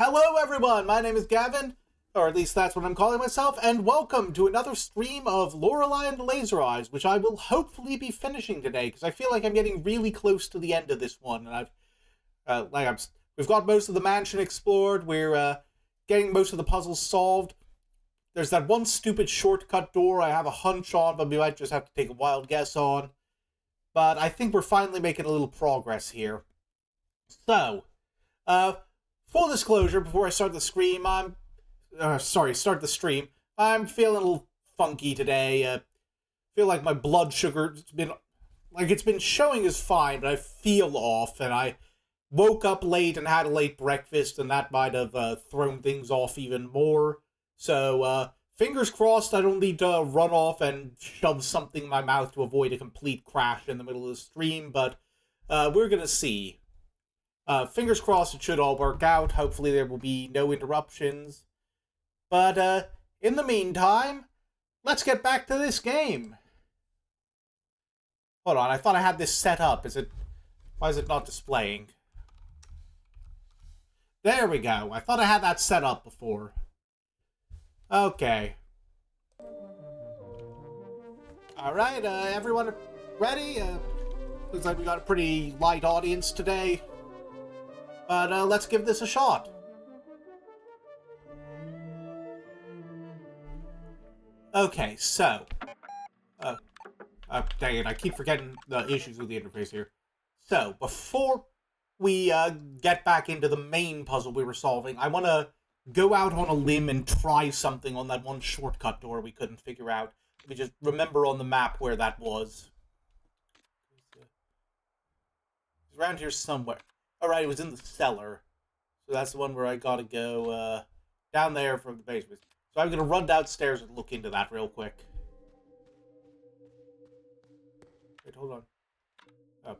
Hello everyone, my name is Gavin, or at least that's what I'm calling myself, and welcome to another stream of Lorelei and Laser Eyes, which I will hopefully be finishing today, because I feel like I'm getting really close to the end of this one, and we've got most of the mansion explored, we're getting most of the puzzles solved. There's that one stupid shortcut door I have a hunch on, but we might just have to take a wild guess on. But I think we're finally making a little progress here. So, full disclosure, before I start the stream, start the stream, I'm feeling a little funky today. Feel like my blood sugar's been showing as fine, but I feel off, and I woke up late and had a late breakfast, and that might have thrown things off even more. So, fingers crossed I don't need to run off and shove something in my mouth to avoid a complete crash in the middle of the stream, but we're gonna see. Fingers crossed it should all work out. Hopefully there will be no interruptions. But, in the meantime, let's get back to this game. Hold on, I thought I had this set up. Why is it not displaying? There we go. I thought I had that set up before. Okay. Alright, everyone ready? Looks like we got a pretty light audience today. But, let's give this a shot. Okay, so. Dang it, I keep forgetting the issues with the interface here. So, before we, get back into the main puzzle we were solving, I want to go out on a limb and try something on that one shortcut door we couldn't figure out. Let me just remember on the map where that was. It's around here somewhere. Alright, it was in the cellar. So that's the one where I gotta go, down there from the basement. So I'm gonna run downstairs and look into that real quick. Wait, hold on. Oh.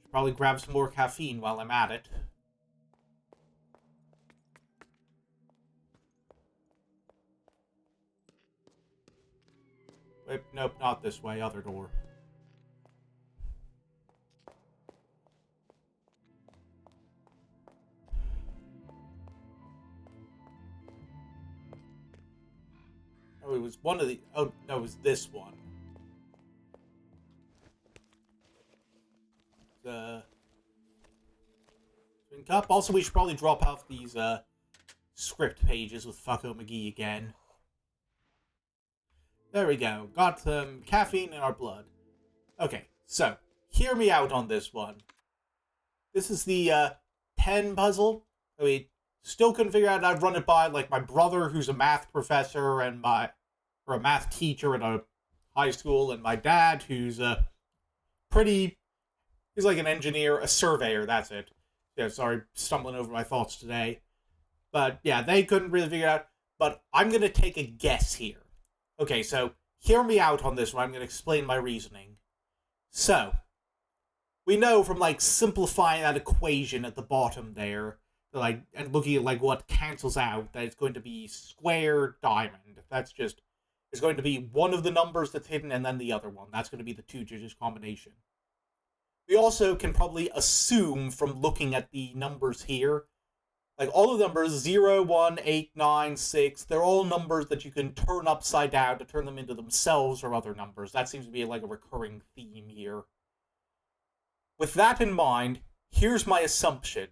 Should probably grab some more caffeine while I'm at it. Wait, nope, not this way. Other door. Oh, it was one of the... Oh, no, it was this one. Twin Cup. Also, we should probably drop off these, script pages with Fucko McGee again. There we go. Got some caffeine in our blood. Okay, so, hear me out on this one. This is the, 10 puzzle. I mean, still couldn't figure out. I'd run it by, like, my brother, who's a math professor, and or a math teacher at a high school, and my dad, who's he's like an engineer, a surveyor, that's it. Yeah, sorry, stumbling over my thoughts today. But, yeah, they couldn't really figure it out. But I'm gonna take a guess here. Okay, so, hear me out on this one. I'm gonna explain my reasoning. So, we know from, like, simplifying that equation at the bottom there, like, and looking at, like, what cancels out, that it's going to be square diamond. That's just, it's going to be one of the numbers that's hidden and then the other one. That's going to be the two-digit combination. We also can probably assume from looking at the numbers here, like, all the numbers, 0, 1, 8, 9, 6, they're all numbers that you can turn upside down to turn them into themselves or other numbers. That seems to be, like, a recurring theme here. With that in mind, here's my assumption.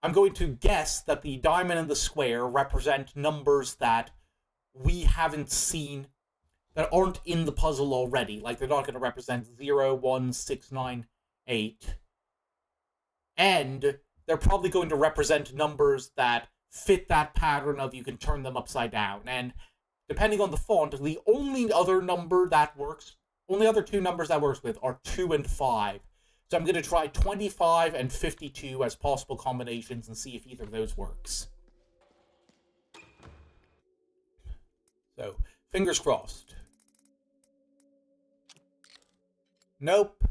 I'm going to guess that the diamond and the square represent numbers that we haven't seen, that aren't in the puzzle already. Like, they're not going to represent 0, 1, 6, 9, 8. And they're probably going to represent numbers that fit that pattern of you can turn them upside down. And depending on the font, the only other two numbers that works with are 2 and 5. So I'm going to try 25 and 52 as possible combinations and see if either of those works. So, fingers crossed. Nope.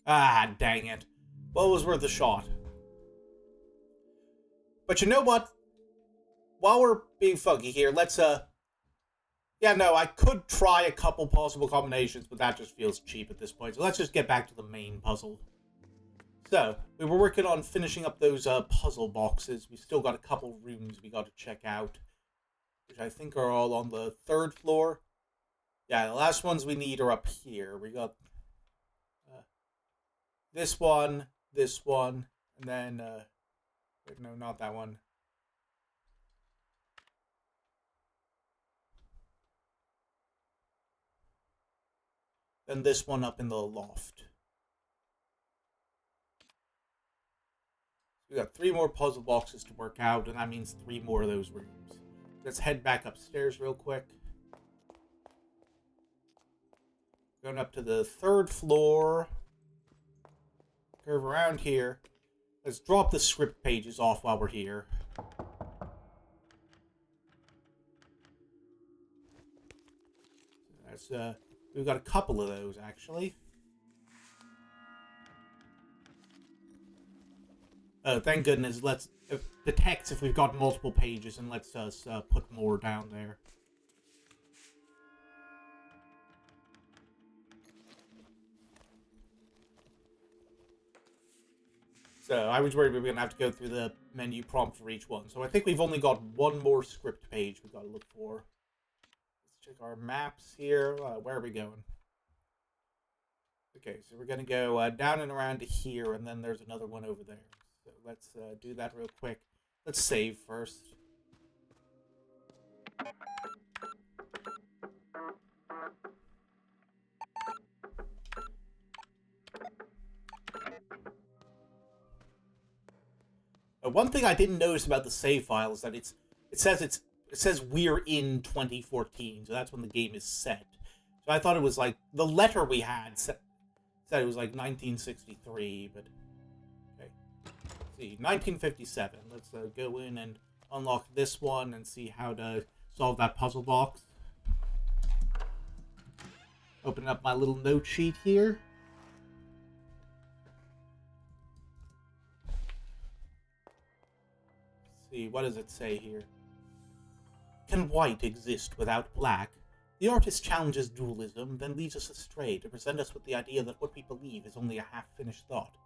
Ah, dang it. Well, it was worth a shot. But you know what? While we're being funky here, let's Yeah, no, I could try a couple possible combinations, but that just feels cheap at this point. So let's just get back to the main puzzle. So, we were working on finishing up those puzzle boxes. We still got a couple rooms we got to check out, which I think are all on the 3rd floor. Yeah, the last ones we need are up here. We got this one, and then, no, not that one. Then this one up in the loft. We got 3 more puzzle boxes to work out, and that means 3 more of those rooms. Let's head back upstairs real quick. Going up to the 3rd floor. Curve around here. Let's drop the script pages off while we're here. That's, we've got a couple of those, actually. Oh, thank goodness. Let's detect if we've got multiple pages and lets us put more down there. So I was worried we were going to have to go through the menu prompt for each one. So I think we've only got 1 more script page we've got to look for. Let's check our maps here. Where are we going? Okay, so we're going to go down and around to here, and then there's another one over there. So let's do that real quick. Let's save first. One thing I didn't notice about the save file is that it says we're in 2014, so that's when the game is set. So I thought it was like the letter we had said it was like 1963, but okay. Let's see, 1957. Let's go in and unlock this one and see how to solve that puzzle box. Open up my little note sheet here. See, what does it say here? Can white exist without black? The artist challenges dualism, then leads us astray to present us with the idea that what we believe is only a half-finished thought.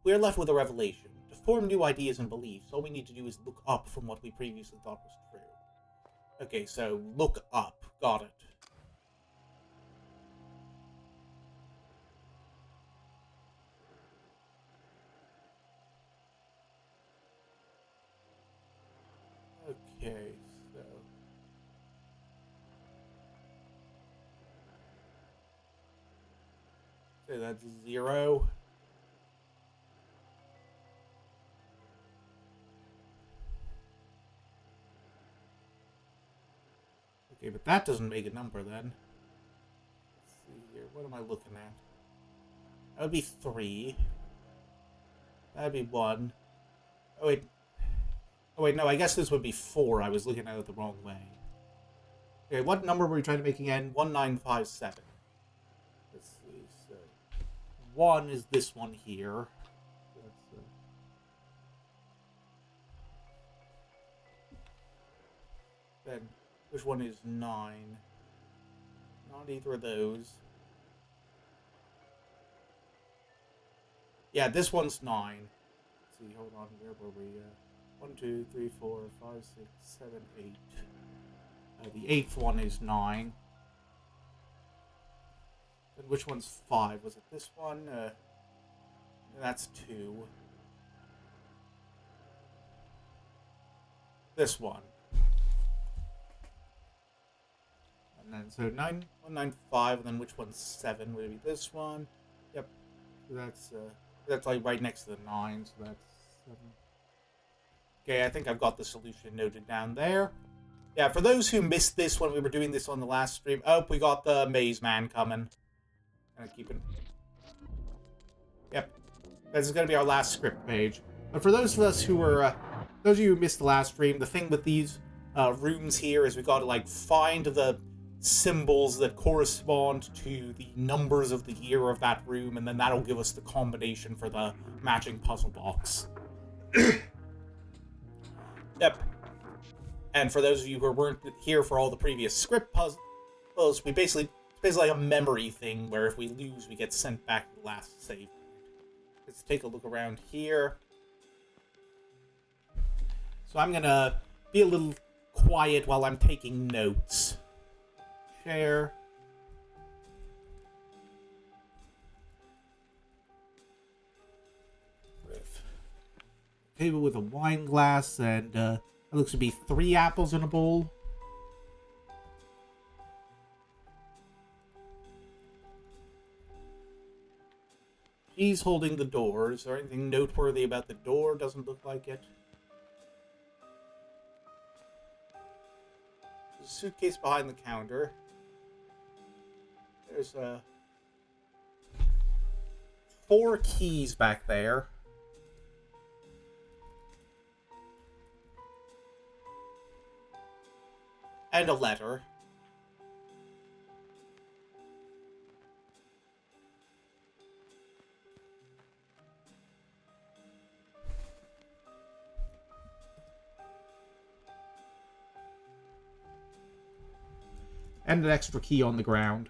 We are left with a revelation. To form new ideas and beliefs, all we need to do is look up from what we previously thought was true. Okay, so look up. Got it. Okay, so... say that's 0. Okay, but that doesn't make a number then. Let's see here. What am I looking at? That would be 3. That'd be 1. Oh, wait. Oh, wait, no, I guess this would be 4. I was looking at it the wrong way. Okay, what number were we trying to make again? 1957. Let's see, so... 1 is this one here. Then, which one is 9? Not either of those. Yeah, this one's 9. Let's see, hold on, where were we? 1, 2, 3, 4, 5, 6, 7, 8. The 8th one is 9. Then which one's 5? Was it this one? That's 2. This one. And then, so 195, and then which one's 7? Would it be this one? Yep. So that's like right next to the 9, so that's 7. Okay, I think I've got the solution noted down there. Yeah, for those who missed this when we were doing this on the last stream, oh, we got the maze man coming. Gonna keep it. Yep, this is gonna be our last script page. But for those of us who were, those of you who missed the last stream, the thing with these rooms here is we got to like find the symbols that correspond to the numbers of the year of that room, and then that'll give us the combination for the matching puzzle box. Yep. And for those of you who weren't here for all the previous script Well, it's basically like a memory thing where if we lose, we get sent back to the last save point. Let's take a look around here. So I'm gonna be a little quiet while I'm taking notes. Share. Table with a wine glass and it looks to be 3 apples in a bowl. She's holding the door. Is there anything noteworthy about the door? Doesn't look like it. There's a suitcase behind the counter. There's 4 keys back there. And a letter. And an extra key on the ground.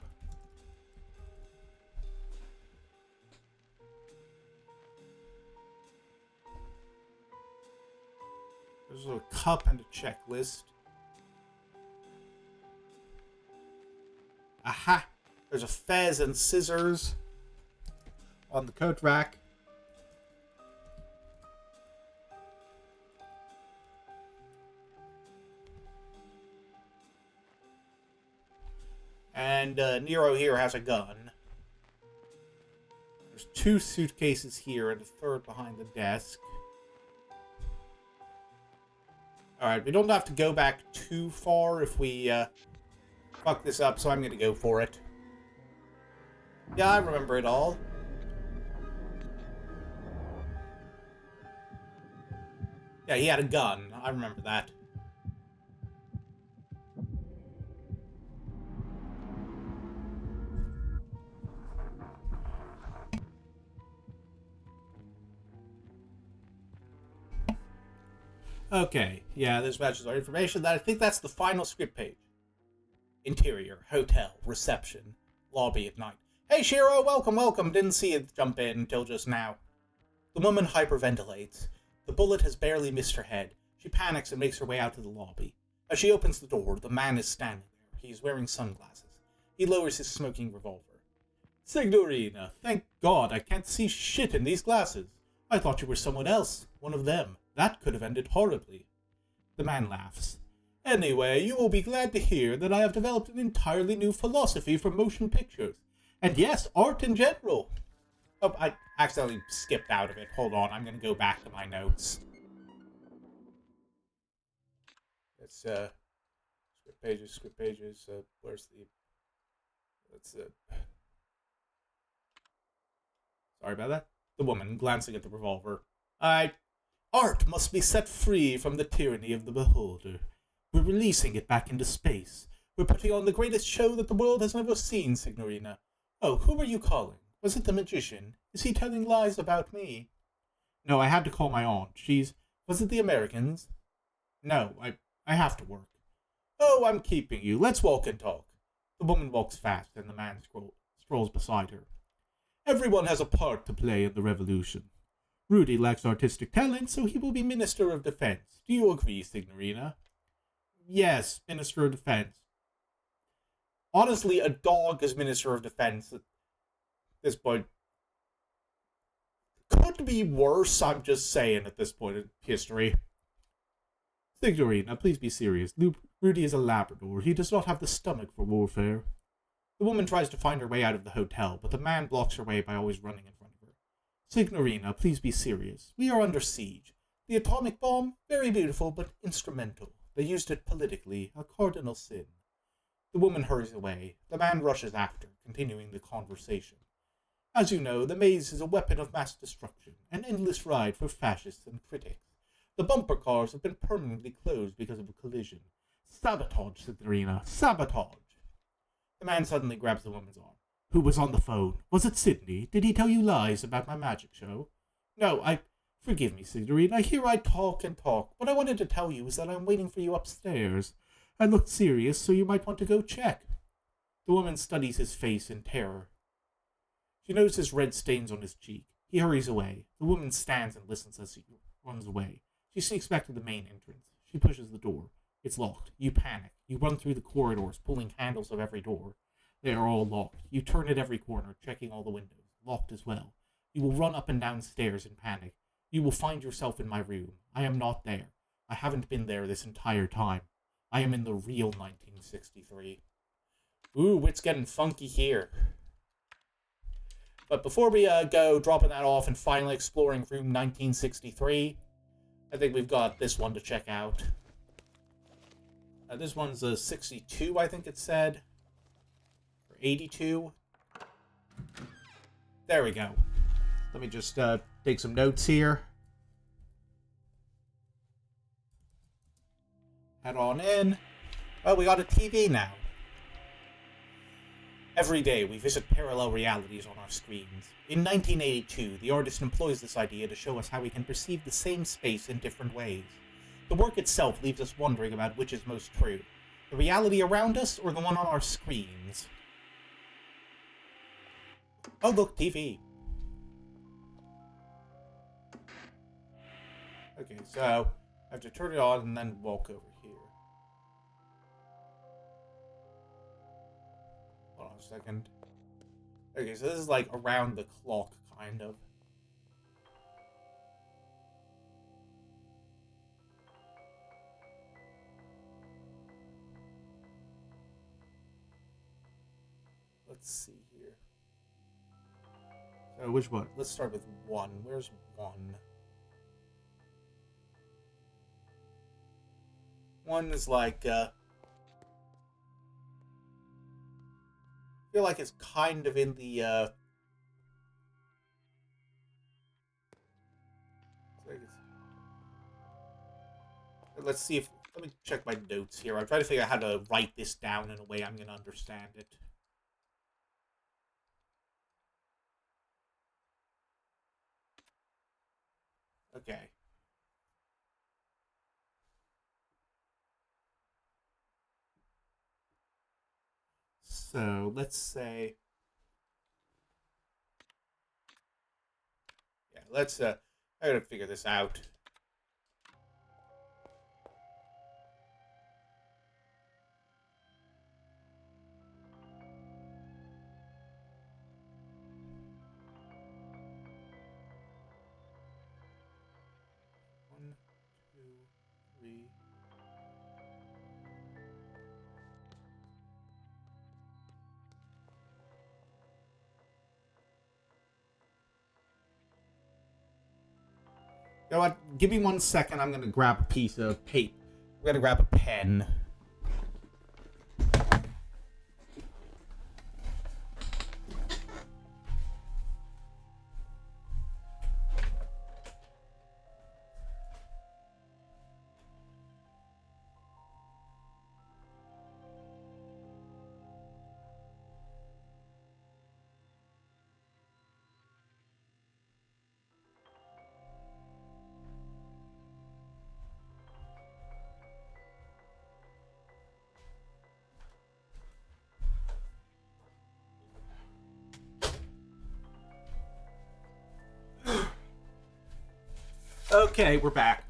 There's a cup and a checklist. Aha! There's a fez and scissors on the coat rack. And Nero here has a gun. There's 2 suitcases here and a 3rd behind the desk. Alright, we don't have to go back too far if we fuck this up, so I'm gonna go for it. Yeah, I remember it all. Yeah, he had a gun. I remember that. Okay, yeah, this matches our information. I think that's the final script page. Interior, hotel, reception, lobby at night. Hey, Shiro, welcome, welcome. Didn't see you jump in until just now. The woman hyperventilates. The bullet has barely missed her head. She panics and makes her way out to the lobby. As she opens the door, the man is standing there. He is wearing sunglasses. He lowers his smoking revolver. Signorina, thank God I can't see shit in these glasses. I thought you were someone else, one of them. That could have ended horribly. The man laughs. Anyway, you will be glad to hear that I have developed an entirely new philosophy for motion pictures. And yes, art in general. Oh, I accidentally skipped out of it. Hold on, I'm going to go back to my notes. It's, script pages, where's the... Let's, Sorry about that. The woman, glancing at the revolver. Art must be set free from the tyranny of the beholder. We're releasing it back into space. We're putting on the greatest show that the world has ever seen, Signorina. Oh, who were you calling? Was it the magician? Is he telling lies about me? No, I had to call my aunt. Was it the Americans? No, I have to work. Oh, I'm keeping you. Let's walk and talk. The woman walks fast, and the man strolls beside her. Everyone has a part to play in the revolution. Rudy lacks artistic talent, so he will be Minister of Defense. Do you agree, Signorina? Yes, Minister of Defense. Honestly, a dog as Minister of Defense at this point could be worse, I'm just saying, at this point in history. Signorina, please be serious. Rudy is a Labrador. He does not have the stomach for warfare. The woman tries to find her way out of the hotel, but the man blocks her way by always running in front of her. Signorina, please be serious. We are under siege. The atomic bomb, very beautiful, but instrumental. They used it politically, a cardinal sin. The woman hurries away. The man rushes after, continuing the conversation. As you know, the maze is a weapon of mass destruction, an endless ride for fascists and critics. The bumper cars have been permanently closed because of a collision. Sabotage, Signorina, sabotage. The man suddenly grabs the woman's arm. Who was on the phone? Was it Sidney? Did he tell you lies about my magic show? No, Forgive me, Signorina. Here I talk and talk. What I wanted to tell you is that I'm waiting for you upstairs. I looked serious, so you might want to go check. The woman studies his face in terror. She notices red stains on his cheek. He hurries away. The woman stands and listens as he runs away. She sneaks back to the main entrance. She pushes the door. It's locked. You panic. You run through the corridors, pulling handles of every door. They are all locked. You turn at every corner, checking all the windows. Locked as well. You will run up and down stairs in panic. You will find yourself in my room. I am not there. I haven't been there this entire time. I am in the real 1963. Ooh, it's getting funky here. But before we go dropping that off and finally exploring room 1963, I think we've got this one to check out. This one's a 62, I think it said. Or 82. There we go. Let me just take some notes here. Head on in. Oh, we got a TV now. Every day, we visit parallel realities on our screens. In 1982, the artist employs this idea to show us how we can perceive the same space in different ways. The work itself leaves us wondering about which is most true, the reality around us or the one on our screens. Oh look, TV. Okay, so I have to turn it on and then walk over here. Hold on a second. Okay, so this is like around the clock, kind of. Let's see here. So which one? Let's start with 1. Where's 1? 1 is like, I feel like it's kind of in the, let's see if, let me check my notes here. I'm trying to figure out how to write this down in a way I'm going to understand it. Okay. So, let's say... Yeah, let's, I gotta figure this out. You know what? Give me 1 second. I'm gonna grab a piece of paper. I'm gonna grab a pen. Okay, we're back.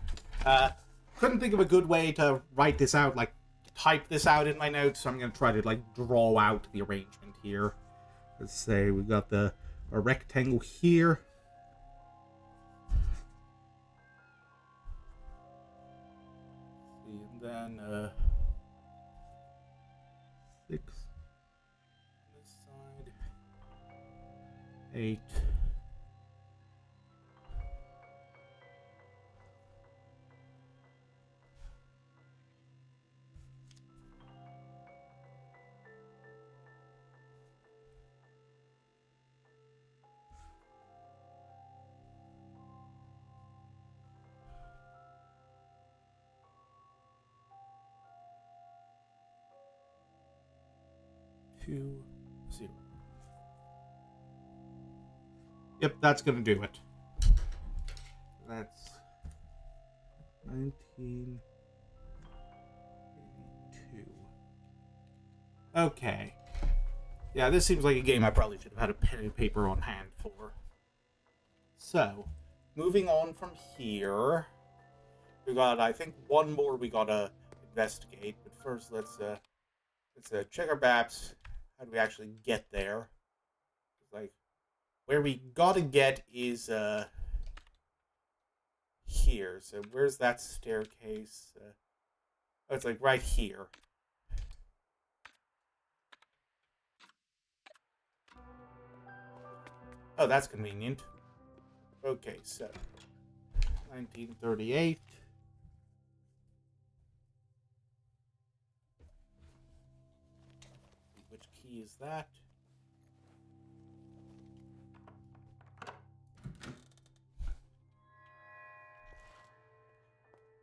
Couldn't think of a good way to write this out, like type this out in my notes, so I'm gonna try to like draw out the arrangement here. Let's say we've got a rectangle here. And then 6 on this side, 8. Two, 0. Yep, that's gonna do it. That's 1982. Okay. Yeah, this seems like a game I probably should have had a pen and paper on hand for. So, moving on from here, we got, I think, one more we gotta investigate. But first, let's check our maps. How do we actually get there? Like, where we gotta get is here. So where's that staircase? Oh, it's like right here. Oh, that's convenient. Okay, so 1938. Which key is that?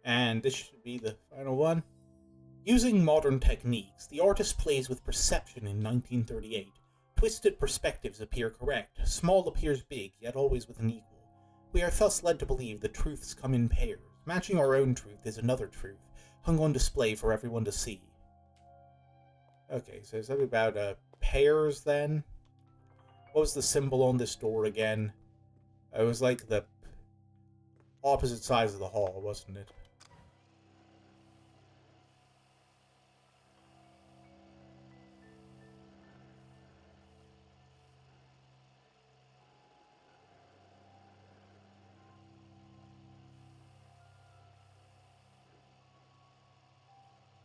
And this should be the final one. Using modern techniques, the artist plays with perception in 1938. Twisted perspectives appear correct. Small appears big, yet always with an equal. We are thus led to believe that truths come in pairs. Matching our own truth is another truth, hung on display for everyone to see. Okay, so is that about pairs then? What was the symbol on this door again? It was like the opposite sides of the hall, wasn't it?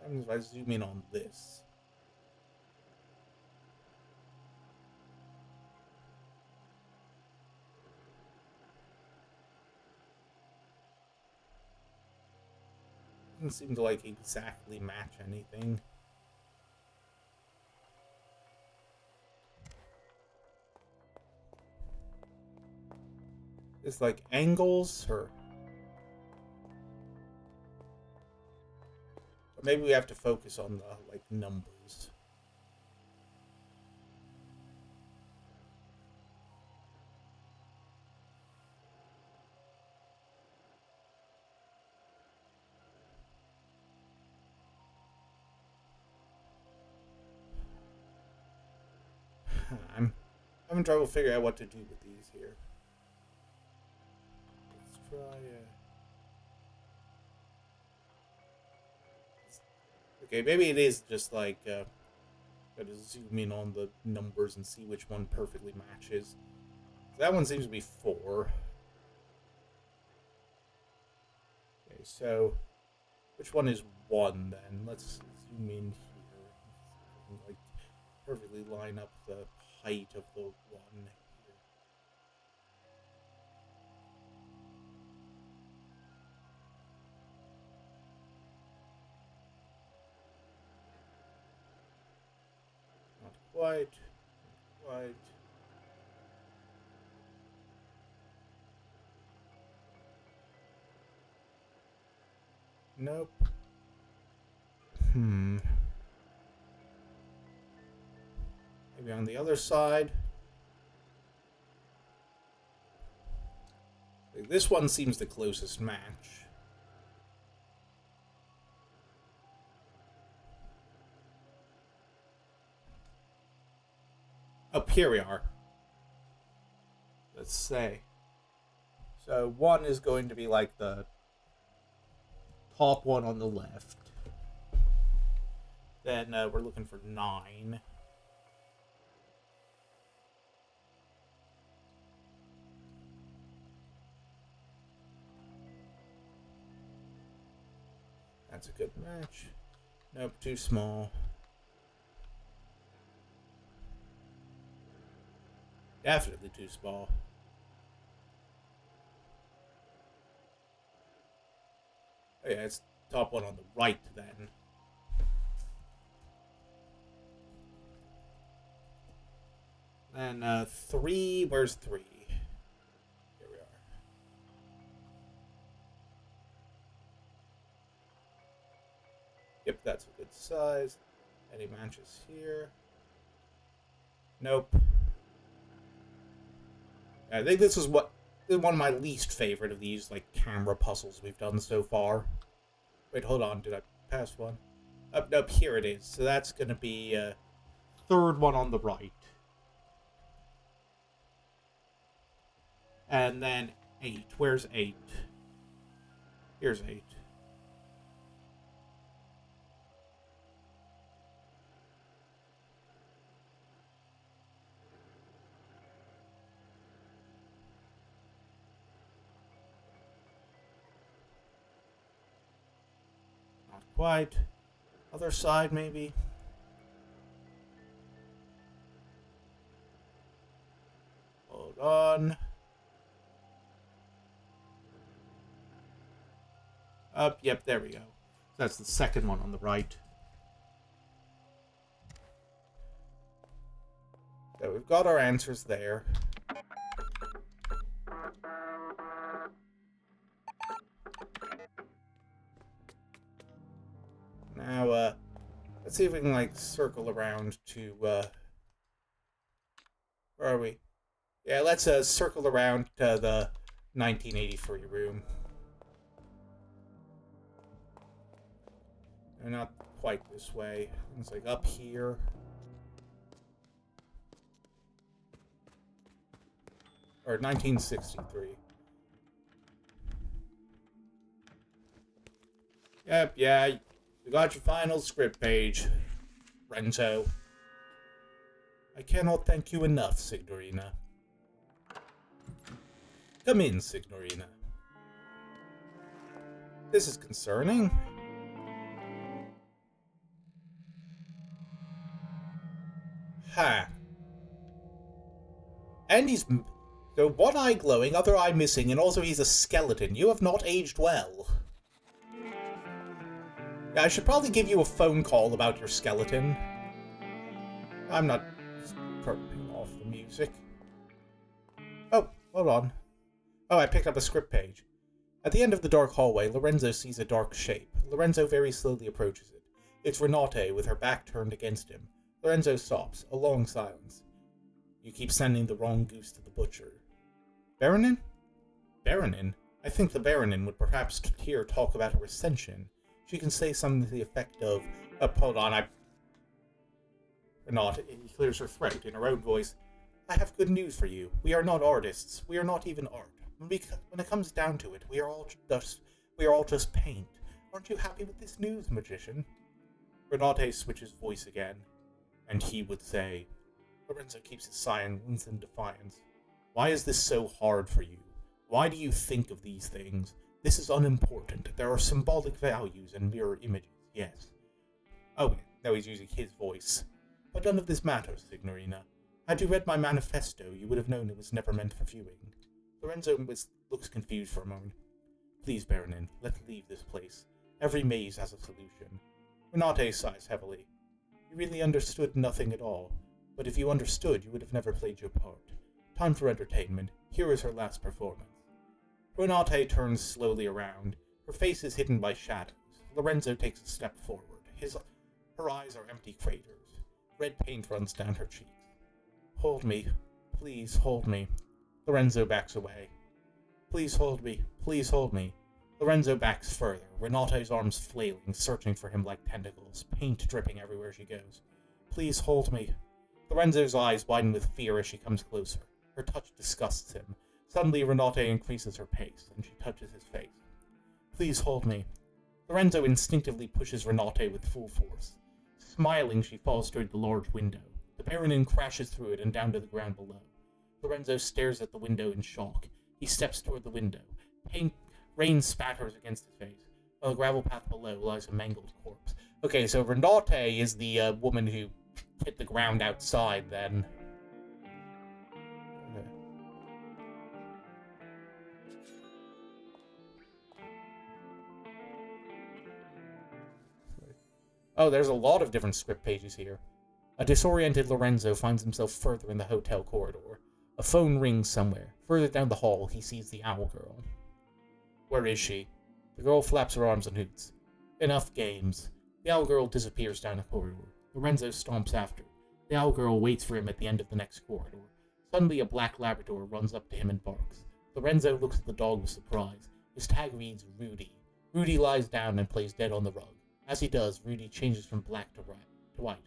If I zoom in on this. Doesn't seem to like exactly match anything. It's like angles or maybe we have to focus on the like numbers. I'm having trouble figuring out what to do with these here. Let's try. Okay, maybe it is just like gotta zoom in on the numbers and see which one perfectly matches. That one seems to be 4. Okay, so which one is 1 then? Let's zoom in here. Like perfectly line up the height of the 1 here. Not quite. Not quite. Nope. Maybe on the other side. This one seems the closest match. Up here we are. Let's say. So 1 is going to be like the top one on the left. Then we're looking for 9. That's a good match. Nope, too small. Definitely too small. Oh yeah, it's top one on the right then. Then 3, where's 3? Here we are. Yep, that's a good size. Any matches here? Nope. I think this is one of my least favorite of these like camera puzzles we've done so far. Wait, hold on. Did I pass one? Nope, here it is. So that's gonna be third one on the right. And then 8. Where's 8? Here's 8. Not quite. Other side, maybe. Hold on. Yep, there we go. That's the second one on the right. So we've got our answers there. Now, let's see if we can, like, circle around to, where are we? Yeah, let's, circle around to the 1983 room. They're not quite this way. It's, like, up here. Or 1963. Yep, yeah. You got your final script page, Renzo. I cannot thank you enough, Signorina. Come in, Signorina. This is concerning. Ha. And he's... So one eye glowing, other eye missing, and also he's a skeleton. You have not aged well. Yeah, I should probably give you a phone call about your skeleton. I'm not turning off the music. Oh, hold on. Oh, I picked up a script page. At the end of the dark hallway, Lorenzo sees a dark shape. Lorenzo very slowly approaches it. It's Renate with her back turned against him. Lorenzo stops. A long silence. You keep sending the wrong goose to the butcher. Baronin? Baronin? I think the Baronin would perhaps hear talk about her ascension. She can say something to the effect of, hold on, Renate, he clears her throat in her own voice. I have good news for you. We are not artists. We are not even art. When it comes down to it, we are all just paint. Aren't you happy with this news, magician? Renate switches voice again, and he would say, Lorenzo keeps his silence in defiance. Why is this so hard for you? Why do you think of these things? This is unimportant. There are symbolic values and mirror images, yes. Oh, now he's using his voice. But none of this matters, Signorina. Had you read my manifesto, you would have known it was never meant for viewing. Lorenzo looks confused for a moment. Please, Baronin, let's leave this place. Every maze has a solution. Renate sighs heavily. You really understood nothing at all. But if you understood, you would have never played your part. Time for entertainment. Here is her last performance. Renate turns slowly around. Her face is hidden by shadows. Lorenzo takes a step forward. Her eyes are empty craters. Red paint runs down her cheeks. Hold me. Please hold me. Lorenzo backs away. Please hold me. Please hold me. Lorenzo backs further, Renate's arms flailing, searching for him like tentacles, paint dripping everywhere she goes. Please hold me. Lorenzo's eyes widen with fear as she comes closer. Her touch disgusts him. Suddenly, Renate increases her pace, and she touches his face. Please hold me. Lorenzo instinctively pushes Renate with full force. Smiling, she falls toward the large window. The Baronin crashes through it and down to the ground below. Lorenzo stares at the window in shock. He steps toward the window. Rain spatters against his face. On the gravel path below lies a mangled corpse. Okay, so Renate is the woman who hit the ground outside then. Oh, there's a lot of different script pages here. A disoriented Lorenzo finds himself further in the hotel corridor. A phone rings somewhere. Further down the hall, he sees the owl girl. Where is she? The girl flaps her arms and hoots. Enough games. The owl girl disappears down a corridor. Lorenzo stomps after. The owl girl waits for him at the end of the next corridor. Suddenly, a black Labrador runs up to him and barks. Lorenzo looks at the dog with surprise. His tag reads Rudy. Rudy lies down and plays dead on the rug. As he does, Rudy changes from black to white.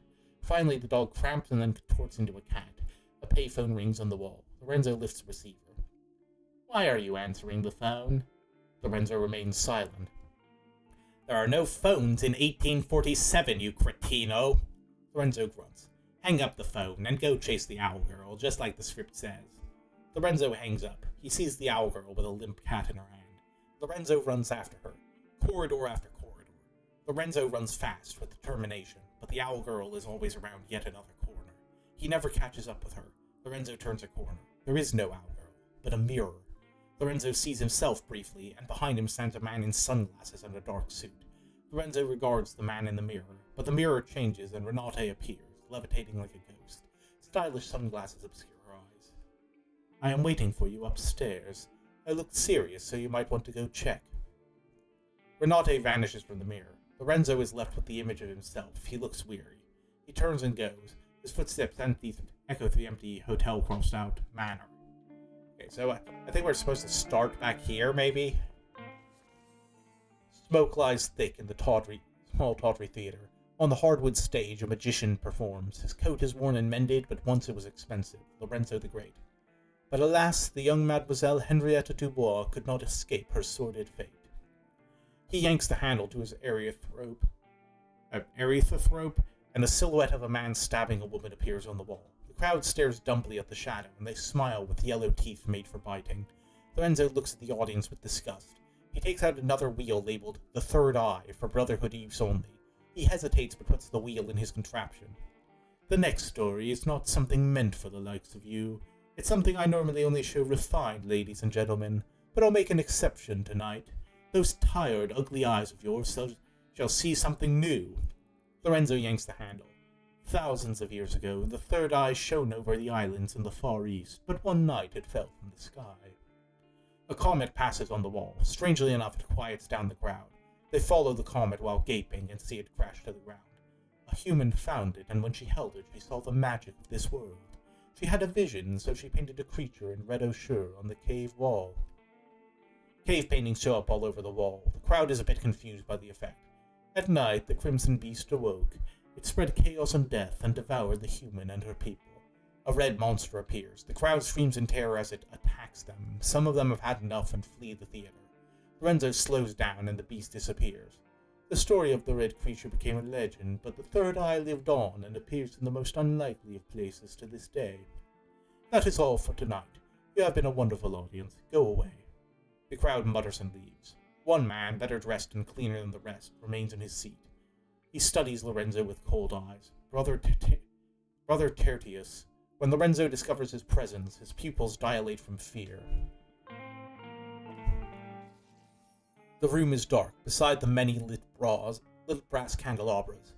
Finally, the dog cramps and then contorts into a cat. A payphone rings on the wall. Lorenzo lifts the receiver. Why are you answering the phone? Lorenzo remains silent. There are no phones in 1847, you cretino. Lorenzo grunts. Hang up the phone and go chase the owl girl, just like the script says. Lorenzo hangs up. He sees the owl girl with a limp cat in her hand. Lorenzo runs after her. Corridor after corridor. Lorenzo runs fast with determination, but the owl girl is always around yet another corner. He never catches up with her. Lorenzo turns a corner. There is no owl girl, but a mirror. Lorenzo sees himself briefly, and behind him stands a man in sunglasses and a dark suit. Lorenzo regards the man in the mirror, but the mirror changes and Renate appears, levitating like a ghost. Stylish sunglasses obscure her eyes. I am waiting for you upstairs. I looked serious, so you might want to go check. Renate vanishes from the mirror. Lorenzo is left with the image of himself. He looks weary. He turns and goes. His footsteps echo through the empty hotel crossed out manor. Okay, so I think we're supposed to start back here, maybe? Smoke lies thick in the small tawdry theater. On the hardwood stage, a magician performs. His coat is worn and mended, but once it was expensive. Lorenzo the Great. But alas, the young Mademoiselle Henrietta Dubois could not escape her sordid fate. He yanks the handle to his erythrope, and the silhouette of a man stabbing a woman appears on the wall. The crowd stares dumbly at the shadow, and they smile with yellow teeth made for biting. Lorenzo looks at the audience with disgust. He takes out another wheel labeled The Third Eye for Brotherhood use only. He hesitates but puts the wheel in his contraption. The next story is not something meant for the likes of you. It's something I normally only show refined ladies and gentlemen, but I'll make an exception tonight. Those tired, ugly eyes of yours shall see something new. Lorenzo yanks the handle. Thousands of years ago, the third eye shone over the islands in the Far East, but one night it fell from the sky. A comet passes on the wall. Strangely enough, it quiets down the crowd. They follow the comet while gaping and see it crash to the ground. A human found it, and when she held it, she saw the magic of this world. She had a vision, so she painted a creature in red ochre on the cave wall. Cave paintings show up all over the wall. The crowd is a bit confused by the effect. At night, the Crimson Beast awoke. It spread chaos and death and devoured the human and her people. A red monster appears. The crowd screams in terror as it attacks them. Some of them have had enough and flee the theater. Lorenzo slows down and the beast disappears. The story of the red creature became a legend, but the third eye lived on and appears in the most unlikely of places to this day. That is all for tonight. You have been a wonderful audience. Go away. The crowd mutters and leaves. One man, better dressed and cleaner than the rest, remains in his seat. He studies Lorenzo with cold eyes. Brother Tertius. When Lorenzo discovers his presence, his pupils dilate from fear. The room is dark, beside the many lit brass candelabras.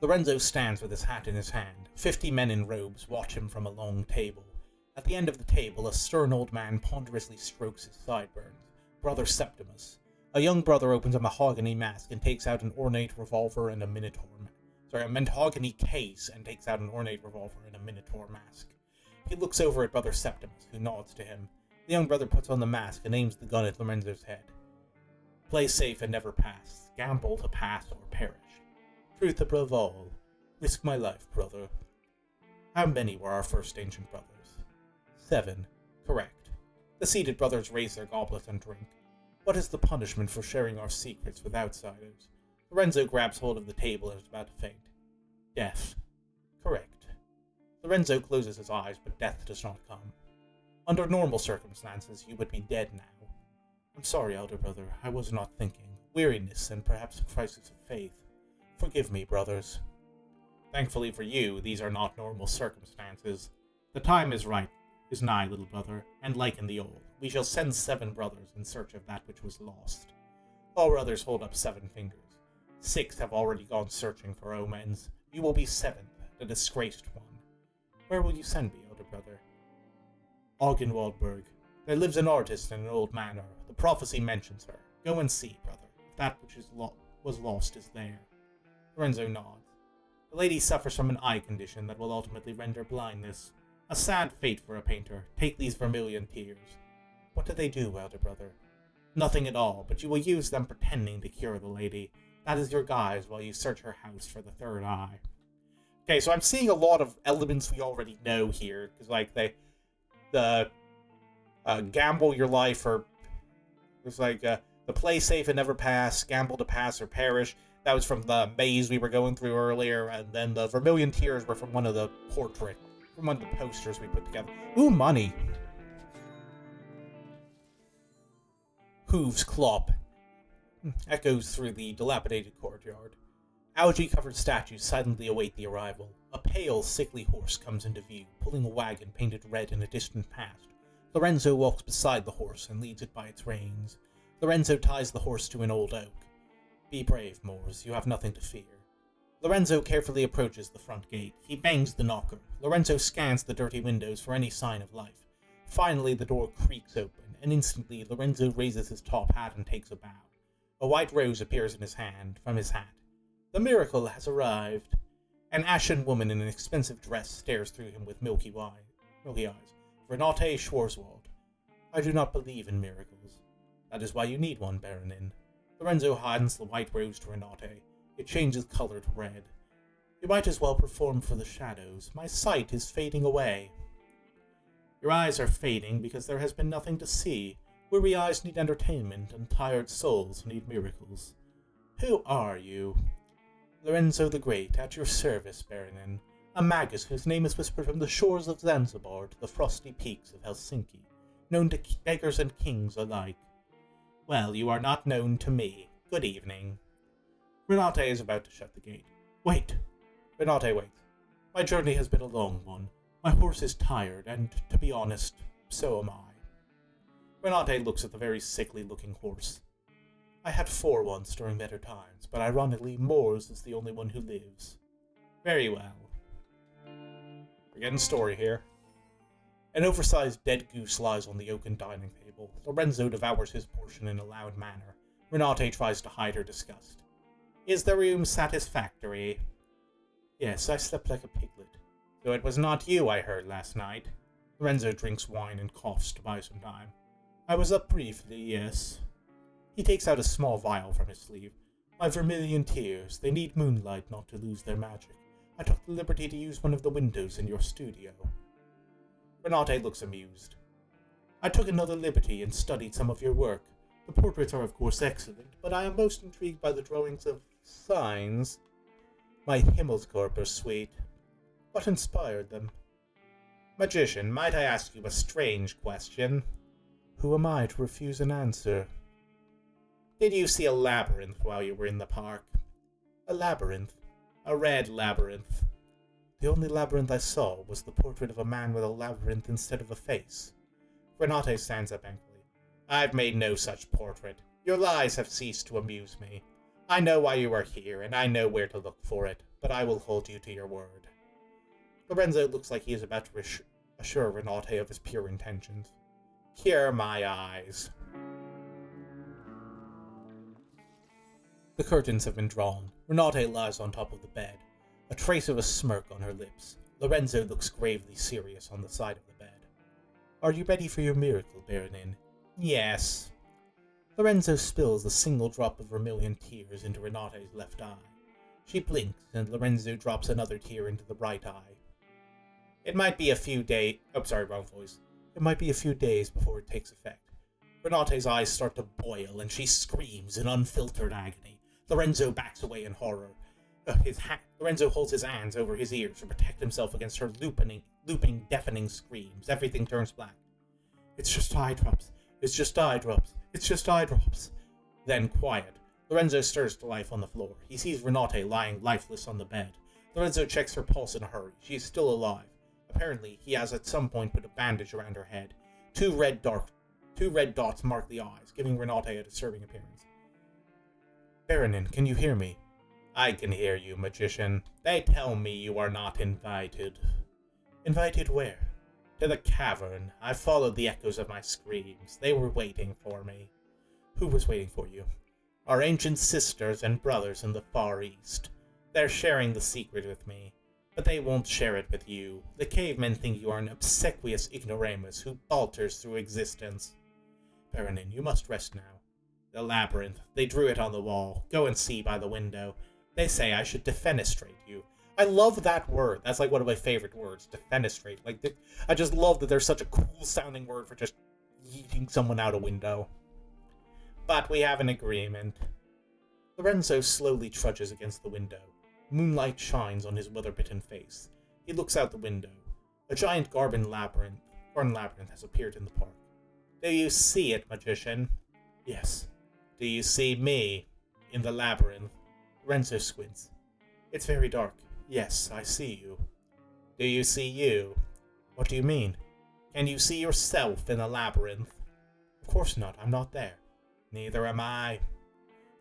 Lorenzo stands with his hat in his hand. 50 men in robes watch him from a long table. At the end of the table, a stern old man ponderously strokes his sideburns. Brother Septimus. A young brother opens a mahogany mask and takes out an ornate revolver and a mahogany case and takes out an ornate revolver and a minotaur mask. He looks over at Brother Septimus, who nods to him. The young brother puts on the mask and aims the gun at Lorenzo's head. Play safe and never pass. Gamble to pass or perish. Truth above all. Risk my life, brother. How many were our first ancient brothers? 7. Correct. The seated brothers raise their goblets and drink. What is the punishment for sharing our secrets with outsiders? Lorenzo grabs hold of the table and is about to faint. Death. Correct. Lorenzo closes his eyes, but death does not come. Under normal circumstances, you would be dead now. I'm sorry, elder brother, I was not thinking. Weariness and perhaps a crisis of faith. Forgive me, brothers. Thankfully for you, these are not normal circumstances. The time is nigh, little brother, and like in the old, we shall send 7 brothers in search of that which was lost. All brothers hold up 7 fingers. 6 have already gone searching for omens. You will be 7th, the disgraced one. Where will you send me, elder brother? Augenwaldberg. There lives an artist in an old manor. The prophecy mentions her. Go and see, brother, if that which was lost is there. Lorenzo nods. The lady suffers from an eye condition that will ultimately render blindness. A sad fate for a painter. Take these vermilion tears. What do they do, elder brother? Nothing at all, but you will use them pretending to cure the lady. That is your guise while you search her house for the third eye. Okay, so I'm seeing a lot of elements we already know here, because, like, the gamble your life, or it's like, the play safe and never pass, gamble to pass or perish. That was from the maze we were going through earlier, and then the vermilion tears were from one of the posters we put together. Ooh, money. Hooves clop echoes through the dilapidated courtyard. Algae-covered statues silently await the arrival. A pale, sickly horse comes into view, pulling a wagon painted red in a distant past. Lorenzo walks beside the horse and leads it by its reins. Lorenzo ties the horse to an old oak. Be brave, Moors, you have nothing to fear. Lorenzo carefully approaches the front gate. He bangs the knocker. Lorenzo scans the dirty windows for any sign of life. Finally, the door creaks open, and instantly Lorenzo raises his top hat and takes a bow. A white rose appears in his hand, from his hat. The miracle has arrived. An ashen woman in an expensive dress stares through him with milky eyes. Renate Schwarzwald. I do not believe in miracles. That is why you need one, Baronin. Lorenzo hands the white rose to Renate. It changes color to red. You might as well perform for the shadows. My sight is fading away. Your eyes are fading because there has been nothing to see. Weary eyes need entertainment, and tired souls need miracles. Who are you? Lorenzo the Great, at your service, Baronin. A magus whose name is whispered from the shores of Zanzibar to the frosty peaks of Helsinki, known to beggars and kings alike. Well, you are not known to me. Good evening. Renate is about to shut the gate. Wait! Renate waits. My journey has been a long one. My horse is tired, and, to be honest, so am I. Renate looks at the very sickly-looking horse. I had 4 once during better times, but ironically, Moors is the only one who lives. Very well. We're getting story here. An oversized dead goose lies on the oaken dining table. Lorenzo devours his portion in a loud manner. Renate tries to hide her disgust. Is the room satisfactory? Yes, I slept like a piglet. So it was not you I heard last night. Lorenzo drinks wine and coughs to buy some time. I was up briefly, yes. He takes out a small vial from his sleeve. My vermilion tears, they need moonlight not to lose their magic. I took the liberty to use one of the windows in your studio. Renate looks amused. I took another liberty and studied some of your work. The portraits are of course excellent, but I am most intrigued by the drawings of signs. My Himmelskorp are sweet. What inspired them? Magician, might I ask you a strange question? Who am I to refuse an answer? Did you see a labyrinth while you were in the park? A labyrinth? A red labyrinth. The only labyrinth I saw was the portrait of a man with a labyrinth instead of a face. Renate stands up angrily. I've made no such portrait. Your lies have ceased to amuse me. I know why you are here, and I know where to look for it, but I will hold you to your word. Lorenzo looks like he is about to assure Renate of his pure intentions. Here are my eyes. The curtains have been drawn. Renate lies on top of the bed, a trace of a smirk on her lips. Lorenzo looks gravely serious on the side of the bed. Are you ready for your miracle, Baronin? Yes. Lorenzo spills a single drop of vermilion tears into Renate's left eye. She blinks, and Lorenzo drops another tear into the right eye. It might be a few days... Oh, sorry, wrong voice. It might be a few days before it takes effect. Renate's eyes start to boil, and she screams in unfiltered agony. Lorenzo backs away in horror. Lorenzo holds his hands over his ears to protect himself against her looping, deafening screams. Everything turns black. It's just eye drops. It's just eye drops. It's just eye drops. Then quiet. Lorenzo stirs to life on the floor. He sees Renate lying lifeless on the bed. Lorenzo checks her pulse in a hurry. She is still alive. Apparently, he has at some point put a bandage around her head. Two red dots mark the eyes, giving Renate a disturbing appearance. Baronin, can you hear me? I can hear you, magician. They tell me you are not invited. Invited where? To the cavern. I followed the echoes of my screams. They were waiting for me. Who was waiting for you? Our ancient sisters and brothers in the Far East. They're sharing the secret with me. But they won't share it with you. The cavemen think you are an obsequious ignoramus who falters through existence. Baronin, you must rest now. The labyrinth. They drew it on the wall. Go and see by the window. They say I should defenestrate you. I love that word. That's like one of my favorite words, defenestrate. Like, I just love that there's such a cool sounding word for just yeeting someone out a window. But we have an agreement. Lorenzo slowly trudges against the window. Moonlight shines on his weather-bitten face. He looks out the window. A giant garden labyrinth has appeared in the park. Do you see it, magician? Yes. Do you see me in the labyrinth? Lorenzo squints. It's very dark. Yes, I see you. Do you see you? What do you mean? Can you see yourself in the labyrinth? Of course not. I'm not there. Neither am I.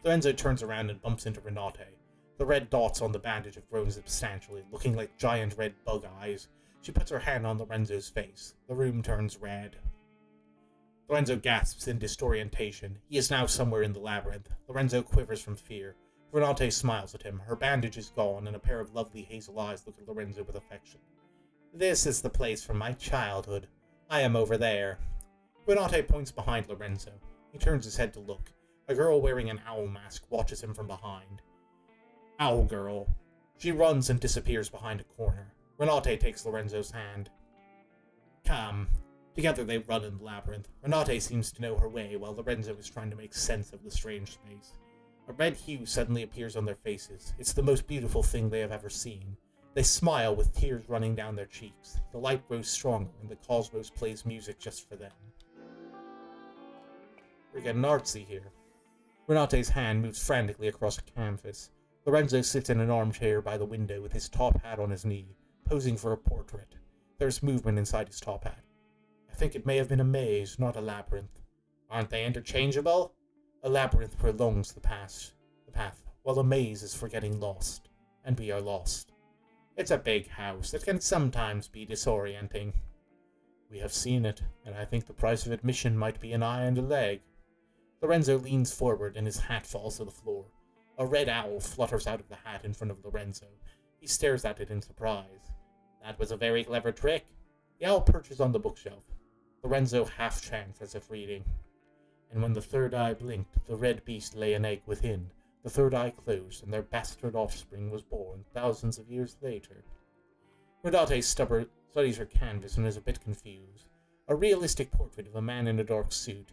Lorenzo turns around and bumps into Renate. The red dots on the bandage have grown substantially, looking like giant red bug eyes. She puts her hand on Lorenzo's face. The room turns red. Lorenzo gasps in disorientation. He is now somewhere in the labyrinth. Lorenzo quivers from fear. Renate smiles at him. Her bandage is gone, and a pair of lovely hazel eyes look at Lorenzo with affection. This is the place from my childhood. I am over there. Renate points behind Lorenzo. He turns his head to look. A girl wearing an owl mask watches him from behind. Owl girl. She runs and disappears behind a corner. Renate takes Lorenzo's hand. Come. Together they run in the labyrinth. Renate seems to know her way, while Lorenzo is trying to make sense of the strange space. A red hue suddenly appears on their faces. It's the most beautiful thing they have ever seen. They smile with tears running down their cheeks. The light grows stronger, and the cosmos plays music just for them. We're getting artsy here. Renate's hand moves frantically across a canvas. Lorenzo sits in an armchair by the window with his top hat on his knee, posing for a portrait. There's movement inside his top hat. I think it may have been a maze, not a labyrinth. Aren't they interchangeable? A labyrinth prolongs the path, while a maze is for getting lost. And we are lost. It's a big house. It can sometimes be disorienting. We have seen it, and I think the price of admission might be an eye and a leg. Lorenzo leans forward and his hat falls to the floor. A red owl flutters out of the hat in front of Lorenzo. He stares at it in surprise. That was a very clever trick. The owl perches on the bookshelf. Lorenzo half-chants as if reading. And when the third eye blinked, the red beast lay an egg within. The third eye closed, and their bastard offspring was born thousands of years later. Renate studies her canvas and is a bit confused. A realistic portrait of a man in a dark suit,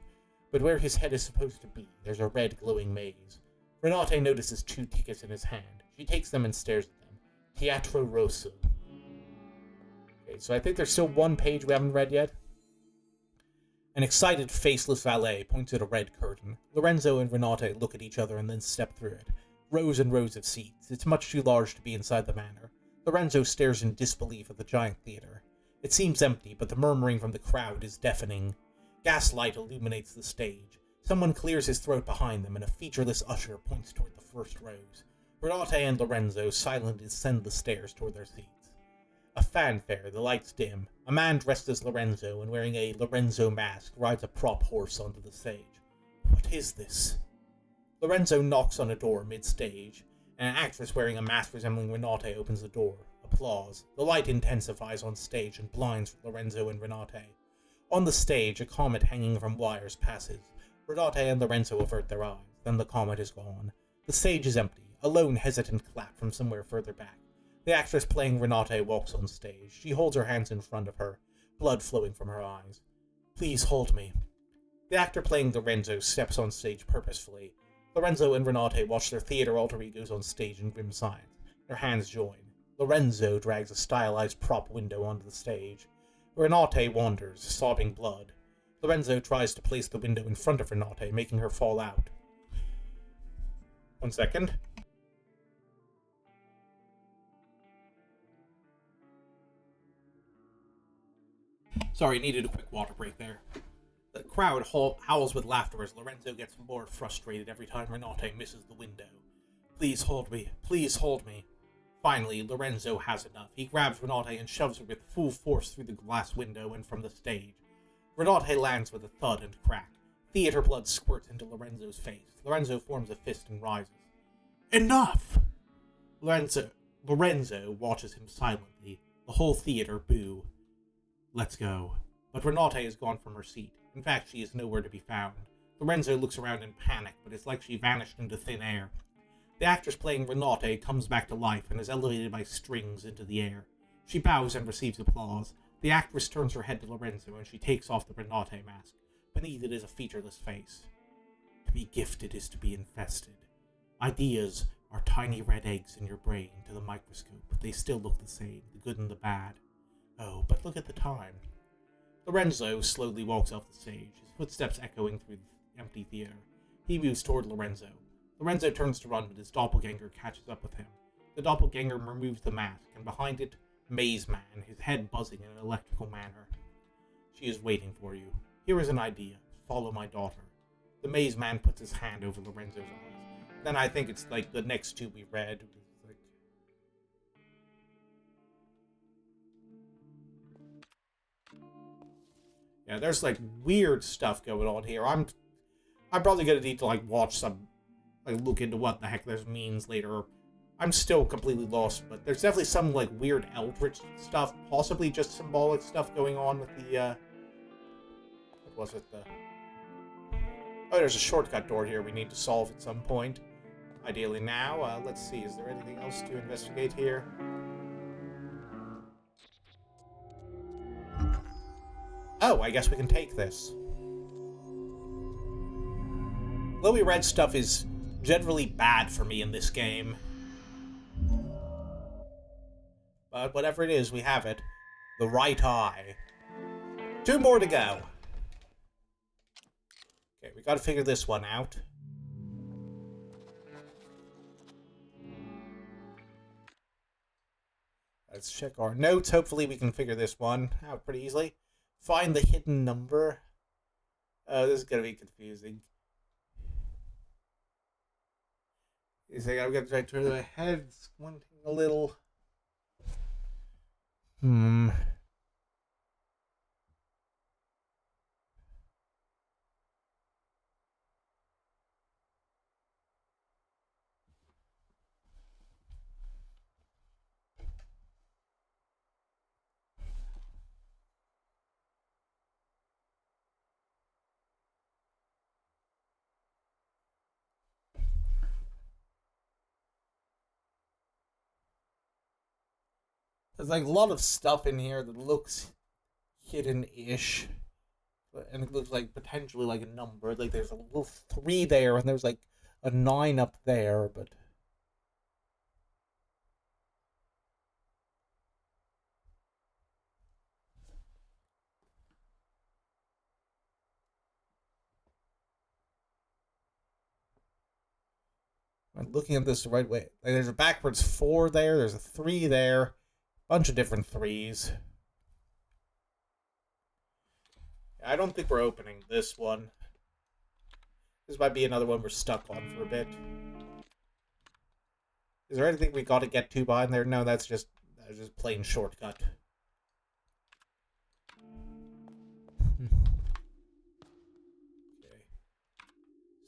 but where his head is supposed to be, there's a red glowing maze. Renate notices 2 tickets in his hand. She takes them and stares at them. Teatro Rosso. Okay, so I think there's still 1 page we haven't read yet. An excited, faceless valet points at a red curtain. Lorenzo and Renate look at each other and then step through it. Rows and rows of seats. It's much too large to be inside the manor. Lorenzo stares in disbelief at the giant theater. It seems empty, but the murmuring from the crowd is deafening. Gaslight illuminates the stage. Someone clears his throat behind them, and a featureless usher points toward the first rows. Renate and Lorenzo silently descend the stairs toward their seats. A fanfare, the lights dim. A man dressed as Lorenzo and wearing a Lorenzo mask rides a prop horse onto the stage. What is this? Lorenzo knocks on a door mid-stage, and an actress wearing a mask resembling Renate opens the door. Applause. The light intensifies on stage and blinds Lorenzo and Renate. On the stage, a comet hanging from wires passes. Renate and Lorenzo avert their eyes. Then the comet is gone. The stage is empty. A lone, hesitant clap from somewhere further back. The actress playing Renate walks on stage. She holds her hands in front of her, blood flowing from her eyes. Please hold me. The actor playing Lorenzo steps on stage purposefully. Lorenzo and Renate watch their theater alter egos on stage in grim silence. Their hands join. Lorenzo drags a stylized prop window onto the stage. Renate wanders, sobbing blood. Lorenzo tries to place the window in front of Renate, making her fall out. 1 second. Sorry, needed a quick water break there. The crowd howls with laughter as Lorenzo gets more frustrated every time Renate misses the window. Please hold me. Please hold me. Finally, Lorenzo has enough. He grabs Renate and shoves her with full force through the glass window and from the stage. Renate lands with a thud and crack. Theater blood squirts into Lorenzo's face. Lorenzo forms a fist and rises. Enough! Lorenzo watches him silently. The whole theater boo. Let's go. But Renate is gone from her seat. In fact, she is nowhere to be found. Lorenzo looks around in panic, but it's like she vanished into thin air. The actress playing Renate comes back to life and is elevated by strings into the air. She bows and receives applause. The actress turns her head to Lorenzo and she takes off the Renate mask. Beneath it is a featureless face. To be gifted is to be infested. Ideas are tiny red eggs in your brain to the microscope. They still look the same, the good and the bad. Oh, but look at the time. Lorenzo slowly walks off the stage, his footsteps echoing through the empty theater. He moves toward Lorenzo. Lorenzo turns to run, but his doppelganger catches up with him. The doppelganger removes the mask, and behind it, Maze Man, his head buzzing in an electrical manner. She is waiting for you. Here is an idea. Follow my daughter. The Maze Man puts his hand over Lorenzo's eyes. Then I think it's like the next two we read. Yeah, there's like weird stuff going on here. I'm probably gonna need to like watch some, like look into what the heck this means later. I'm still completely lost, but there's definitely some like weird eldritch stuff, possibly just symbolic stuff going on with the what was it? Oh, there's a shortcut door here we need to solve at some point. Ideally now. Let's see, is there anything else to investigate here? Oh, I guess we can take this. Glowy red stuff is generally bad for me in this game. But whatever it is, we have it. The right eye. 2 more to go. Okay, we gotta figure this one out. Let's check our notes. Hopefully we can figure this one out pretty easily. Find the hidden number. Oh, this is gonna be confusing. You think I'm gonna try to turn my head squinting a little. There's like a lot of stuff in here that looks hidden-ish. And it looks like potentially like a number. Like there's a little 3 there, and there's like a 9 up there, but... I'm looking at this the right way. Like there's a backwards 4 there, there's a 3 there. Bunch of different 3s. I don't think we're opening this one. This might be another one we're stuck on for a bit. Is there anything we gotta get to behind there? No, that's just plain shortcut. Okay.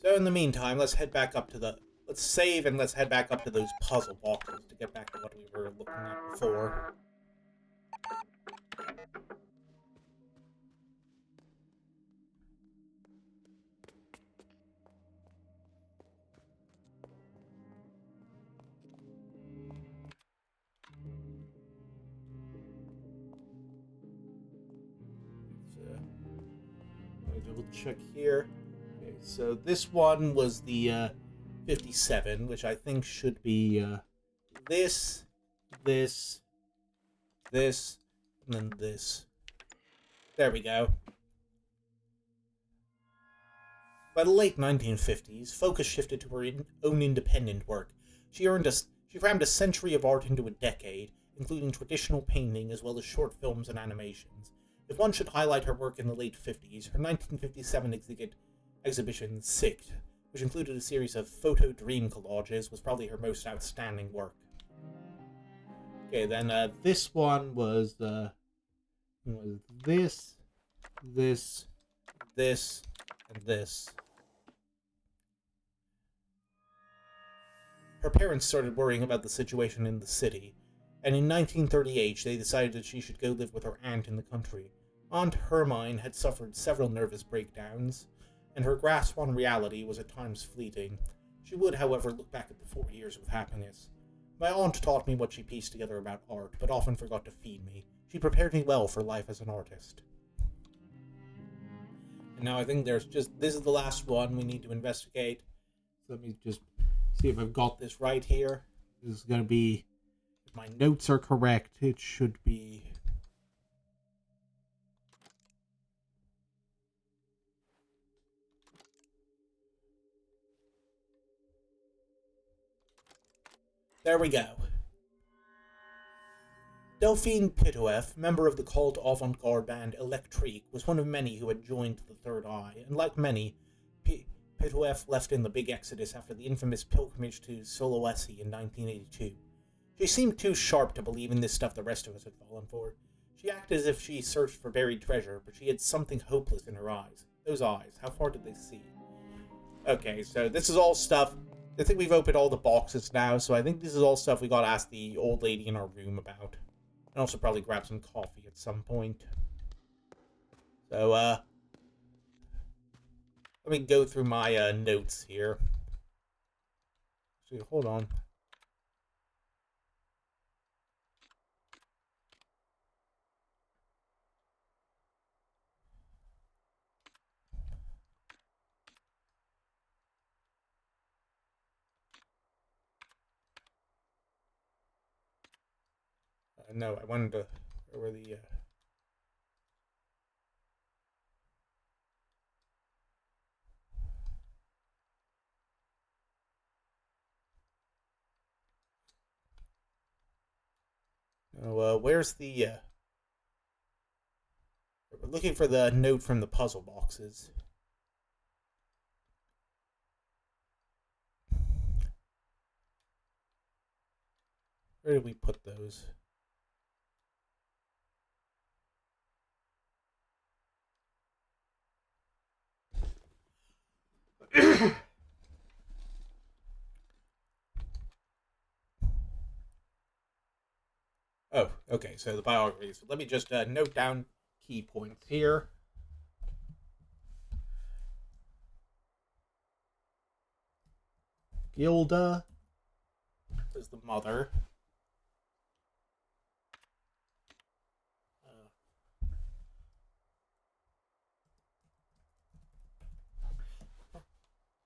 So in the meantime, let's head back up to the... Let's save and let's head back up to those puzzle boxes to get back to what we were looking at before. Let me double check here. Okay, so this one was the 57, which I think should be this, and then this. There we go. By the late 1950s, focus shifted to her own independent work. She crammed a century of art into a decade, including traditional painting as well as short films and animations. If one should highlight her work in the late 50s, her 1957 exhibition, Sicht, which included a series of photo dream collages, was probably her most outstanding work. Okay, then this one was this, and this. Her parents started worrying about the situation in the city, and in 1938 they decided that she should go live with her aunt in the country. Aunt Hermine had suffered several nervous breakdowns, and her grasp on reality was at times fleeting. She would, however, look back at the 4 years with happiness. My aunt taught me what she pieced together about art, but often forgot to feed me. She prepared me well for life as an artist. And now I think this is the last one we need to investigate. So let me just see if I've got this right here. This is going to be, if my notes are correct, it should be... There we go. Delphine Pitoef, member of the cult avant-garde band Electrique, was one of many who had joined the Third Eye, and like many, Pitoef left in the big exodus after the infamous pilgrimage to Sulawesi in 1982. She seemed too sharp to believe in this stuff the rest of us had fallen for. She acted as if she searched for buried treasure, but she had something hopeless in her eyes. Those eyes, how far did they see? Okay, so this is all stuff... I think we've opened all the boxes now, so I think this is all stuff we gotta ask the old lady in our room about. And also probably grab some coffee at some point. So, let me go through my, notes here. So, hold on. No, I wanted to... Where were the, where's the, We're looking for the note from the puzzle boxes. Where did we put those? Oh, okay, so the biographies. Let me just note down key points here. Gilda is the mother.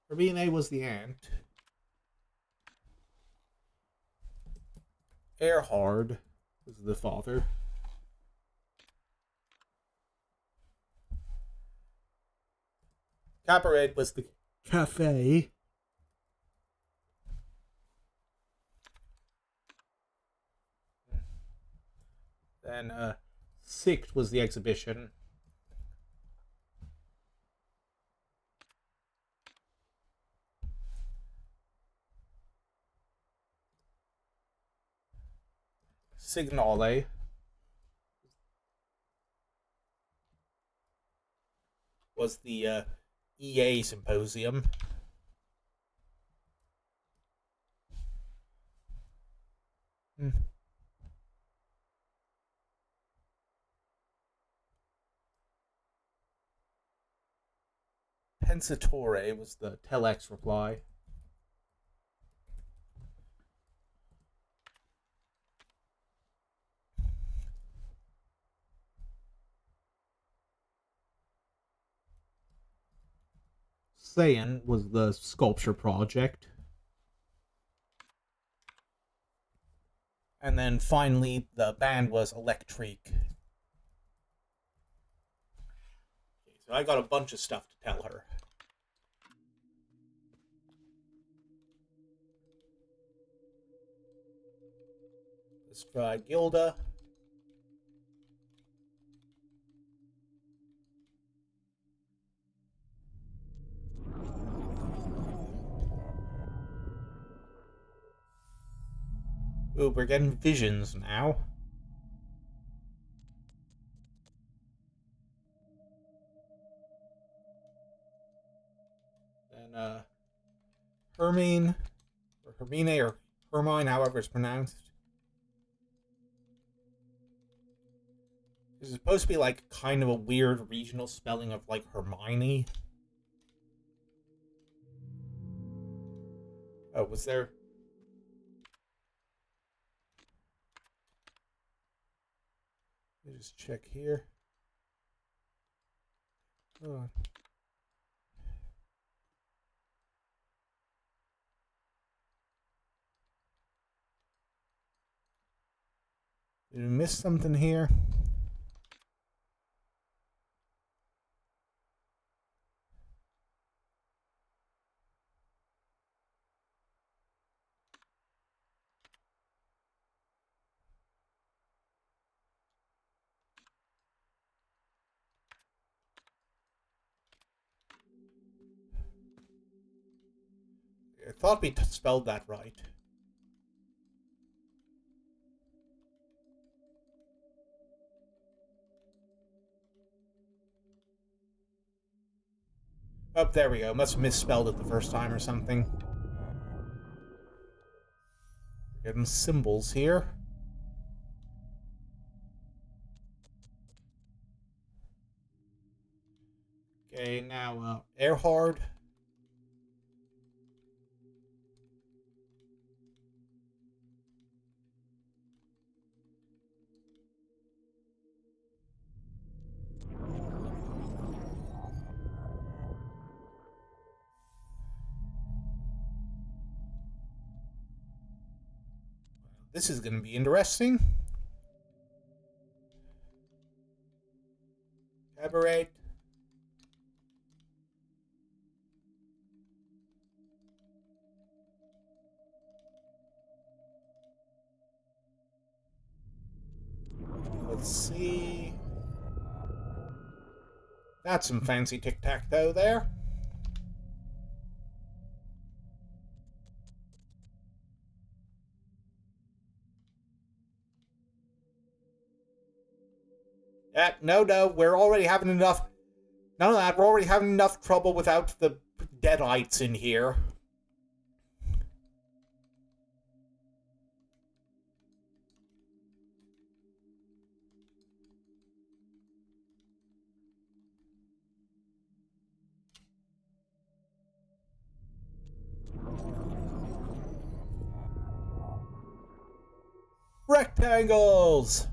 Rabine was the aunt. Erhard was the father. Cabaret was the cafe. Then, Sicht was the exhibition. Signale was the EA symposium. Pensatore was the telex reply. Saiyan was the sculpture project. And then finally, the band was Electrique. Okay, so I got a bunch of stuff to tell her. Let's try Gilda. Ooh, we're getting visions now. Then, Hermine, or Hermine, or Hermine, however it's pronounced. This is supposed to be, like, kind of a weird regional spelling of, like, Hermione. Oh, was there... Let me just check here. Oh. Did we miss something here? I thought we spelled that right. Oh, there we go. Must have misspelled it the first time or something. We're getting symbols here. Okay, now, Erhard. This is going to be interesting. Cabaret. Let's see. That's some fancy tic-tac-toe there. No, we're already having enough... None of that, we're already having enough trouble without the Deadites in here. Rectangles!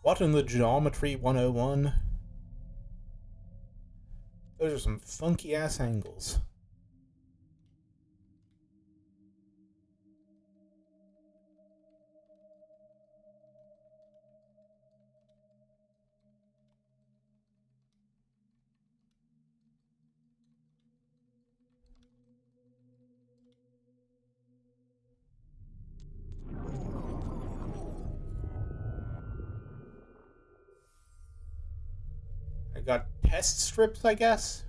What in the Geometry 101? Those are some funky-ass angles. I got test strips, I guess?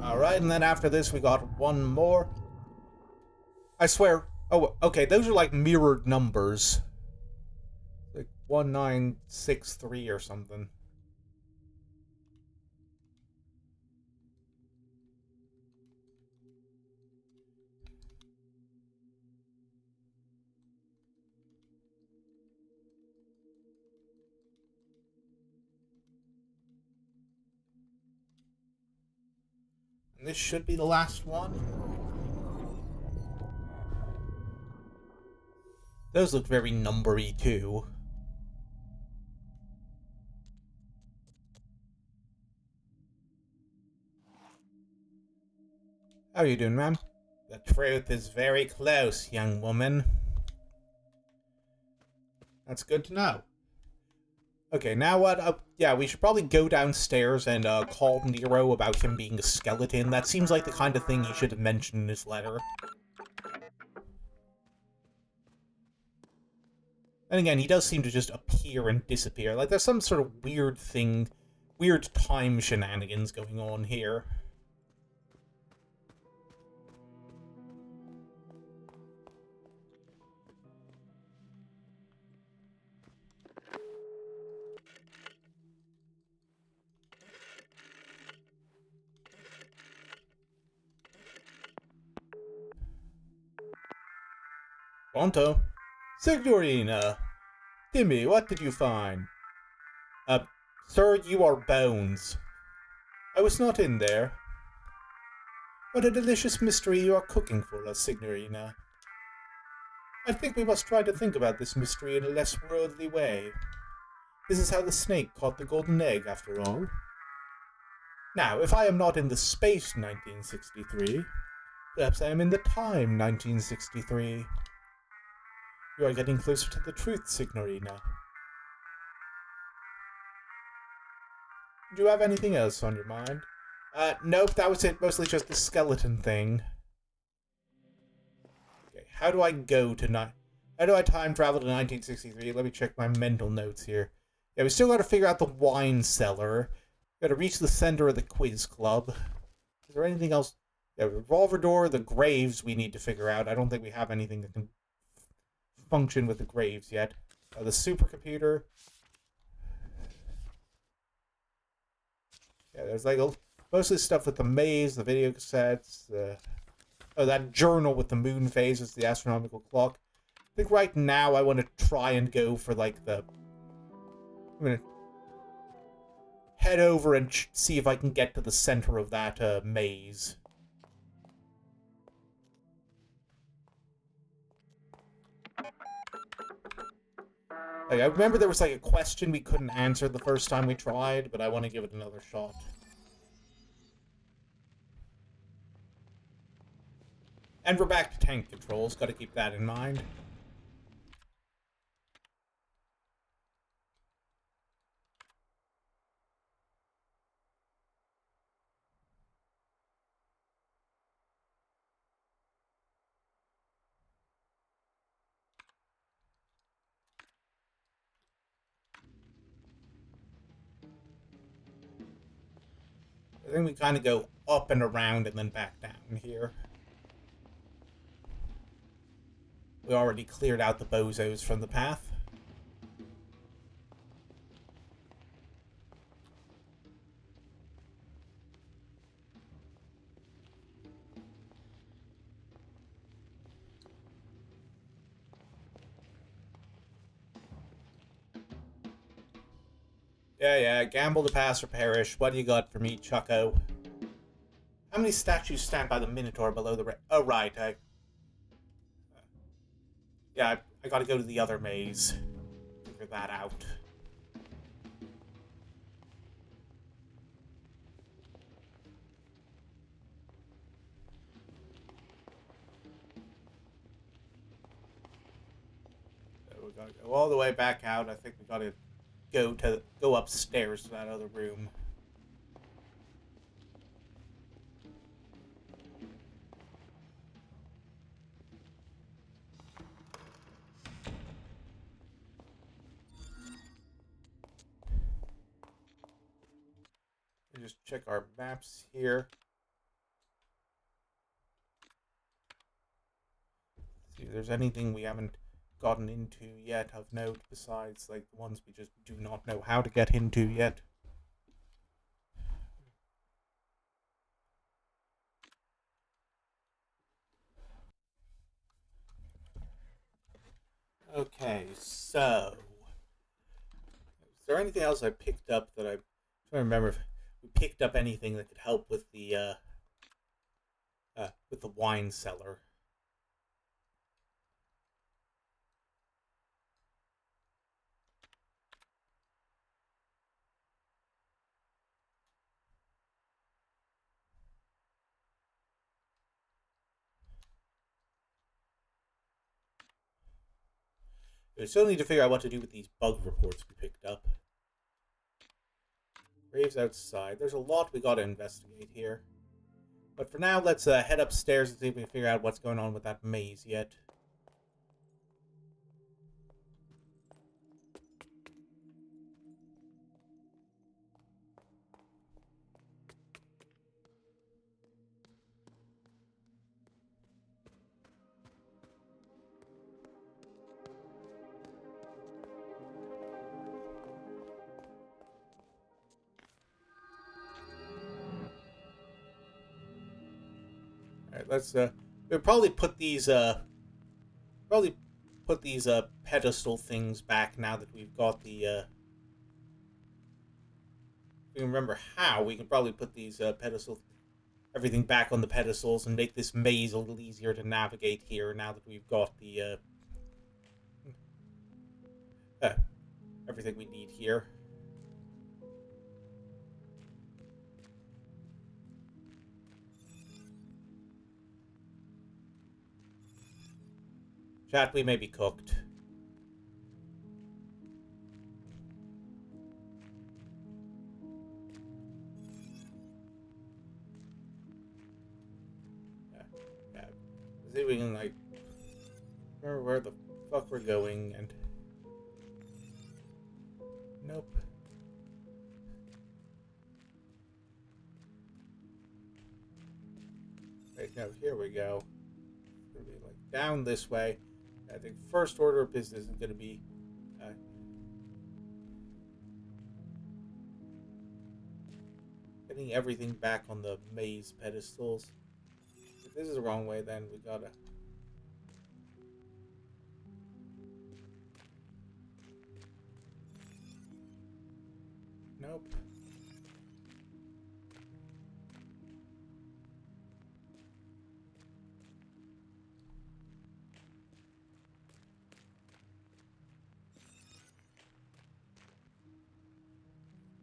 Alright, and then after this we got one more. I swear... Oh, okay, those are like mirrored numbers. Like 1963 or something. And this should be the last one. Those look very numbery too. How are you doing, ma'am? The truth is very close, young woman. That's good to know. Okay, now what? Yeah, we should probably go downstairs and call Nero about him being a skeleton. That seems like the kind of thing he should have mentioned in his letter. And again, he does seem to just appear and disappear. Like, there's some sort of weird thing, weird time shenanigans going on here. Pronto? Signorina! Dimmy, what did you find? Uh, sir, you are Bones. I was not in there. What a delicious mystery you are cooking for us, Signorina. I think we must try to think about this mystery in a less worldly way. This is how the snake caught the golden egg, after all. Now, if I am not in the space 1963, perhaps I am in the time 1963. You are getting closer to the truth, Signorina. Do you have anything else on your mind? Nope, that was it. Mostly just the skeleton thing. Okay, how do I go to How do I time travel to 1963? Let me check my mental notes here. Yeah, we still gotta figure out the wine cellar. Gotta reach the center of the quiz club. Is there anything else? Yeah, revolver door, the graves we need to figure out. I don't think we have anything that can function with the graves yet. The supercomputer. Yeah, there's like mostly stuff with the maze, the video cassettes, that journal with the moon phases, the astronomical clock. I think right now I want to try and go for like I'm gonna head over and see if I can get to the center of that maze. Like, I remember there was like a question we couldn't answer the first time we tried, but I want to give it another shot. And we're back to tank controls, gotta keep that in mind. I think we kind of go up and around and then back down here. We already cleared out the bozos from the path. Yeah, gamble to pass or perish. What do you got for me, Chucko? How many statues stand by the Minotaur below the... Oh, right, yeah, I gotta go to the other maze. Figure that out. So we gotta go all the way back out. I think we gotta go upstairs to that other room. Just check our maps here. See if there's anything we haven't gotten into yet of note besides like the ones we just do not know how to get into yet. Okay, so is there anything else I picked up that I'm trying to remember if we picked up anything that could help with the wine cellar? We still need to figure out what to do with these bug reports we picked up. Graves outside. There's a lot we gotta investigate here. But for now, let's head upstairs and see if we can figure out what's going on with that maze yet. Alright, let's, we'll probably put these, pedestal things back now that we've got the, if we remember how, we can probably put these, everything back on the pedestals and make this maze a little easier to navigate here now that we've got the, everything we need here. Chat, we may be cooked. Yeah. See if we can, like, remember where the fuck we're going, and... Nope. Right, no, here we go. It's gonna be, like, down this way. I think first order of business is gonna be... getting everything back on the maze pedestals. If this is the wrong way, then we gotta... Nope.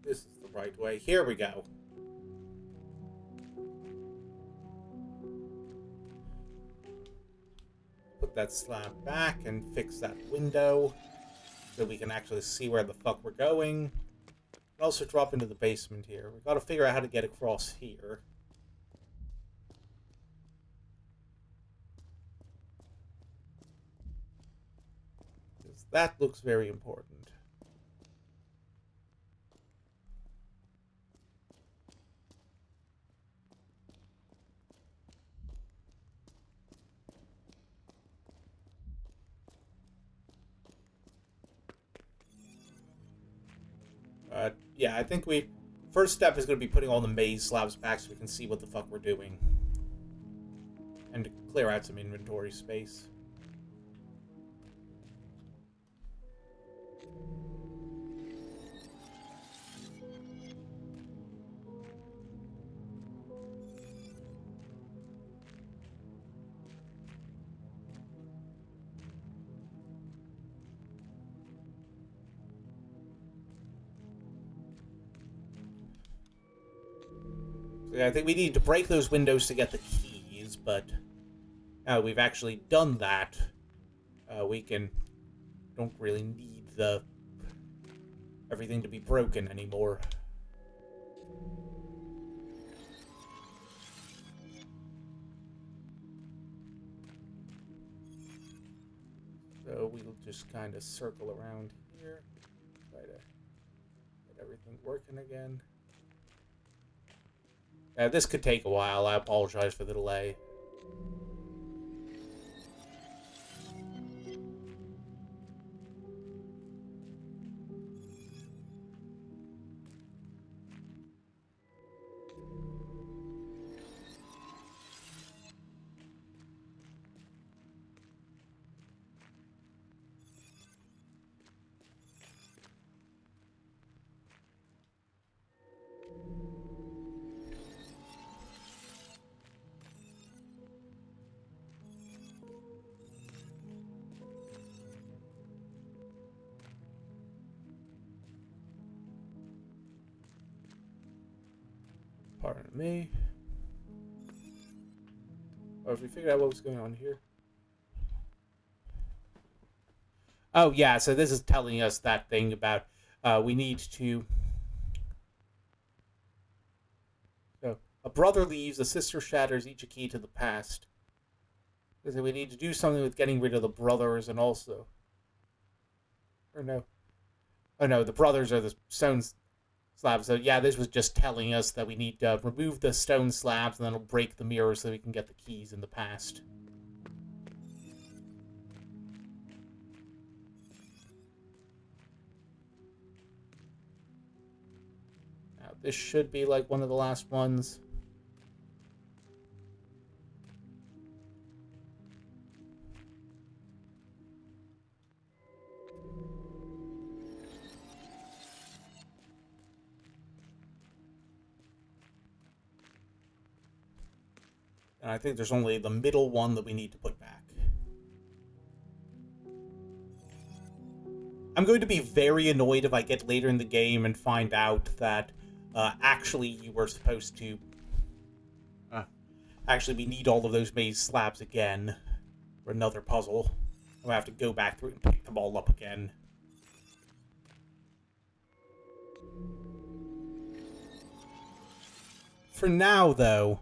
This is the right way. Here we go. Put that slab back and fix that window so we can actually see where the fuck we're going. And also drop into the basement here. We've got to figure out how to get across here. Because that looks very important. Yeah, I think first step is going to be putting all the maze slabs back so we can see what the fuck we're doing. And to clear out some inventory space. I think we need to break those windows to get the keys, but now we've actually done that. We don't really need everything to be broken anymore. So we'll just kind of circle around here, try to get everything working again. This could take a while. I apologize for the delay. Pardon me. Or if we figured out what was going on here. Oh, yeah, so this is telling us that thing about we need to... So, a brother leaves, a sister shatters, each a key to the past. So we need to do something with getting rid of the brothers and also... Or no. Oh, no, the brothers are the stones... slabs. So yeah, this was just telling us that we need to remove the stone slabs and then it'll break the mirror so we can get the keys in the past. Now this should be like one of the last ones. And I think there's only the middle one that we need to put back. I'm going to be very annoyed if I get later in the game and find out that actually you were supposed to... actually, we need all of those maze slabs again for another puzzle. I'm going to have to go back through and pick them all up again. For now, though,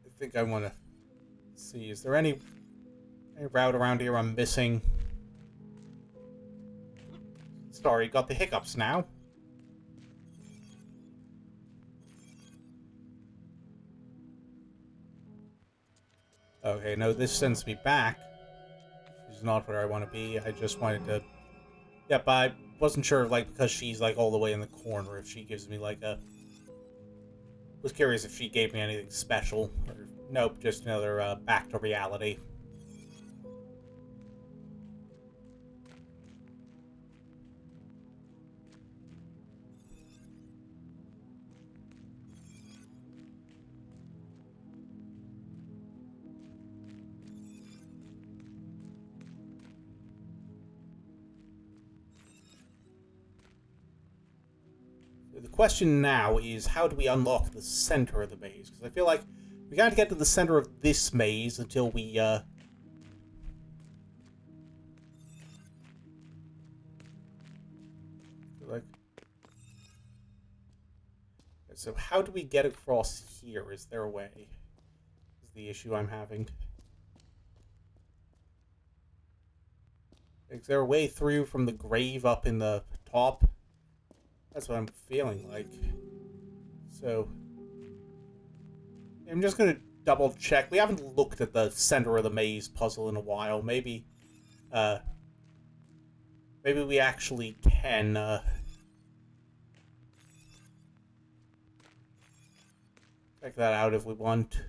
I think I want to see, is there any route around here I'm missing? Sorry, got the hiccups now. Okay, no, this sends me back. This is not where I want to be. I just wanted to... Yep, I wasn't sure, like, because she's, like, all the way in the corner, if she gives me, like, a... Was curious if she gave me anything special. Or, nope, just another, back to reality. The question now is, how do we unlock the center of the maze? Because I feel like we gotta get to the center of this maze until we, like... So how do we get across here? Is there a way? Is the issue I'm having. Is there a way through from the grave up in the top? That's what I'm feeling like. So, I'm just gonna double check. We haven't looked at the center of the maze puzzle in a while. Maybe we actually can, check that out if we want.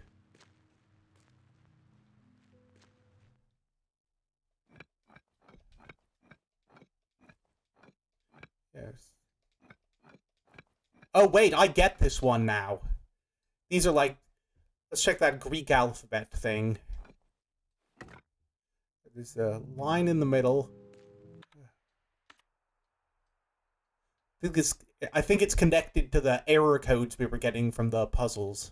Yes. Oh, wait, I get this one now. These are like... Let's check that Greek alphabet thing. There's a line in the middle. I think it's connected to the error codes we were getting from the puzzles.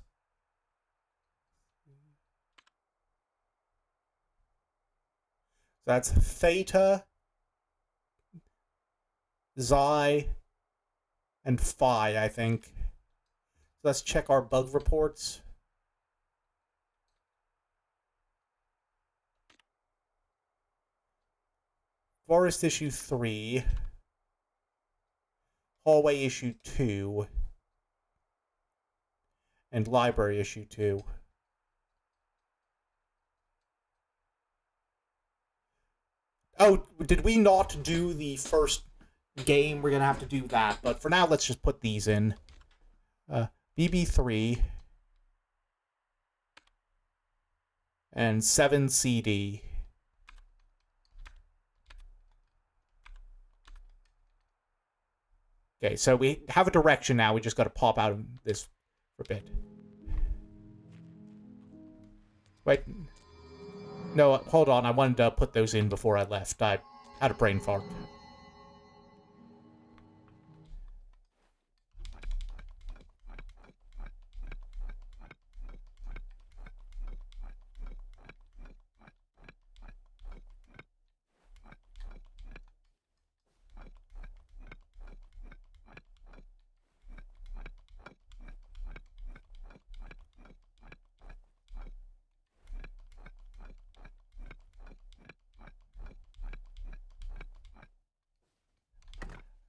So that's theta, xi, and phi, I think. So let's check our bug reports. Forest issue 3. Hallway issue 2. And library issue 2. Oh, did we not do the first game? We're gonna have to do that. But for now, let's just put these in. BB3. And 7CD. Okay, so we have a direction now. We just got to pop out of this for a bit. Wait. No, hold on. I wanted to put those in before I left. I had a brain fart.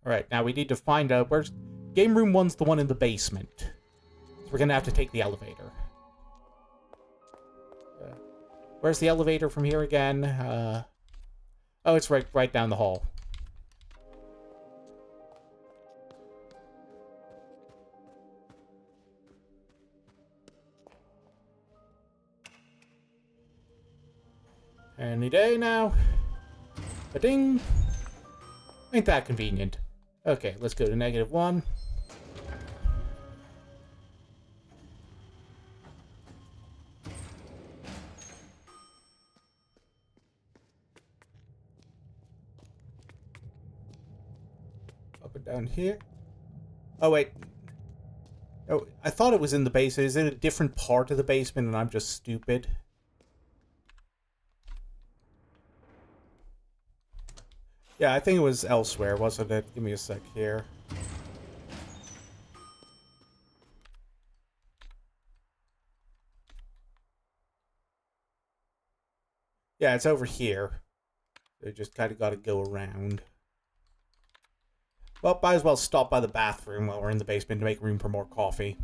Alright, now we need to find out where's... Game room 1's the one in the basement. So we're gonna have to take the elevator. Where's the elevator from here again? Oh, it's right down the hall. Any day now. Ba-ding! Ain't that convenient. Okay, let's go to -1. Up and down here. Oh, wait. Oh, I thought it was in the basement. Is it a different part of the basement and I'm just stupid? Yeah, I think it was elsewhere, wasn't it? Give me a sec here. Yeah, it's over here. They just kind of got to go around. Well, might as well stop by the bathroom while we're in the basement to make room for more coffee.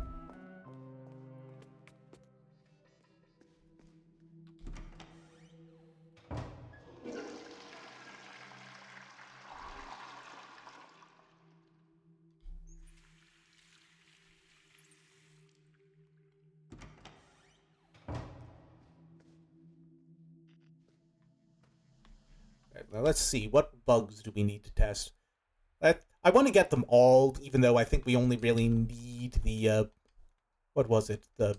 Right, now let's see. What bugs do we need to test? I want to get them all, even though I think we only really need the, what was it? I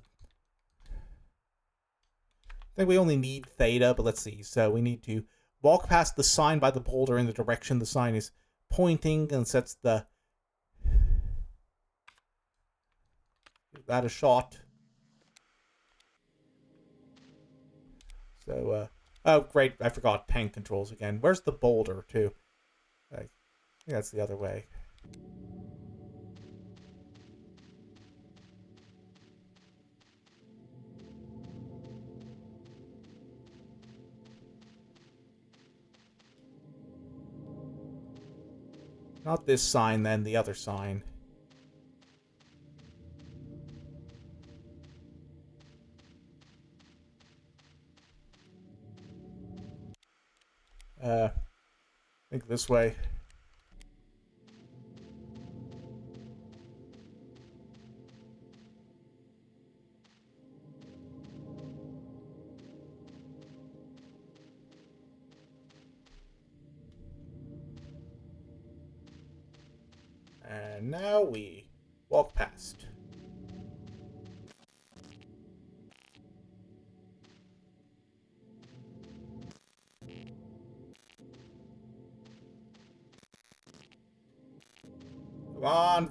think we only need theta, but let's see. So we need to walk past the sign by the boulder in the direction the sign is pointing, and sets the... Give that a shot. So, oh, great. I forgot tank controls again. Where's the boulder, too? I think that's the other way. Not this sign, then the other sign. I think this way. And now we walk past.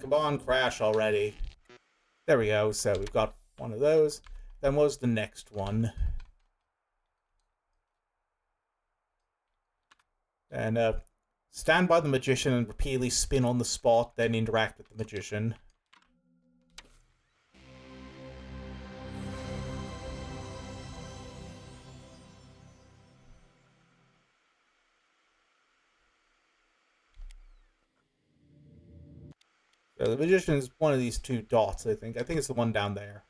Come on, crash already. There we go. So we've got one of those. Then what was the next one? And stand by the magician and repeatedly spin on the spot, then interact with the magician. So the magician is one of these two dots, I think. I think it's the one down there.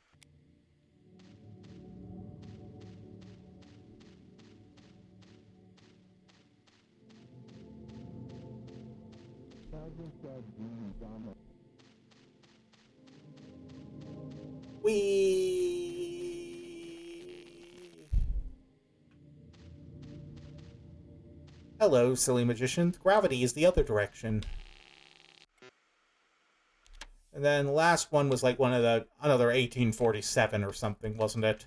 Whee! Hello, silly magician. Gravity is the other direction. And then the last one was like another 1847 or something, wasn't it?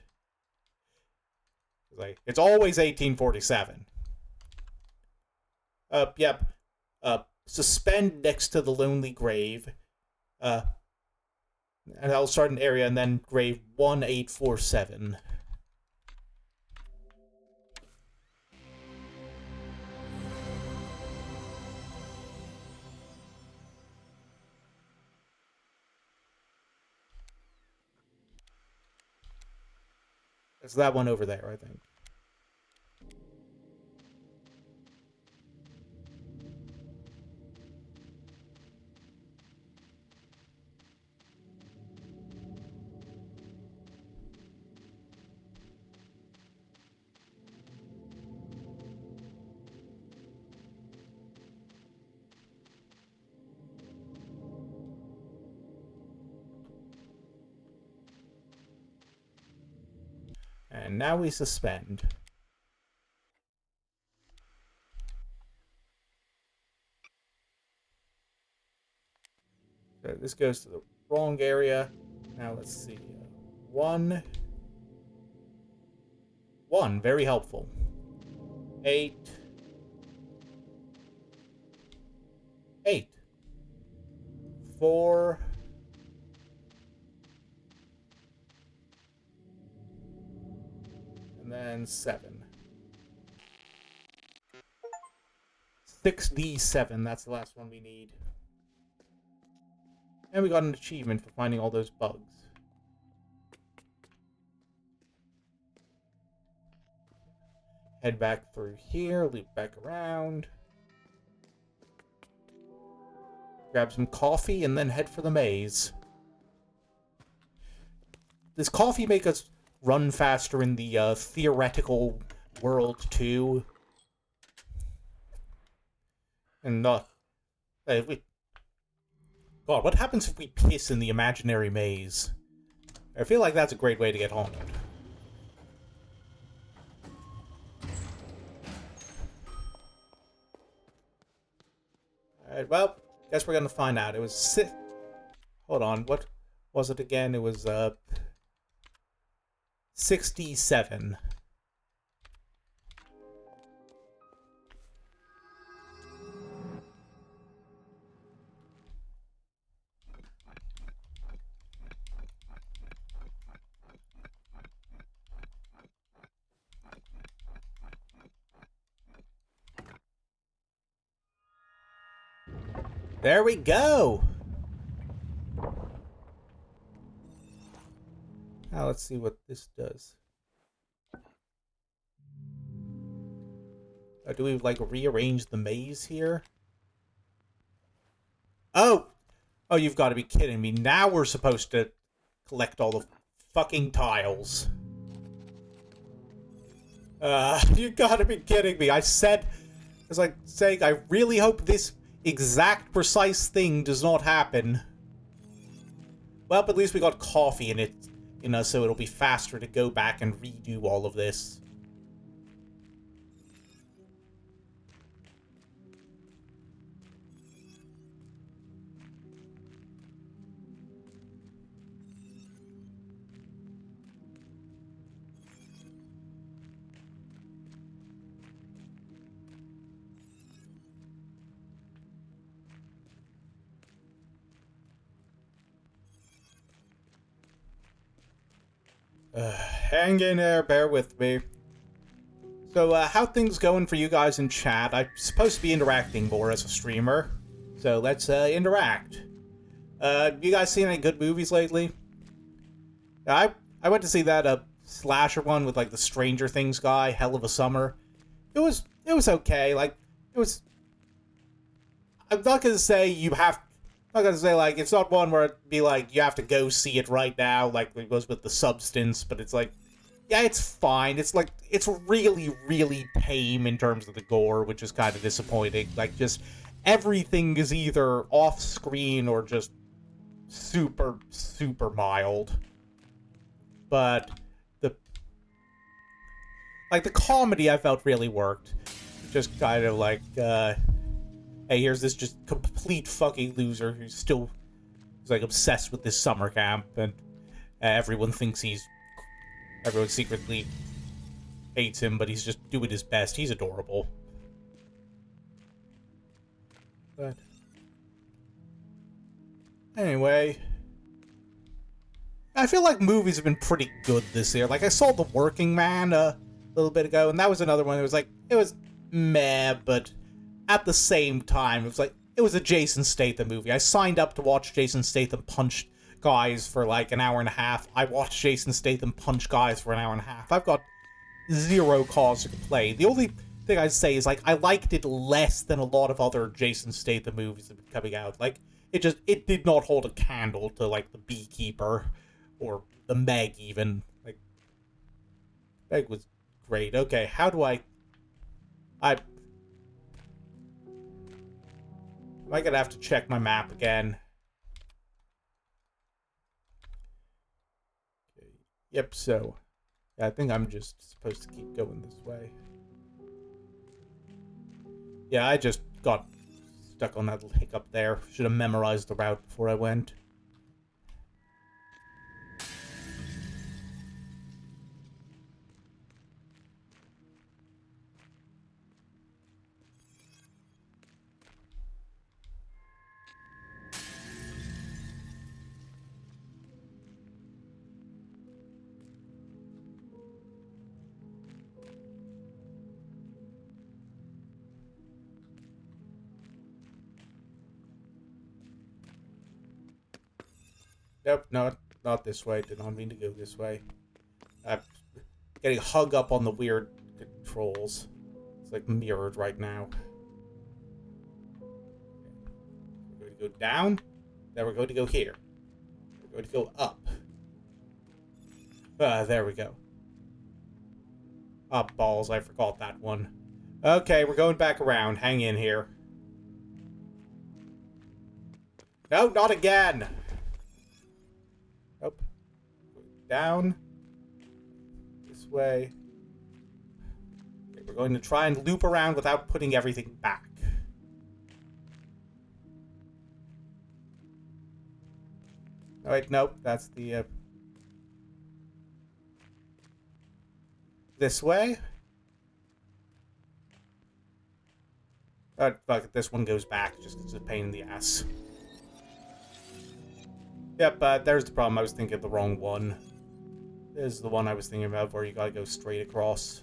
It's always 1847. Yep. Suspend next to the lonely grave. And I'll start an area and then grave 1847. It's that one over there, I think. And now we suspend. So this goes to the wrong area. Now let's see. One. Very helpful. 8. 8. 4. And then 7. 6D7, that's the last one we need. And we got an achievement for finding all those bugs. Head back through here, loop back around. Grab some coffee, and then head for the maze. Does coffee make us run faster in the theoretical world, too? And, God, what happens if we piss in the imaginary maze? I feel like that's a great way to get haunted. Alright, well, guess we're gonna find out. It was hold on, what was it again? It was, 67. There we go! Now let's see what this does. Do we, like, rearrange the maze here? Oh! Oh, you've got to be kidding me. Now we're supposed to collect all the fucking tiles. You gotta be kidding me. I was like saying, I really hope this exact precise thing does not happen. Well, but at least we got coffee in it, you know, so it'll be faster to go back and redo all of this. Hang in there, bear with me. So, how things going for you guys in chat? I'm supposed to be interacting more as a streamer, so let's, interact. You guys seen any good movies lately? I went to see that, slasher one with, like, the Stranger Things guy, Hell of a Summer. It was okay, like, it was... I'm not gonna say I'm not gonna say, like, it's not one where it'd be like, you have to go see it right now, like it was with The Substance, but it's like, yeah, it's fine. It's like, it's really, really tame in terms of the gore, which is kind of disappointing. Like, just, everything is either off-screen or just super, super mild. But, the comedy I felt really worked. Just kind of like, hey, here's this just complete fucking loser who's like obsessed with this summer camp, and everyone secretly hates him, but he's just doing his best. He's adorable. But anyway, I feel like movies have been pretty good this year. Like, I saw The Working Man a little bit ago, and that was another one that was like, it was meh, but at the same time, it was a Jason Statham movie. I signed up to watch Jason Statham punch guys for like an hour and a half. I watched Jason Statham punch guys for an hour and a half. I've got zero cause to complain. The only thing I'd say is, like, I liked it less than a lot of other Jason Statham movies that have been coming out. Like, it did not hold a candle to, like, The Beekeeper or The Meg, even. Like, Meg was great. Okay, how do I... Am I gonna have to check my map again? Okay. Yep, so... Yeah, I think I'm just supposed to keep going this way. Yeah, I just got stuck on that little hiccup there. Should have memorized the route before I went. Nope, not this way. Did not mean to go this way. I'm getting hung up on the weird controls. It's like mirrored right now. We're going to go down. Then we're going to go here. We're going to go up. There we go. Ah, balls. I forgot that one. Okay, we're going back around. Hang in here. No, not again! Nope. Down. This way. Okay, we're going to try and loop around without putting everything back. Oh, wait, nope. That's the, this way? Oh, fuck it. This one goes back just because it's a pain in the ass. Yep, there's the problem. I was thinking of the wrong one. This is the one I was thinking about where you gotta go straight across.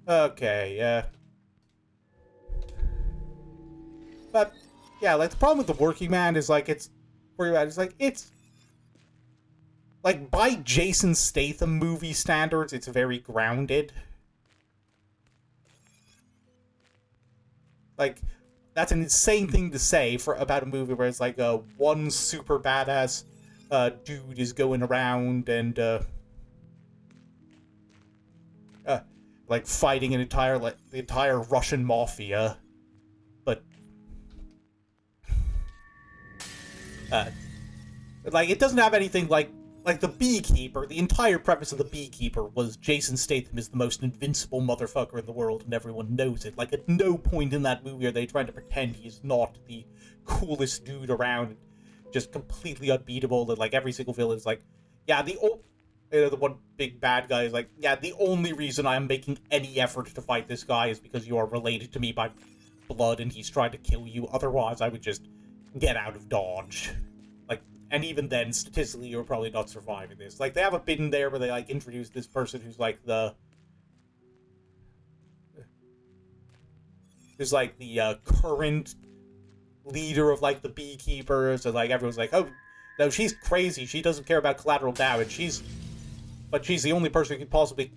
Okay, yeah. But, yeah, like, the problem with the working man is, like, it's like, by Jason Statham movie standards, it's very grounded. Like, that's an insane thing to say about a movie where it's like one super badass dude is going around and like fighting the entire Russian mafia, but like it doesn't have anything like the Beekeeper. The entire premise of the Beekeeper was Jason Statham is the most invincible motherfucker in the world, and everyone knows it. Like, at no point in that movie are they trying to pretend he's not the coolest dude around, just completely unbeatable. And like every single villain is like, yeah, the one big bad guy is like, yeah, the only reason I'm making any effort to fight this guy is because you are related to me by blood, and he's trying to kill you. Otherwise, I would just get out of Dodge. Like. And even then, statistically, you're probably not surviving this. Like, they have a bit in there where they, like, introduce this person who's, like, who's, like, the, current leader of, like, the Beekeepers, and, like, everyone's like, oh, no, she's crazy, she doesn't care about collateral damage, but she's the only person who could possibly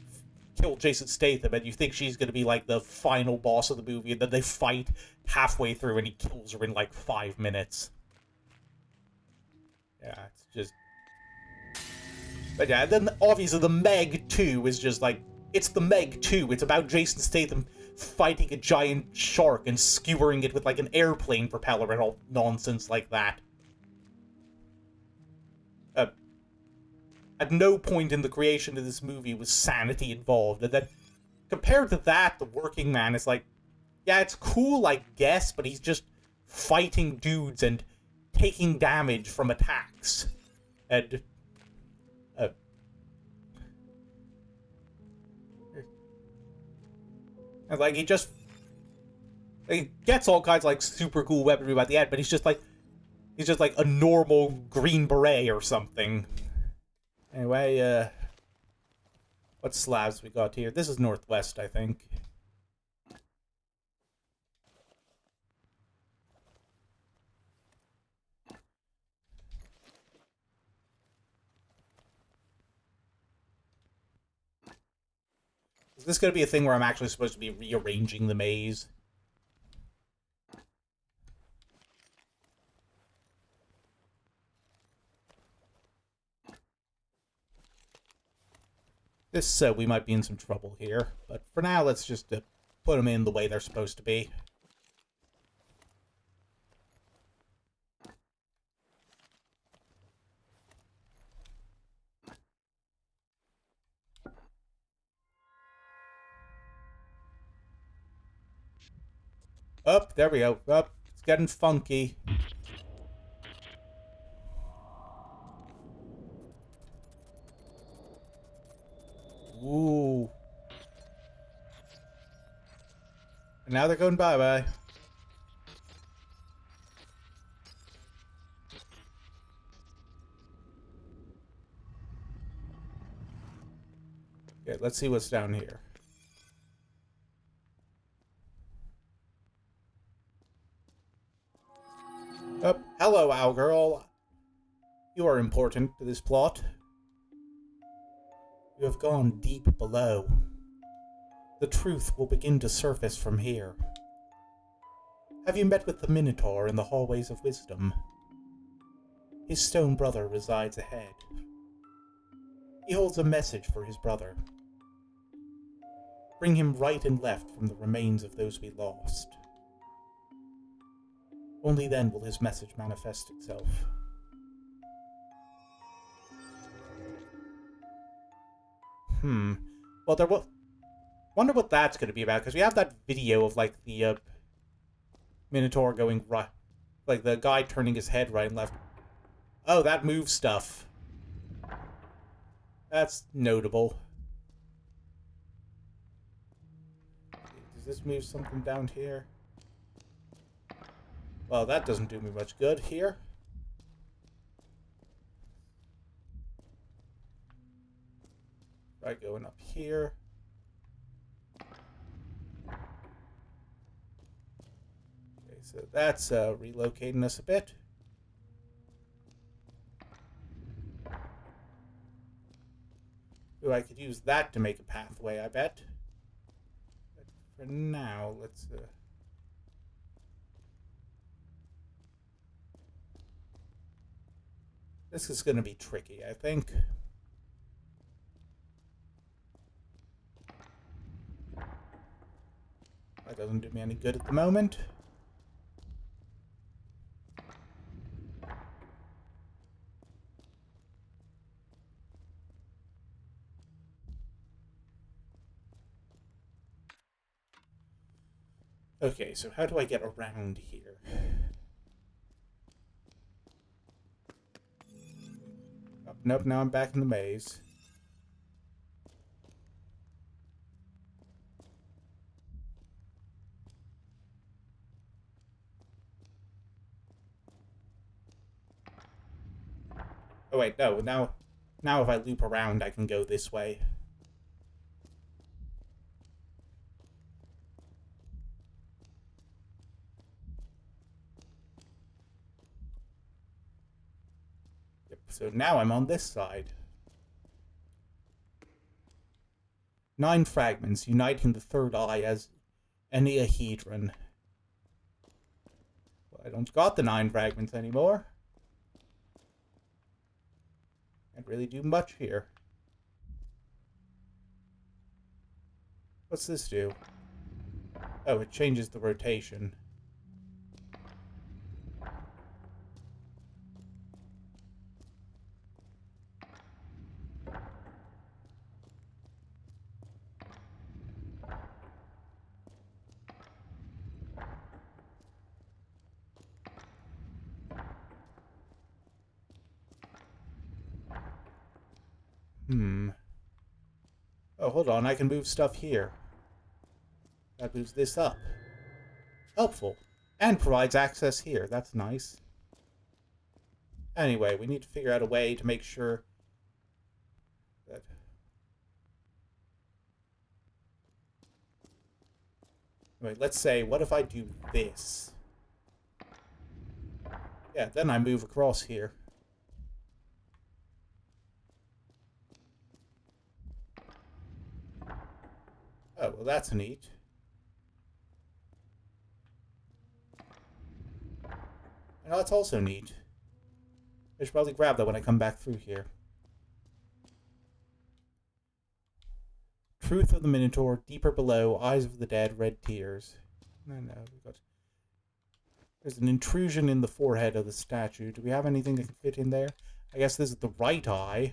kill Jason Statham, and you think she's gonna be, like, the final boss of the movie, and then they fight halfway through, and he kills her in, like, 5 minutes. Yeah, it's just... But yeah, then obviously the Meg 2 is just like... It's the Meg 2. It's about Jason Statham fighting a giant shark and skewering it with like an airplane propeller and all nonsense like that. At no point in the creation of this movie was sanity involved. And then, compared to that, the working man is like... Yeah, it's cool, I guess, but he's just fighting dudes and taking damage from attacks, and like he gets all kinds of like super cool weaponry by the end, but he's just like a normal Green Beret or something. Anyway, what slabs we got here? This is northwest, I think. Is this going to be a thing where I'm actually supposed to be rearranging the maze? This, we might be in some trouble here. But for now, let's just put them in the way they're supposed to be. Up, there we go. Up, it's getting funky. Ooh. And now they're going bye-bye. Okay, let's see what's down here. Oh, hello, Owlgirl. You are important to this plot. You have gone deep below. The truth will begin to surface from here. Have you met with the Minotaur in the hallways of wisdom? His stone brother resides ahead. He holds a message for his brother. Bring him right and left from the remains of those we lost. Only then will his message manifest itself. Well, there will... Wonder what that's going to be about, because we have that video of, like, the, Minotaur going right... Like, the guy turning his head right and left. Oh, that moves stuff. That's notable. Does this move something down here? Well, that doesn't do me much good here. Try going up here. Okay, so that's relocating us a bit. Ooh, I could use that to make a pathway, I bet. But for now, let's... This is going to be tricky, I think. That doesn't do me any good at the moment. Okay, so how do I get around here? Oh, nope, now I'm back in the maze. Oh wait, no, now if I loop around I can go this way. Yep, so now I'm on this side. 9 fragments, uniting the third eye as Enneahedron. Well, I don't got the 9 fragments anymore. Can't really do much here. What's this do? Oh, it changes the rotation. Oh, hold on, I can move stuff here. That moves this up. Helpful. And provides access here. That's nice. Anyway, we need to figure out a way to make sure that... Wait, let's say, what if I do this? Yeah, then I move across here. Oh, well, that's neat. And that's also neat. I should probably grab that when I come back through here. Truth of the Minotaur, deeper below, eyes of the dead, red tears. No, we've got... There's an intrusion in the forehead of the statue. Do we have anything that can fit in there? I guess this is the right eye.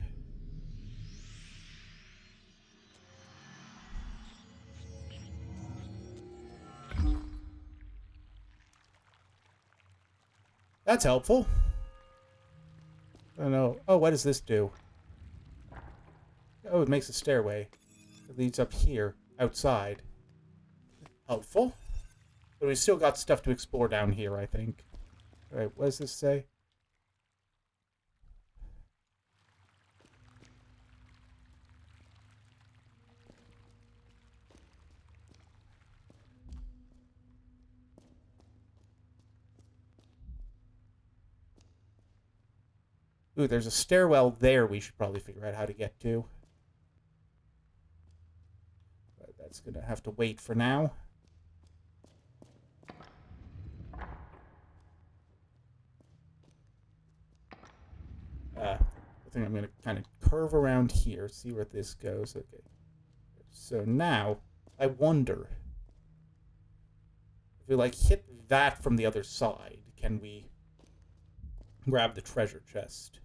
That's helpful. I don't know. Oh, what does this do? Oh, it makes a stairway. It leads up here, outside. Helpful. But we've still got stuff to explore down here, I think. Alright, what does this say? Ooh, there's a stairwell there we should probably figure out how to get to. But that's going to have to wait for now. I think I'm going to kind of curve around here, see where this goes. Okay. So now, I wonder, if we, like, hit that from the other side, can we grab the treasure chest?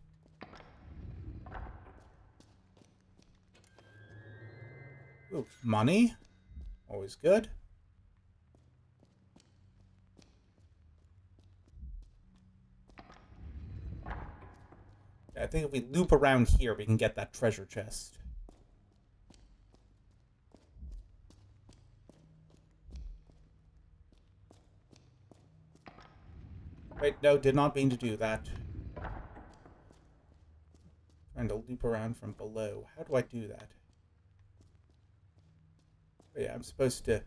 Ooh, money. Always good. I think if we loop around here, we can get that treasure chest. Wait, no, did not mean to do that. Trying to loop around from below. How do I do that? Oh, yeah, I'm supposed to...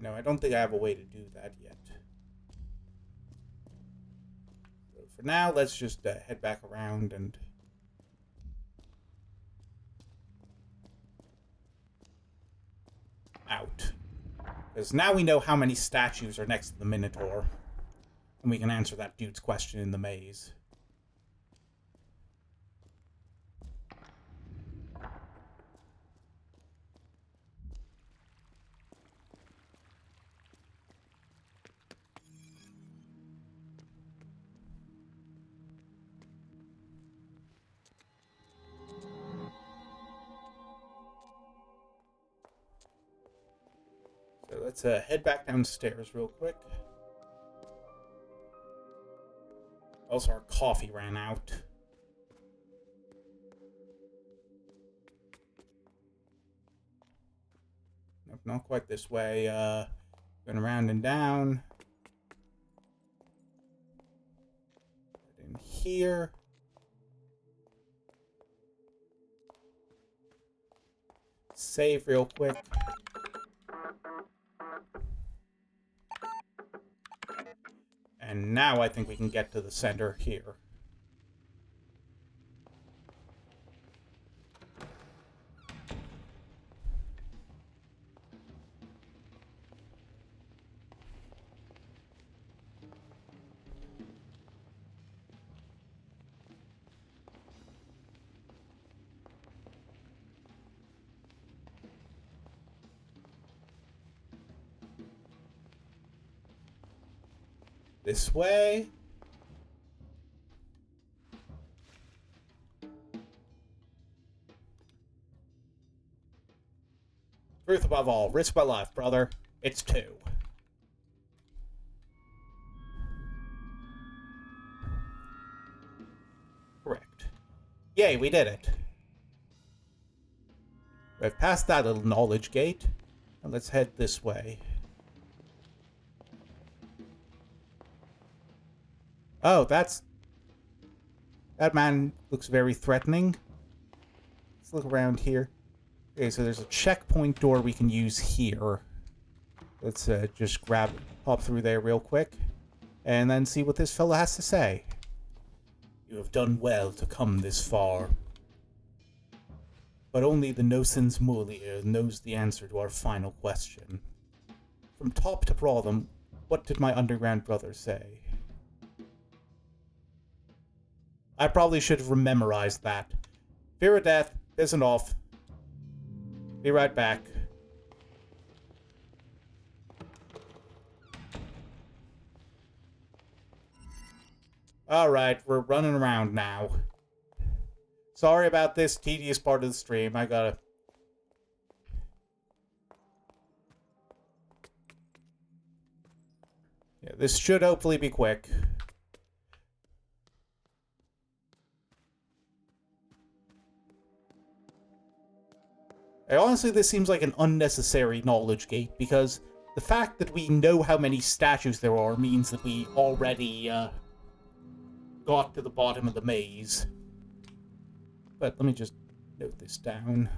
No, I don't think I have a way to do that yet. So for now, let's just head back around and... out. Because now we know how many statues are next to the Minotaur. And we can answer that dude's question in the maze. So let's head back downstairs real quick. Also, our coffee ran out. Nope, not quite this way. Going around and down. In here. Save real quick. And now I think we can get to the center here. This way. Truth above all. Risk my life, brother. It's 2. Correct. Yay, we did it. We've passed that little knowledge gate. And let's head this way. Oh, that man looks very threatening. Let's look around here. Okay, so there's a checkpoint door we can use here. Let's just pop through there real quick, and then see what this fella has to say. You have done well to come this far. But only the Nosens Mulier knows the answer to our final question. From top to bottom, what did my underground brother say? I probably should have memorized that. Fear of death isn't off. Be right back. Alright, we're running around now. Sorry about this tedious part of the stream. I gotta... Yeah, this should hopefully be quick. Honestly, this seems like an unnecessary knowledge gate, because the fact that we know how many statues there are means that we already, got to the bottom of the maze. But let me just note this down.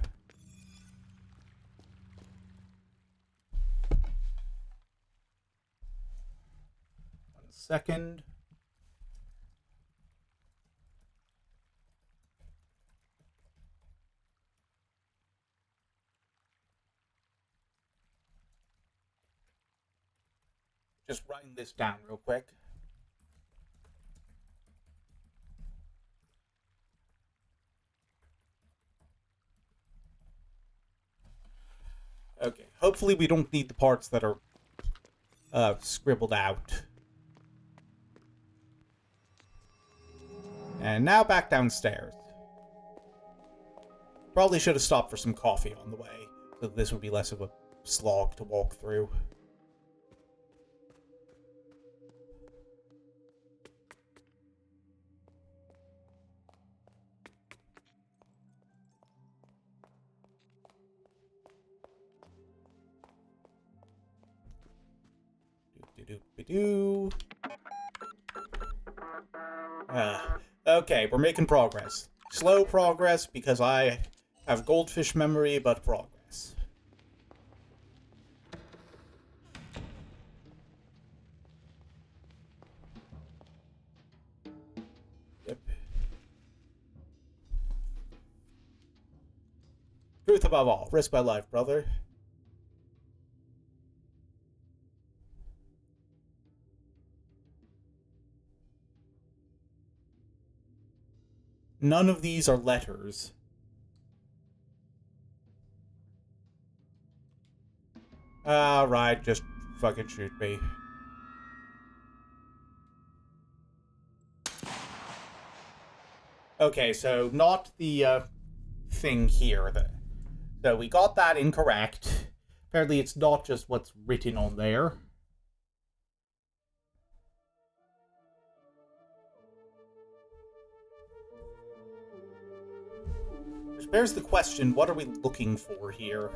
One second. Just writing this down real quick. Okay, hopefully we don't need the parts that are scribbled out. And now back downstairs. Probably should have stopped for some coffee on the way, so this would be less of a slog to walk through. Okay, we're making progress. Slow progress, because I have goldfish memory, but progress. Yep. Truth above all. Risk my life, brother. None of these are letters. Right, just fucking shoot me. Okay, so not the, thing here. So we got that incorrect. Apparently it's not just what's written on there. Which bears the question, what are we looking for here?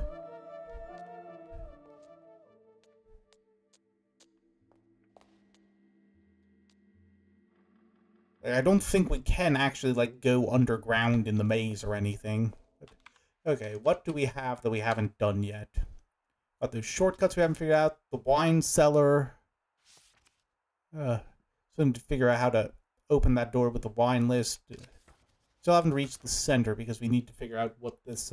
I don't think we can actually, like, go underground in the maze or anything. But, okay, what do we have that we haven't done yet? Got those shortcuts we haven't figured out. The wine cellar. Still need to figure out how to open that door with the wine list. Still haven't reached the center because we need to figure out what this,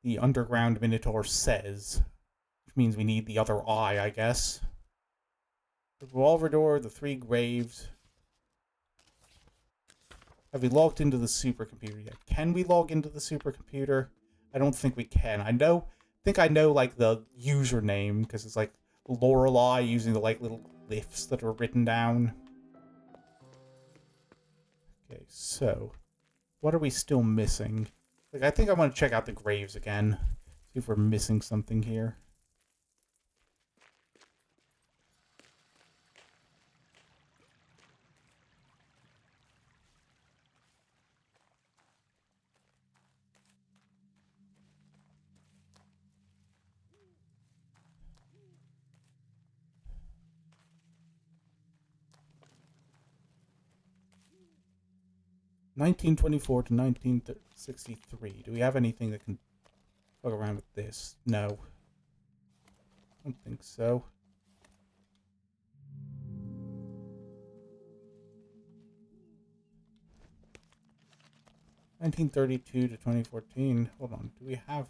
the underground minotaur says. Which means we need the other eye, I guess. The revolver door, the 3 graves. Have we logged into the supercomputer yet? Can we log into the supercomputer? I don't think we can. I think I know, like, the username, because it's, like, Lorelei using the, like, little glyphs that are written down. Okay, so, what are we still missing? Like, I think I want to check out the graves again. See if we're missing something here. (1924 to 1963). Do we have anything that can fuck around with this? No. I don't think so. (1932 to 2014). Hold on. Do we have...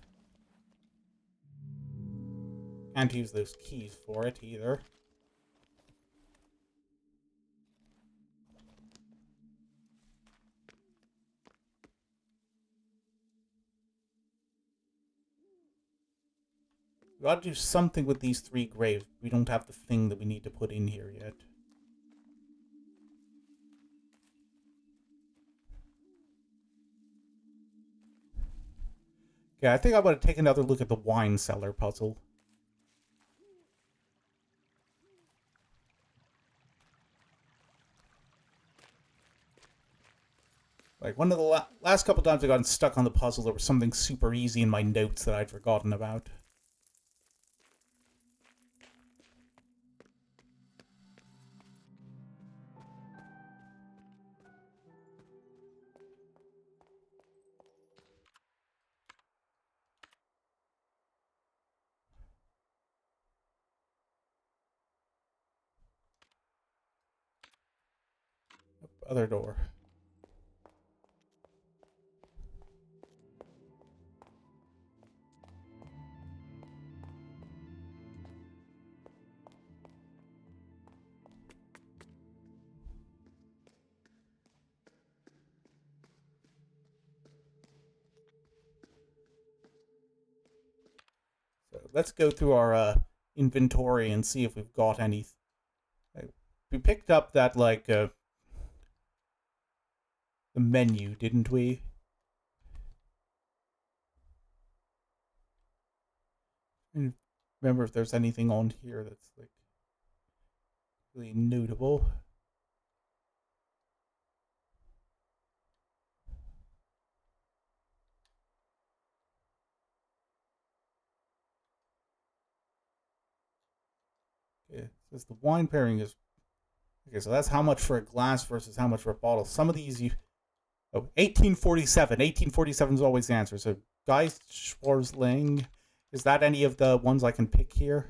Can't use those keys for it either. We gotta do something with these 3 graves. We don't have the thing that we need to put in here yet. Okay, I think I'm gonna take another look at the wine cellar puzzle. Like, one of the last couple times I got stuck on the puzzle, there was something super easy in my notes that I'd forgotten about. Other door. So let's go through our inventory and see if we've got any. We picked up that, like, the menu, didn't we? And remember if there's anything on here that's, like, really notable. Okay, it says the wine pairing is... Okay, so that's how much for a glass versus how much for a bottle. Some of these you... Oh, 1847. 1847 is always the answer. So, Geist, Schwarzling... Is that any of the ones I can pick here?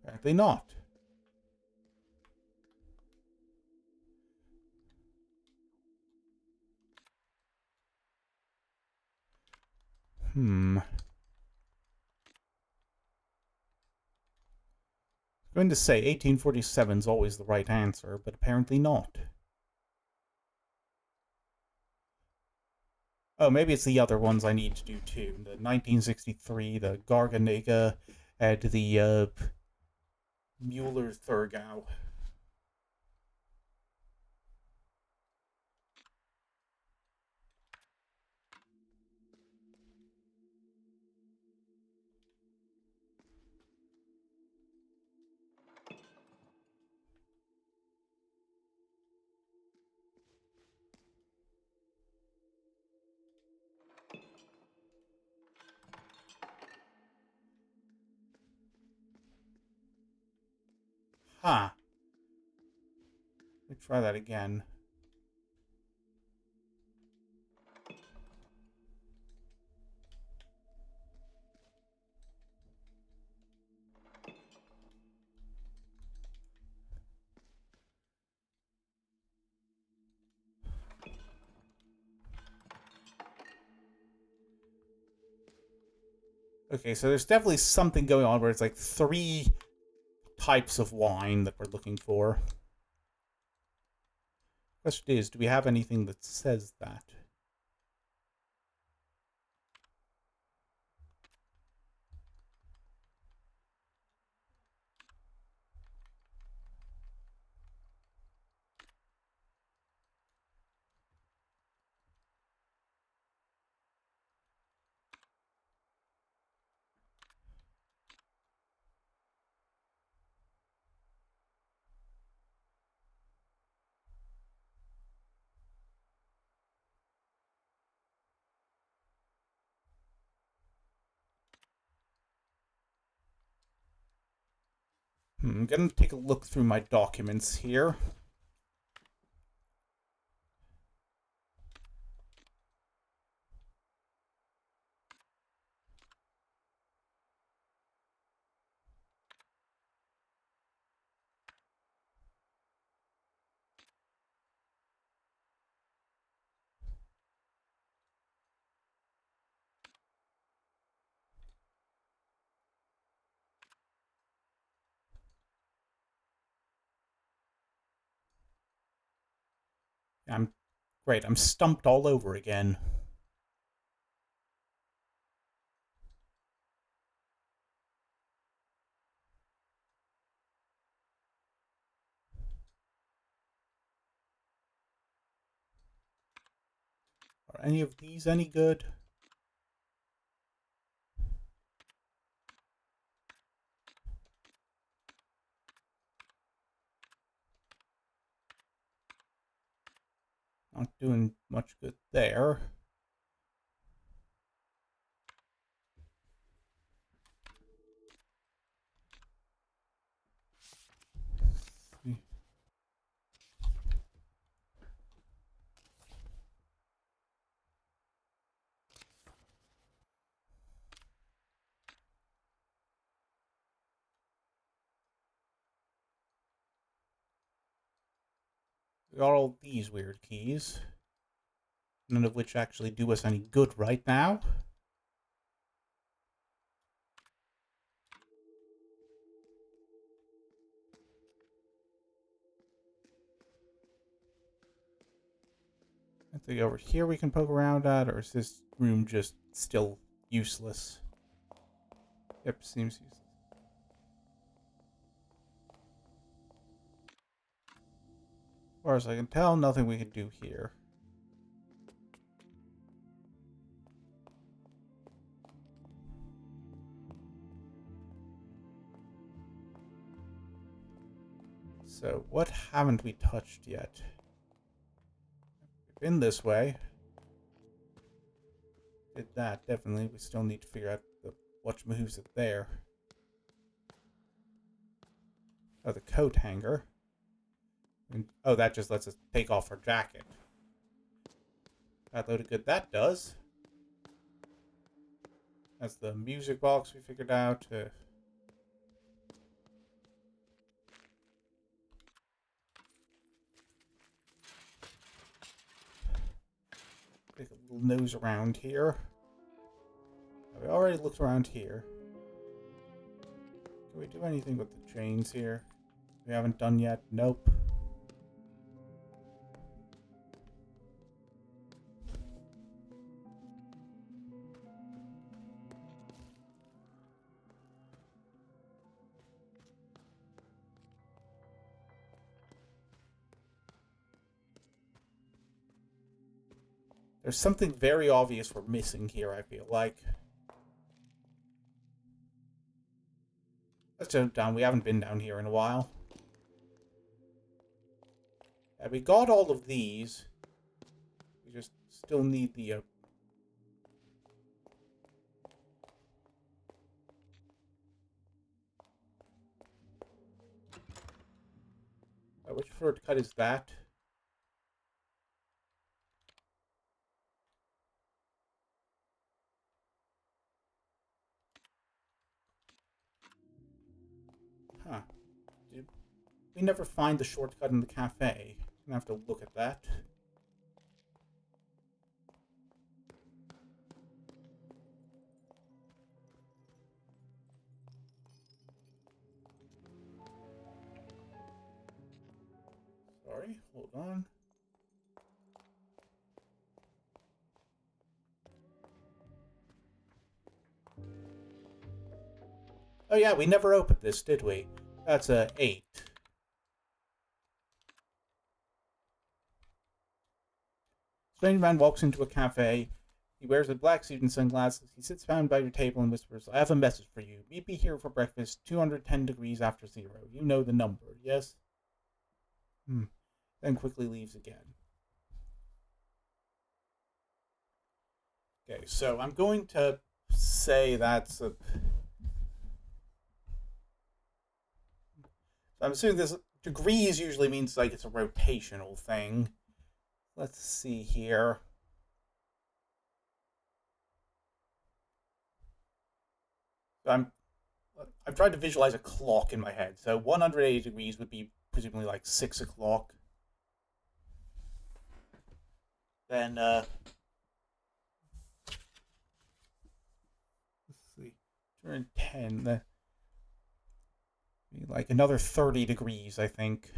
Apparently not. I'm going to say 1847 is always the right answer, but apparently not. Oh, maybe it's the other ones I need to do too. The 1963, the Garganega, and the Mueller-Thurgau. Huh. Let me try that again. Okay, so there's definitely something going on where it's like 3 types of wine that we're looking for. Question is, do we have anything that says that? I'm gonna take a look through my documents here. I'm great. I'm stumped all over again. Are any of these any good? Not doing much good there. We got all these weird keys, none of which actually do us any good right now. Anything over here we can poke around at, or is this room just still useless? Yep, seems useless. As far as I can tell, nothing we can do here. So, what haven't we touched yet? We've been this way. Did that, definitely. We still need to figure out what moves it there. Oh, the coat hanger. And, oh, that just lets us take off our jacket. That load of good that does. That's the music box we figured out. Take a little nose around here. We already looked around here. Can we do anything with the chains here? We haven't done yet. Nope. There's something very obvious we're missing here, I feel like. Let's jump down. We haven't been down here in a while. Yeah, we got all of these. We just still need the... which shortcut is that? Huh. Did we never find the shortcut in the cafe? I'm gonna have to look at that. Sorry, hold on. Oh yeah, we never opened this, did we? That's a 8. Strange man walks into a cafe. He wears a black suit and sunglasses. He sits down by your table and whispers, "I have a message for you. Meet me here for breakfast, 210 degrees after 0. You know the number, yes?" Then quickly leaves again. Okay, so I'm going to say that's a... So I'm assuming this degrees usually means like it's a rotational thing. Let's see here. I've tried to visualize a clock in my head. So 180 degrees would be presumably like 6 o'clock. Then, let's see, 210, like another 30 degrees, I think.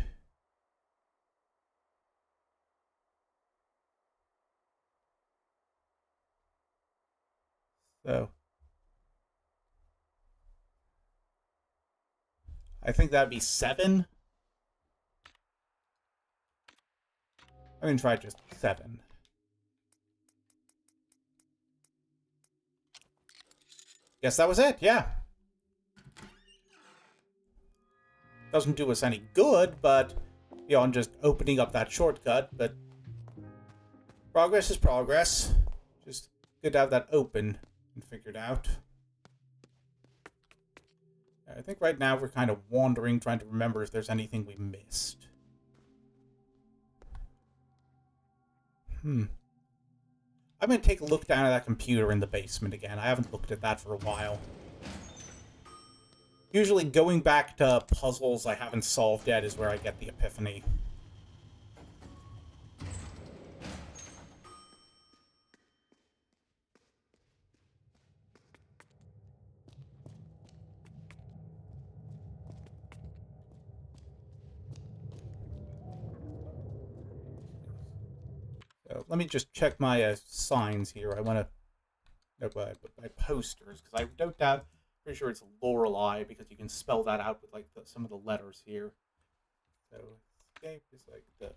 So, I think that'd be 7. I'm gonna try just 7. Guess that was it, yeah. Doesn't do us any good, but beyond just opening up that shortcut, but progress is progress. Just good to have that open and figured out. I think right now we're kind of wandering, trying to remember if there's anything we missed. I'm going to take a look down at that computer in the basement again. I haven't looked at that for a while. Usually going back to puzzles I haven't solved yet is where I get the epiphany. So let me just check my signs here. I want to my posters, because I don't doubt, pretty sure it's Lorelei, because you can spell that out with like some of the letters here. So escape is like the.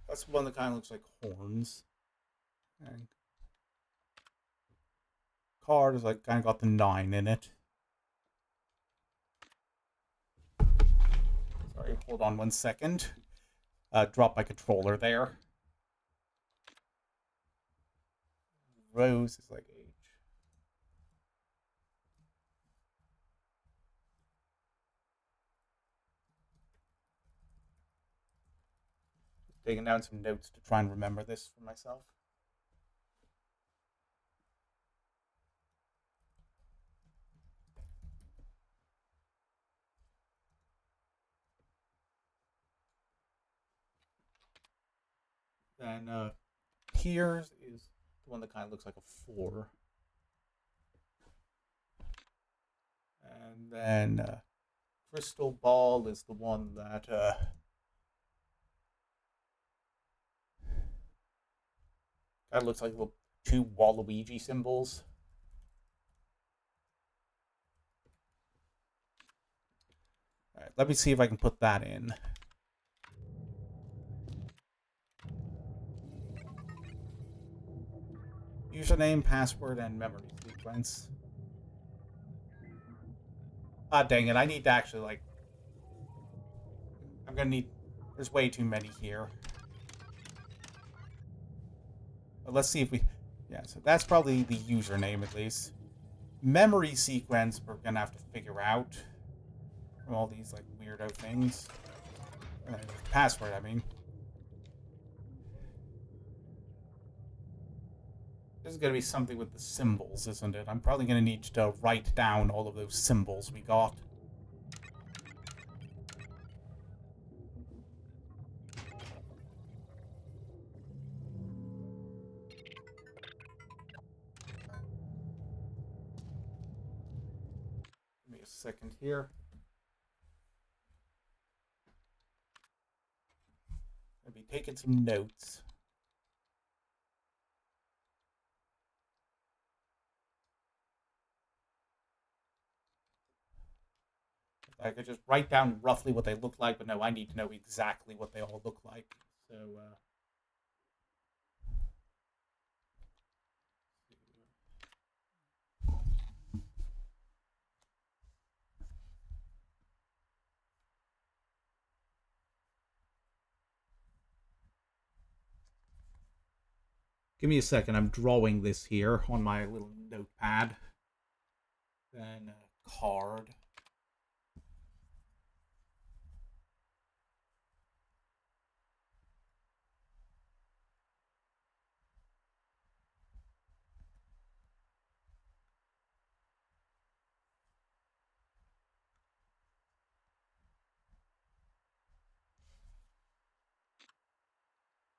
That's one that kind of looks like horns. And card is like kind of got the 9 in it. Sorry, hold on 1 second. Drop my controller there. Rose is like H. Just taking down some notes to try and remember this for myself. Then Piers is the one that kind of looks like a 4. And then Crystal Ball is the one that kind of looks like little 2 Waluigi symbols. All right, let me see if I can put that in. Username, password, and memory sequence. Ah, dang it. I need to actually, like... I'm gonna need... There's way too many here. But let's see if we... Yeah, so that's probably the username, at least. Memory sequence, we're gonna have to figure out. From all these, like, weirdo things. Password, I mean. This is going to be something with the symbols, isn't it? I'm probably going to need to write down all of those symbols we got. Give me a second here. I'll be taking some notes. I could just write down roughly what they look like, but no, I need to know exactly what they all look like. So, give me a second. I'm drawing this here on my little notepad. Then card.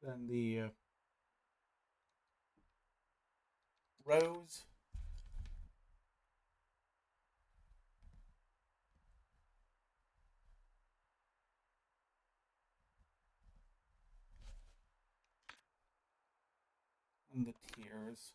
Then the rose. And the tears.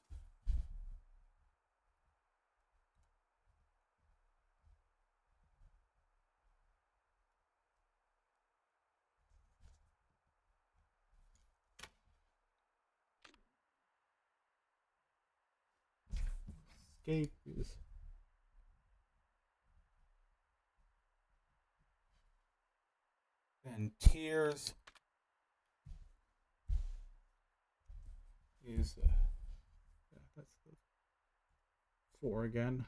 escape is... And tears is... yeah, that's the 4 again.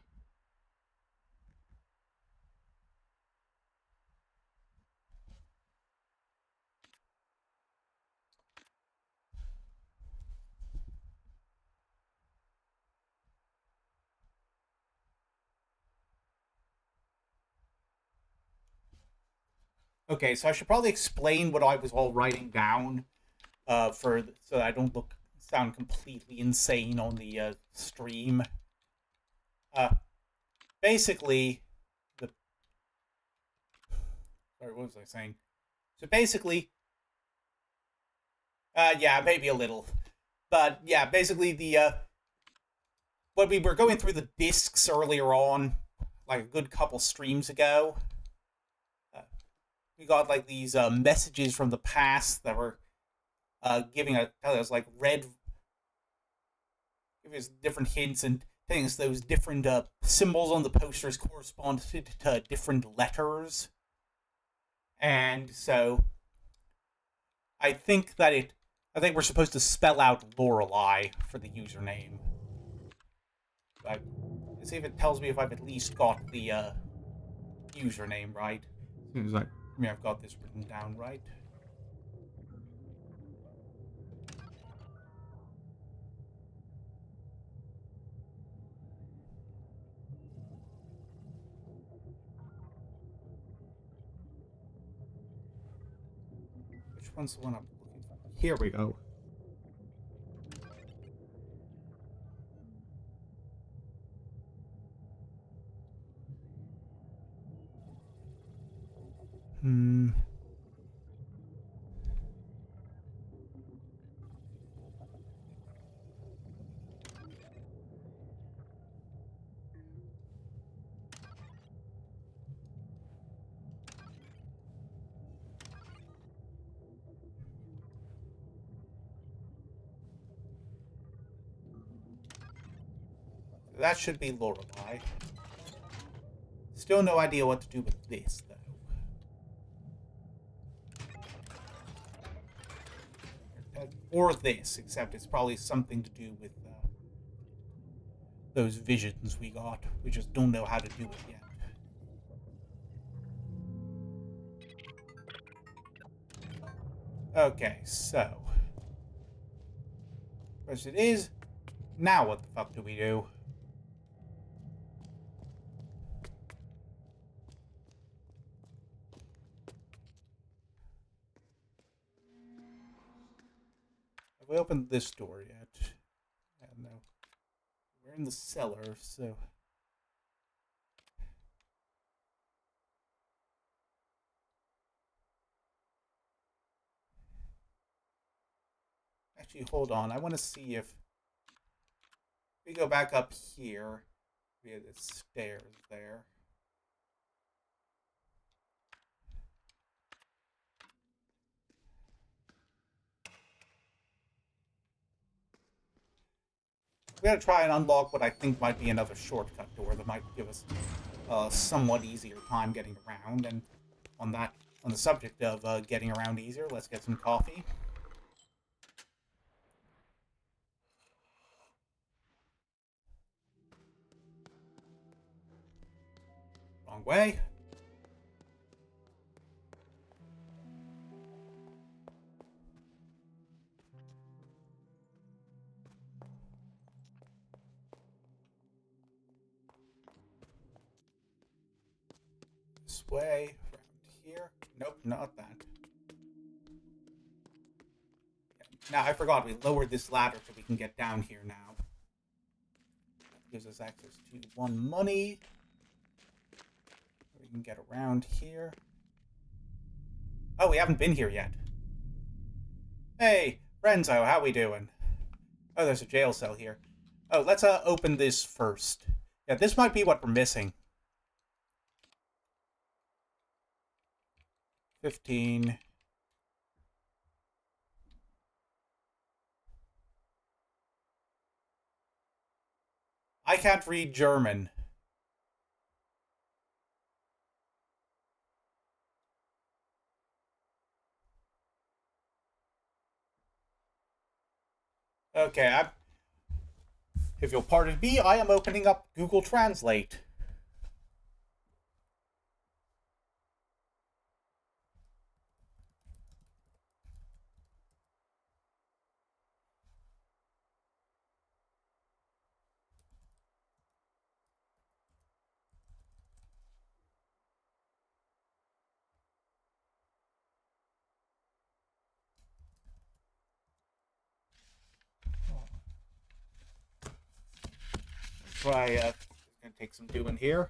Okay, so I should probably explain what I was all writing down, so that I don't sound completely insane on the stream. Basically, sorry, what was I saying? So basically, yeah, maybe a little, but yeah, basically when we were going through the discs earlier on, like a good couple streams ago, we got like these messages from the past that were giving us like giving us different hints and things. Those different symbols on the posters correspond to different letters, and so I think we're supposed to spell out Lorelei for the username. But let's see if it tells me if I've at least got the username right. Seems like I've got this written down right. Which one's the one I'm looking for? Here we go. That should be Lorelei. Still no idea what to do with this, though. Or this, except it's probably something to do with those visions we got. We just don't know how to do it yet. Okay, so... First it is. Now what the fuck do we do? Have we opened this door yet? No. We're in the cellar, so... Actually, hold on. I want to see if... we go back up here via the stairs there. We gotta try and unlock what I think might be another shortcut door that might give us a somewhat easier time getting around. And on the subject of getting around easier, let's get some coffee. Wrong way. This way. Around here. Nope, not that. Now, I forgot, we lowered this ladder so we can get down here now. That gives us access to one money. We can get around here. Oh, we haven't been here yet. Hey, Renzo, how we doing? Oh, there's a jail cell here. Oh, let's open this first. Yeah, this might be what we're missing. 15. I can't read German. Okay, if you'll pardon me, I am opening up Google Translate. Try, it's gonna take some doing here.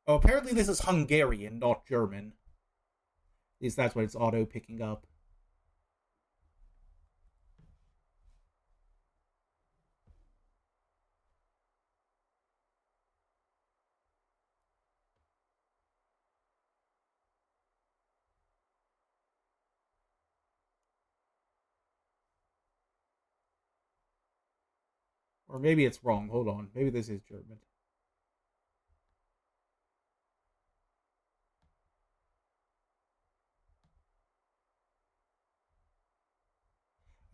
Oh, apparently this is Hungarian, not German. At least that's what it's auto picking up. Or maybe it's wrong. Hold on. Maybe this is German.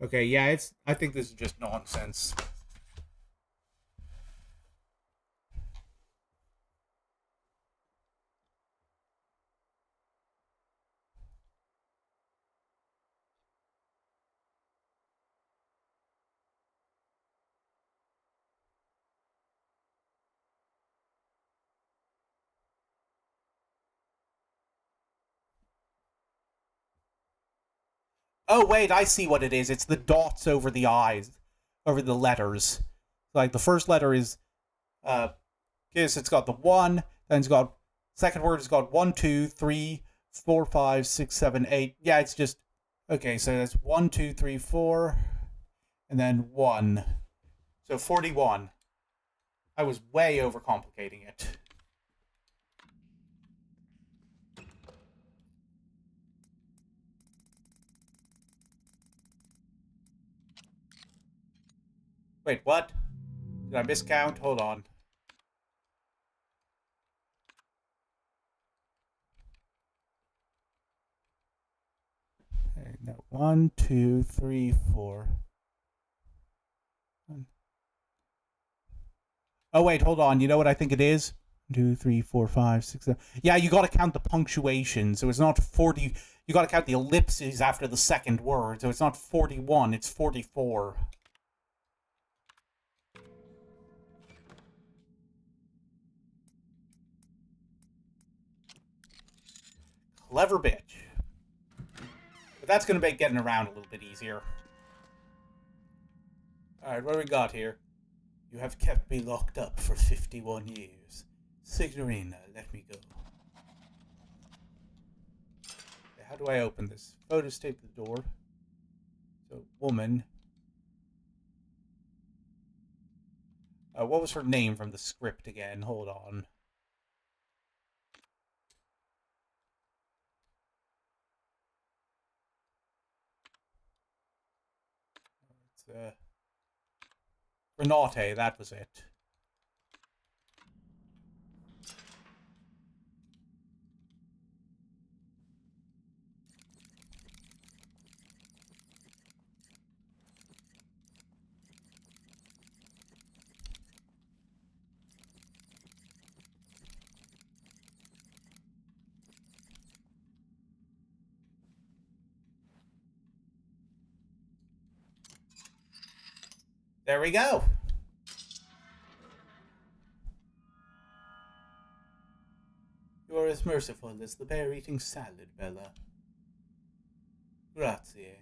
Okay, yeah, I think this is just nonsense. Oh, wait, I see what it is. It's the dots over the eyes, over the letters. Like, the first letter is, yes, it's got the 1, then it's got, second word has got 1, 2, 3, 4, 5, 6, 7, 8. Yeah, it's just, okay, so that's 1, 2, 3, 4, and then 1. So 41. I was way overcomplicating it. Wait, what? Did I miscount? Hold on. Okay, no, 1, 2, 3, 4. Oh, wait, hold on. You know what I think it is? 2, 3, 4, 5, 6, 7. Yeah, you gotta count the punctuation. So it's not 40. You gotta count the ellipses after the second word. So it's not 41, it's 44. Clever bitch. But that's gonna make getting around a little bit easier. Alright, what do we got here? You have kept me locked up for 51 years. Signorina, let me go. Okay, how do I open this? Photos tape the door. So, woman. What was her name from the script again? Hold on. It's, Renate, that was it. There we go. You are as merciful as the bear eating salad, Bella. Grazie.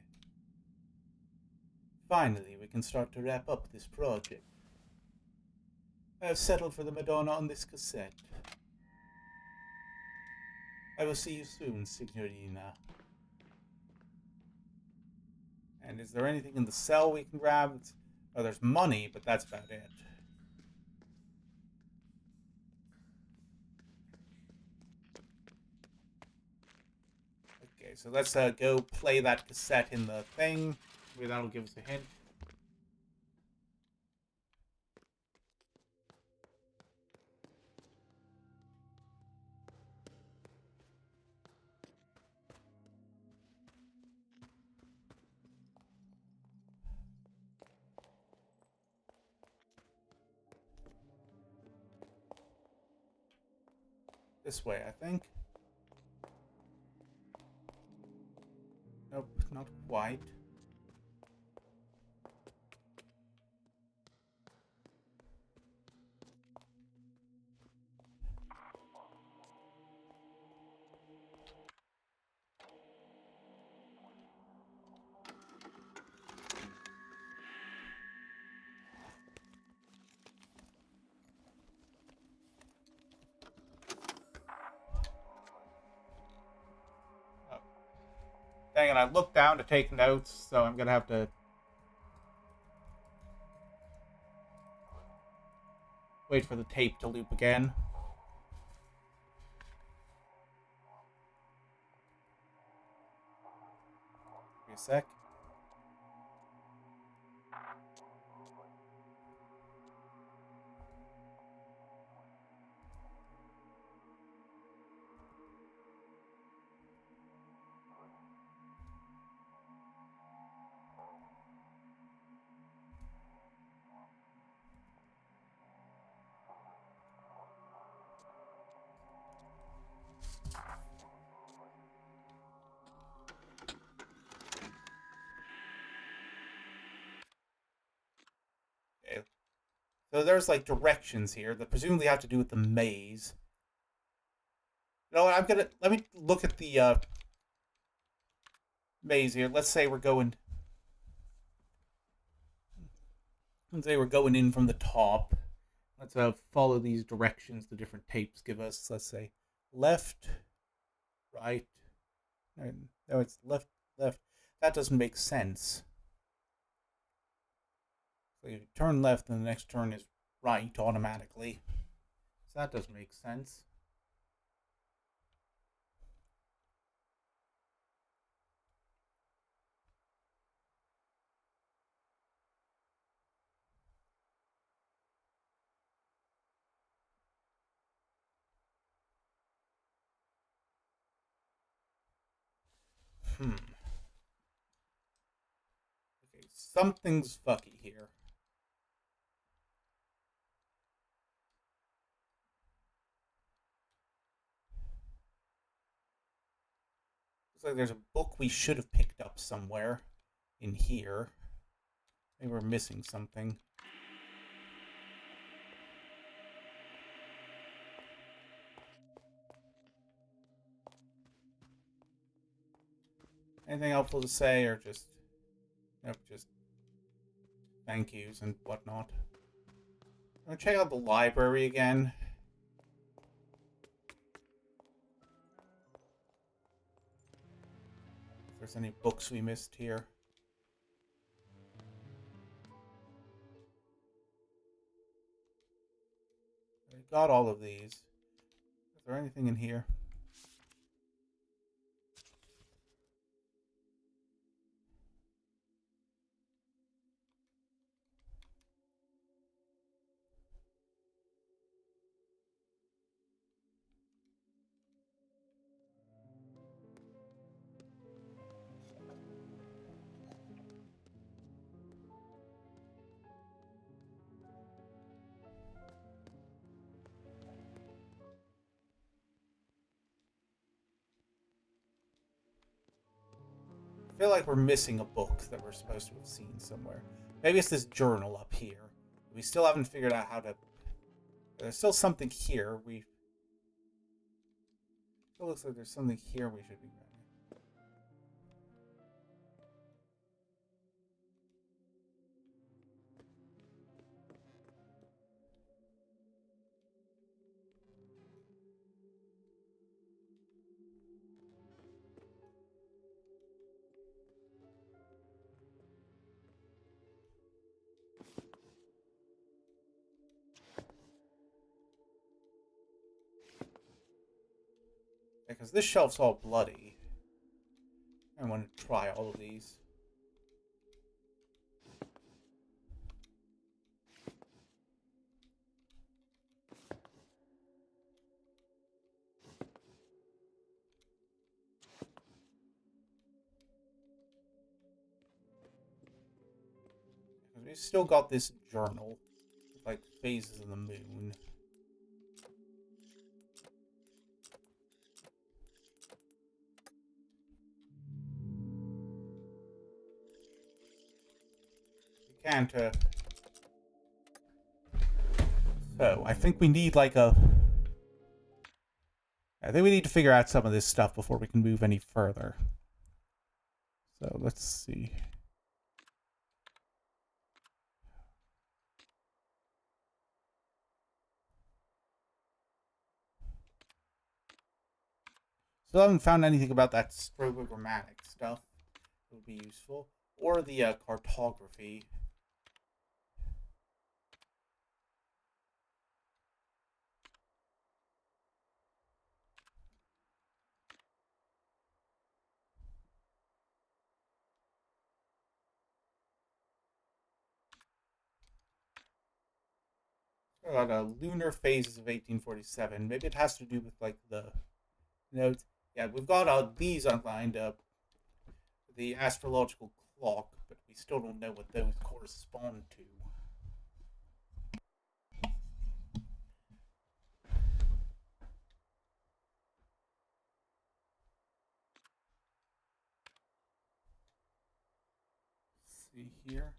Finally, we can start to wrap up this project. I have settled for the Madonna on this cassette. I will see you soon, Signorina. And is there anything in the cell we can grab? Oh, there's money, but that's about it. Okay, so let's go play that cassette in the thing. Maybe that'll give us a hint. This way, I think. Nope, not quite. Oh. Dang it, I looked down to take notes, so I'm gonna have to wait for the tape to loop again. Give me a sec. Okay. So there's like directions here that presumably have to do with the maze. You know what? Let me look at the maze here. Let's say we're going. Let's say we're going in from the top. Let's follow these directions the different tapes give us. Let's say left, right. No, it's left, left. That doesn't make sense. So you turn left, and the next turn is right automatically. So that doesn't make sense. Okay, something's fucky here. Looks like there's a book we should have picked up somewhere in here. Maybe we're missing something. Anything helpful to say, or just nope, just thank yous and whatnot. I'm gonna check out the library again. If there's any books we missed here. I got all of these. Is there anything in here? I feel like we're missing a book that we're supposed to have seen somewhere. Maybe it's this journal up here. We still haven't figured out how to... There's still something here. It looks like there's something here we should be... Because this shelf's all bloody. I want to try all of these. We still got this journal with, like, phases of the moon. We can't, So, I think we need, like, I think we need to figure out some of this stuff before we can move any further. So, let's see. Still haven't found anything about that strobogrammatic stuff that would be useful. Or the cartography. Got lunar phases of 1847. Maybe it has to do with, like, the notes. Yeah, we've got these outlined up. The astrological clock, but we still don't know what those correspond to. Let's see here.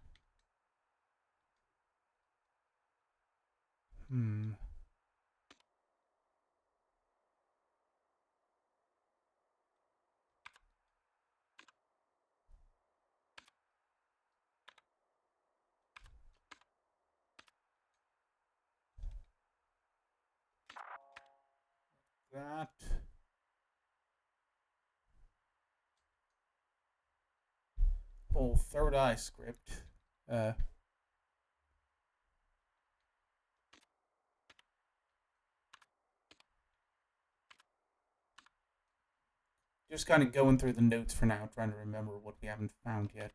That. Whole third eye script. Just kind of going through the notes for now, trying to remember what we haven't found yet.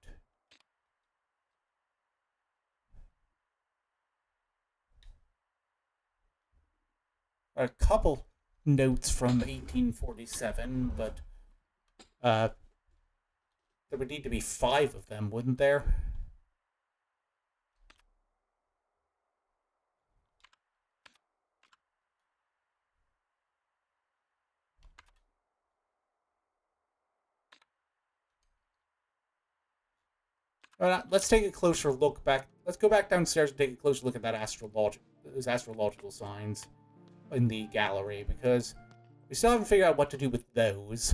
A couple notes from 1847, but there would need to be 5 of them, wouldn't there? Let's take a closer look back. Let's go back downstairs and take a closer look at those astrological signs in the gallery, because we still haven't figured out what to do with those.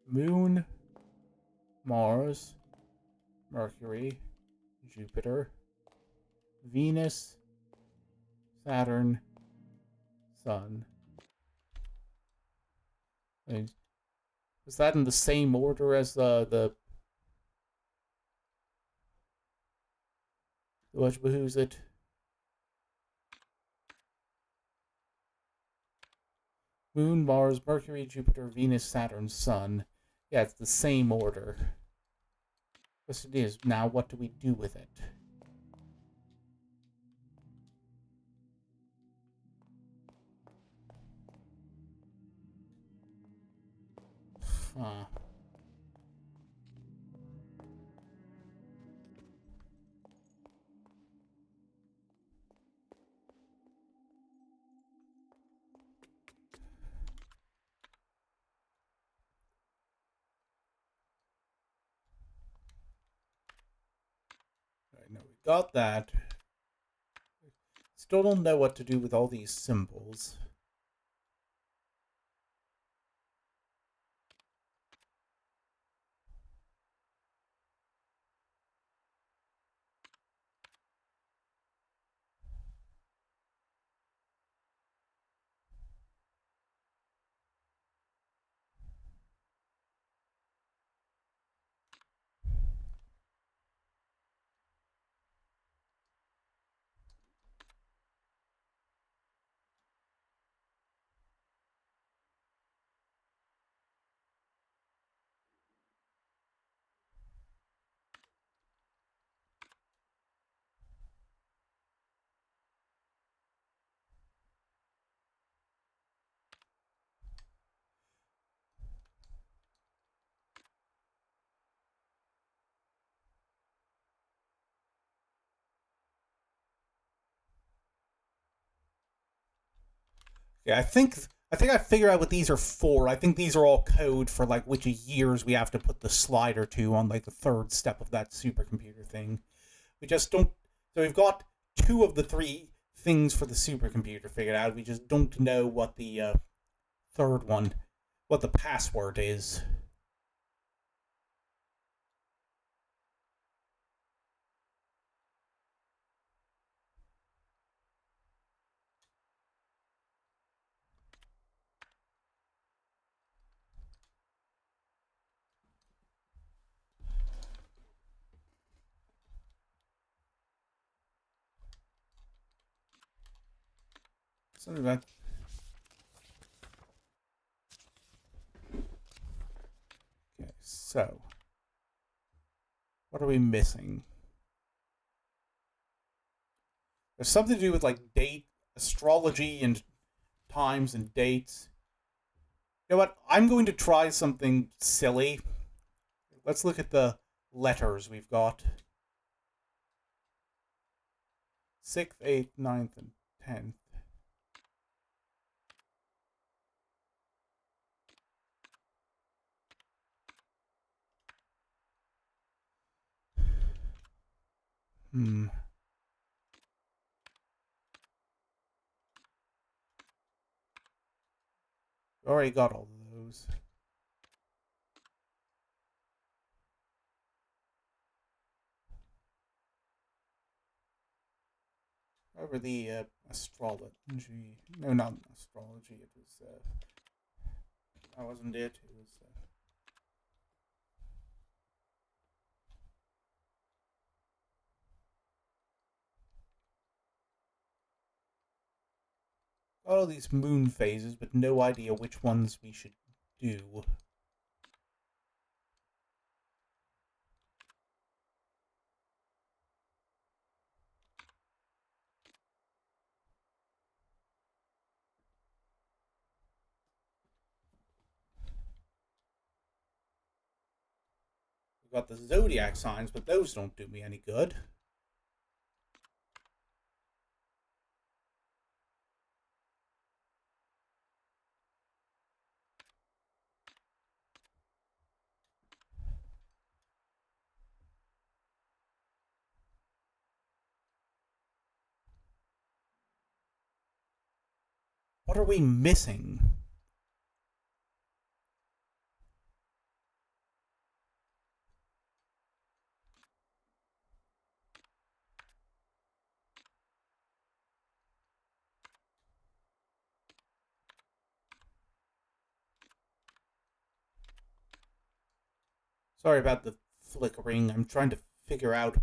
Moon, Mars, Mercury, Jupiter, Venus, Saturn, Sun. Was that in the same order as what behooves it? Moon, Mars, Mercury, Jupiter, Venus, Saturn, Sun. Yeah, it's the same order. Question is, now what do we do with it? Huh. I know we got that. Still don't know what to do with all these symbols. Yeah, I figured out what these are for. I think these are all code for like which years we have to put the slider to on like the third step of that supercomputer thing. We just don't. So we've got two of the three things for the supercomputer figured out. We just don't know what the third one, what the password is. Something about. Okay, so what are we missing? There's something to do with like date, astrology, and times and dates. You know what? I'm going to try something silly. Let's look at the letters we've got. 6th, 8th, 9th, and 10th. Hmm. Already got all of those. Over the astrology. No, not astrology. It was. That wasn't it. It was. All these moon phases, but no idea which ones we should do. We've got the zodiac signs, but those don't do me any good. What are we missing? Sorry about the flickering. I'm trying to figure out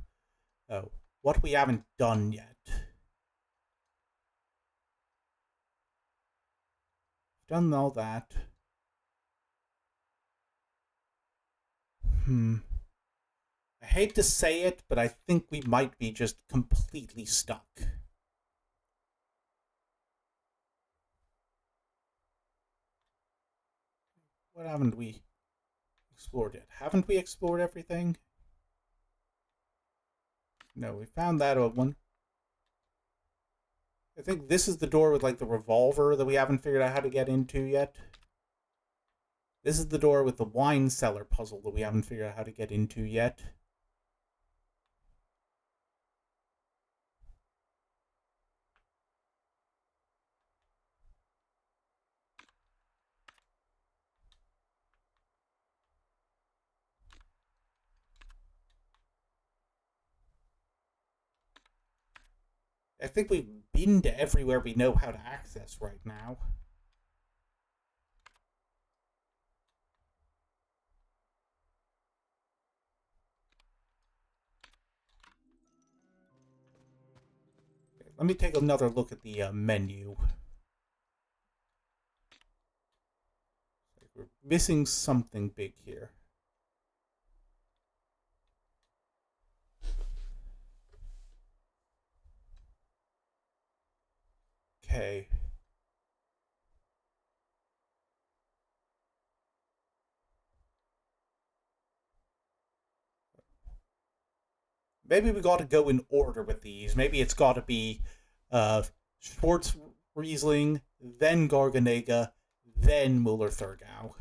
what we haven't done yet. Done all that. I hate to say it, but I think we might be just completely stuck. What haven't we explored yet? Haven't we explored everything? No, we found that one. I think this is the door with like the revolver that we haven't figured out how to get into yet. This is the door with the wine cellar puzzle that we haven't figured out how to get into yet. I think we've been to everywhere we know how to access right now. Okay, let me take another look at the menu. We're missing something big here. Okay. Maybe we got to go in order with these. Maybe it's got to be Schwartz Riesling, then Garganega, then Müller-Thurgau.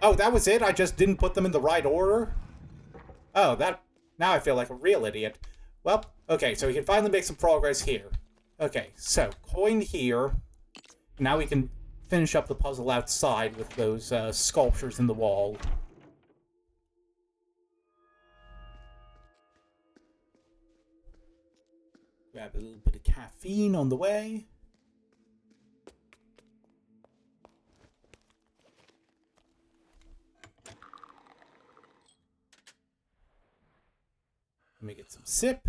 Oh, that was it? I just didn't put them in the right order? Oh, that... Now I feel like a real idiot. Well, okay, so we can finally make some progress here. Okay, so, coin here. Now we can finish up the puzzle outside with those sculptures in the wall. Grab a little bit of caffeine on the way. Let me get some sip.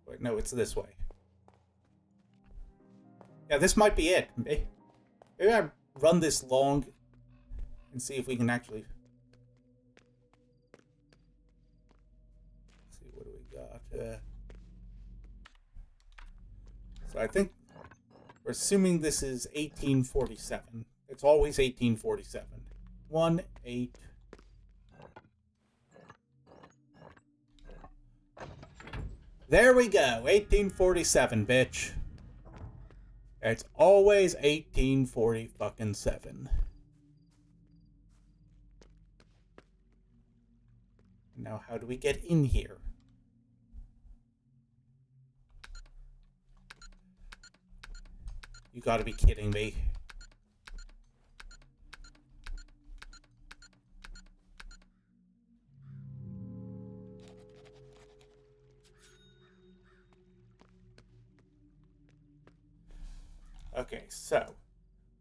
Wait, no, it's this way. Yeah, this might be it. Maybe I run this long and see if we can actually... Let's see, what do we got? So I think we're assuming this is 1847. It's always 1847. 1, 8. There we go. 1847, bitch. It's always 1840 fucking 7. Now, how do we get in here? You gotta be kidding me. Okay, so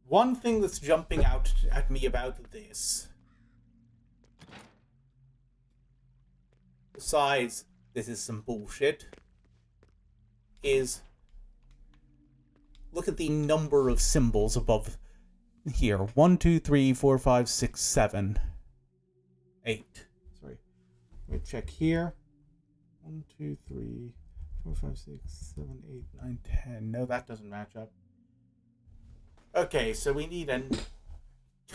one thing that's jumping out at me about this, besides this is some bullshit, is look at the number of symbols above here. 1, 2, 3, 4, 5, 6, 7, 8. Sorry. Let me check here. 1, 2, 3, 4, 5, 6, 7, 8, 9, 10. No, that doesn't match up. Okay, so we need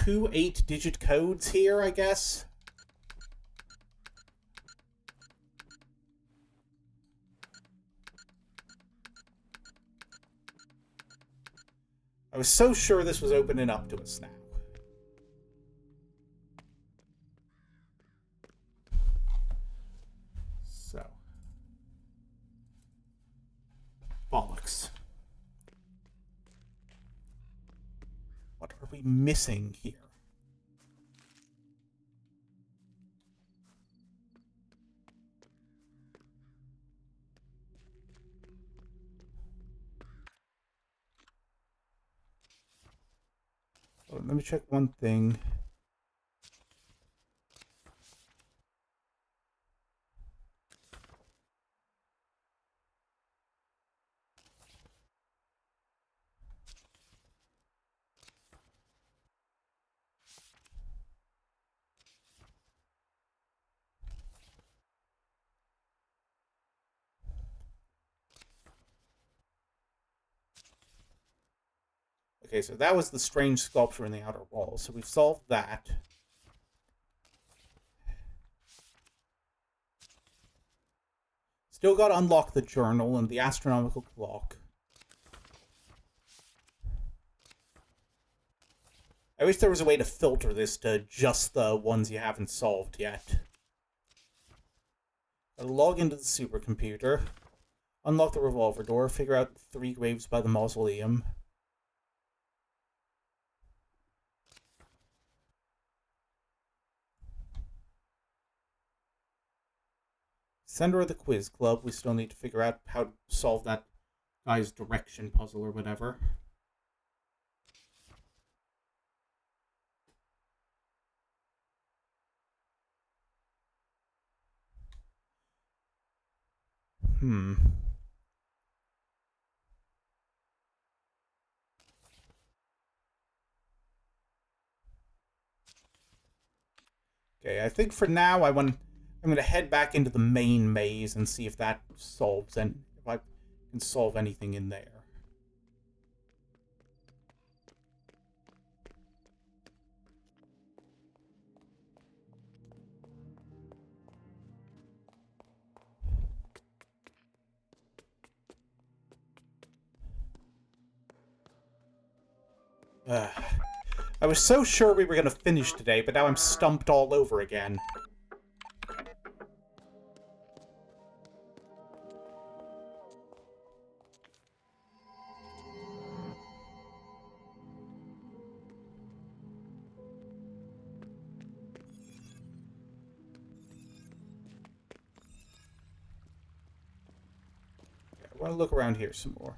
2 8-digit codes here, I guess. I was so sure this was opening up to us now. So. Bollocks. What are we missing here? Oh, let me check one thing. Okay, so that was the strange sculpture in the outer wall. So we've solved that. Still got to unlock the journal and the astronomical clock. I wish there was a way to filter this to just the ones you haven't solved yet. Gotta log into the supercomputer. Unlock the revolver door. Figure out 3 graves by the mausoleum. Center of the quiz club. We still need to figure out how to solve that guy's direction puzzle or whatever. Okay, I think for now I'm going to head back into the main maze and see if that solves and if I can solve anything in there. I was so sure we were going to finish today, but now I'm stumped all over again. I want to look around here some more.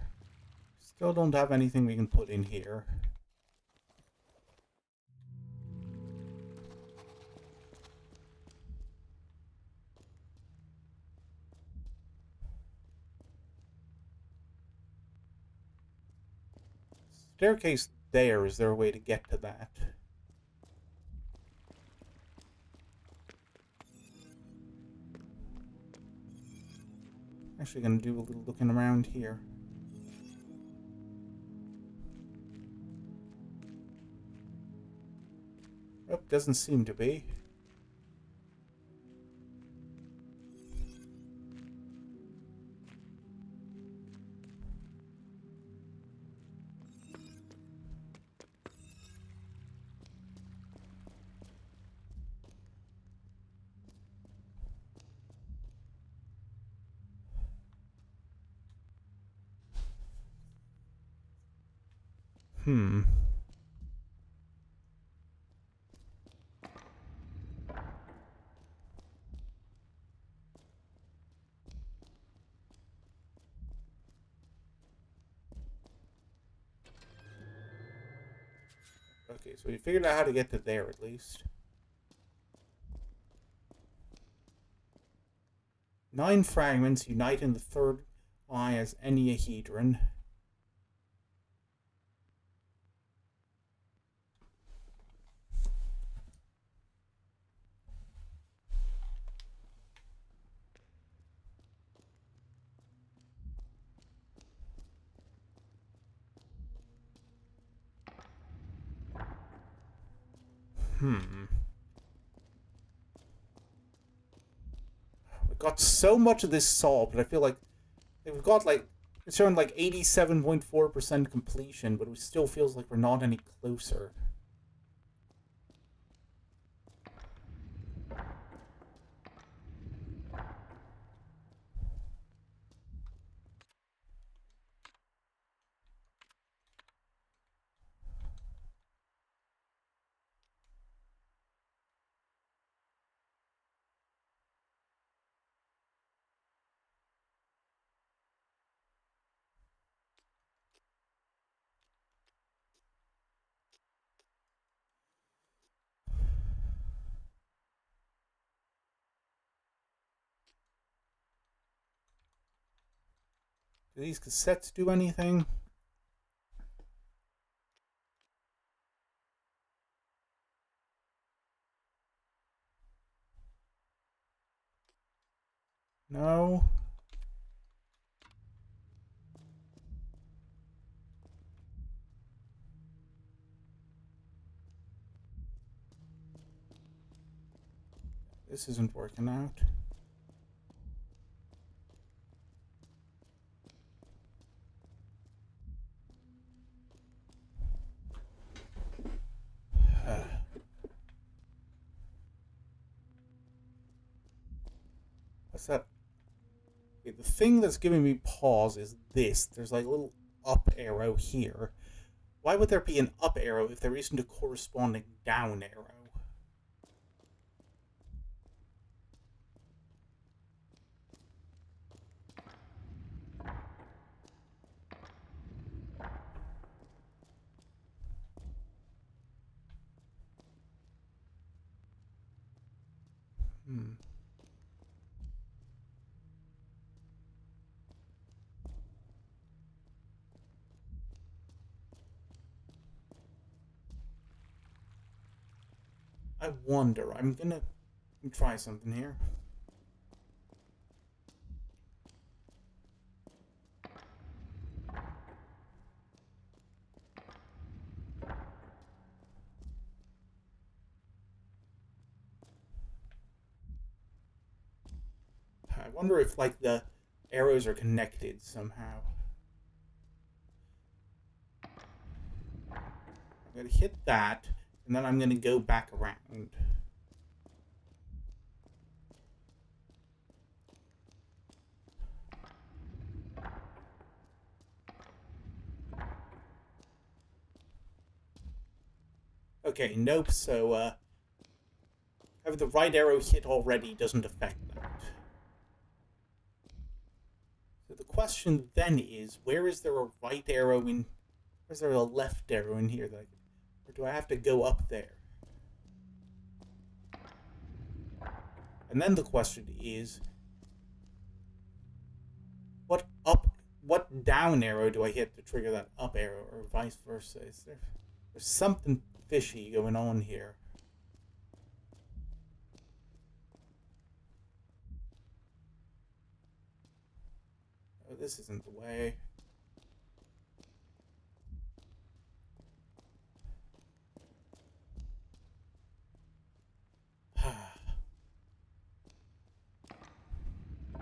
Still don't have anything we can put in here. Staircase there. Is there a way to get to that? Actually, gonna do a little looking around here. Oh, doesn't seem to be. Okay, so we figured out how to get to there at least. 9 fragments unite in the third eye as enneahedron. We got so much of this solved, but I feel like we've got like it's showing like 87.4% completion, but it still feels like we're not any closer. Do these cassettes do anything? No. This isn't working out. What's that? Okay, the thing that's giving me pause is this. There's like a little up arrow here. Why would there be an up arrow if there isn't a corresponding down arrow? I wonder. I'm gonna try something here. I wonder if, like, the arrows are connected somehow. I'm gonna hit that, and then I'm gonna go back around. Okay, nope, so, having the right arrow hit already doesn't affect that. So the question then is, where is there a right arrow in... Where's there a left arrow in here? Or do I have to go up there? And then the question is, what down arrow do I hit to trigger that up arrow, or vice versa? There's something fishy going on here. Oh, this isn't the way.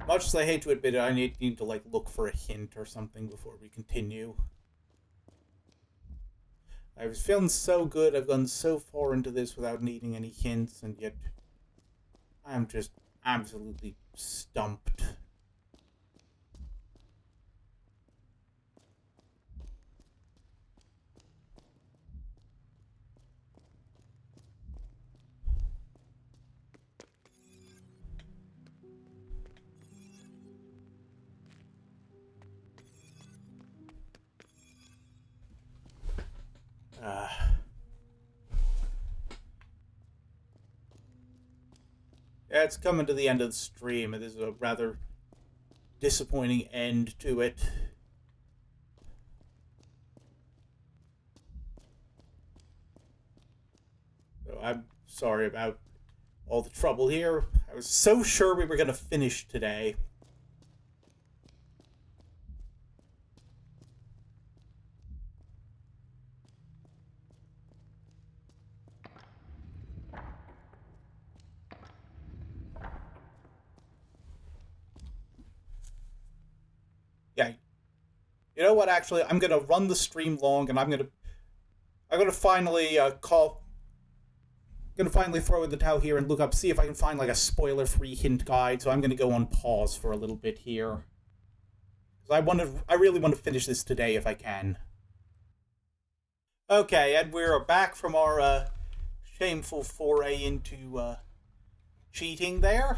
Much as I hate to admit it, I need to, like, look for a hint or something before we continue. I was feeling so good, I've gone so far into this without needing any hints, and yet I'm just absolutely stumped. Yeah, it's coming to the end of the stream, and this is a rather disappointing end to it. So I'm sorry about all the trouble here. I was so sure we were going to finish today. Yeah. You know what, actually, I'm going to run the stream long, and I'm going to finally gonna finally throw in the towel here and look up, see if I can find, like, a spoiler-free hint guide. So I'm gonna go on pause for a little bit here. I really want to finish this today if I can. Okay, and we're back from our shameful foray into cheating there.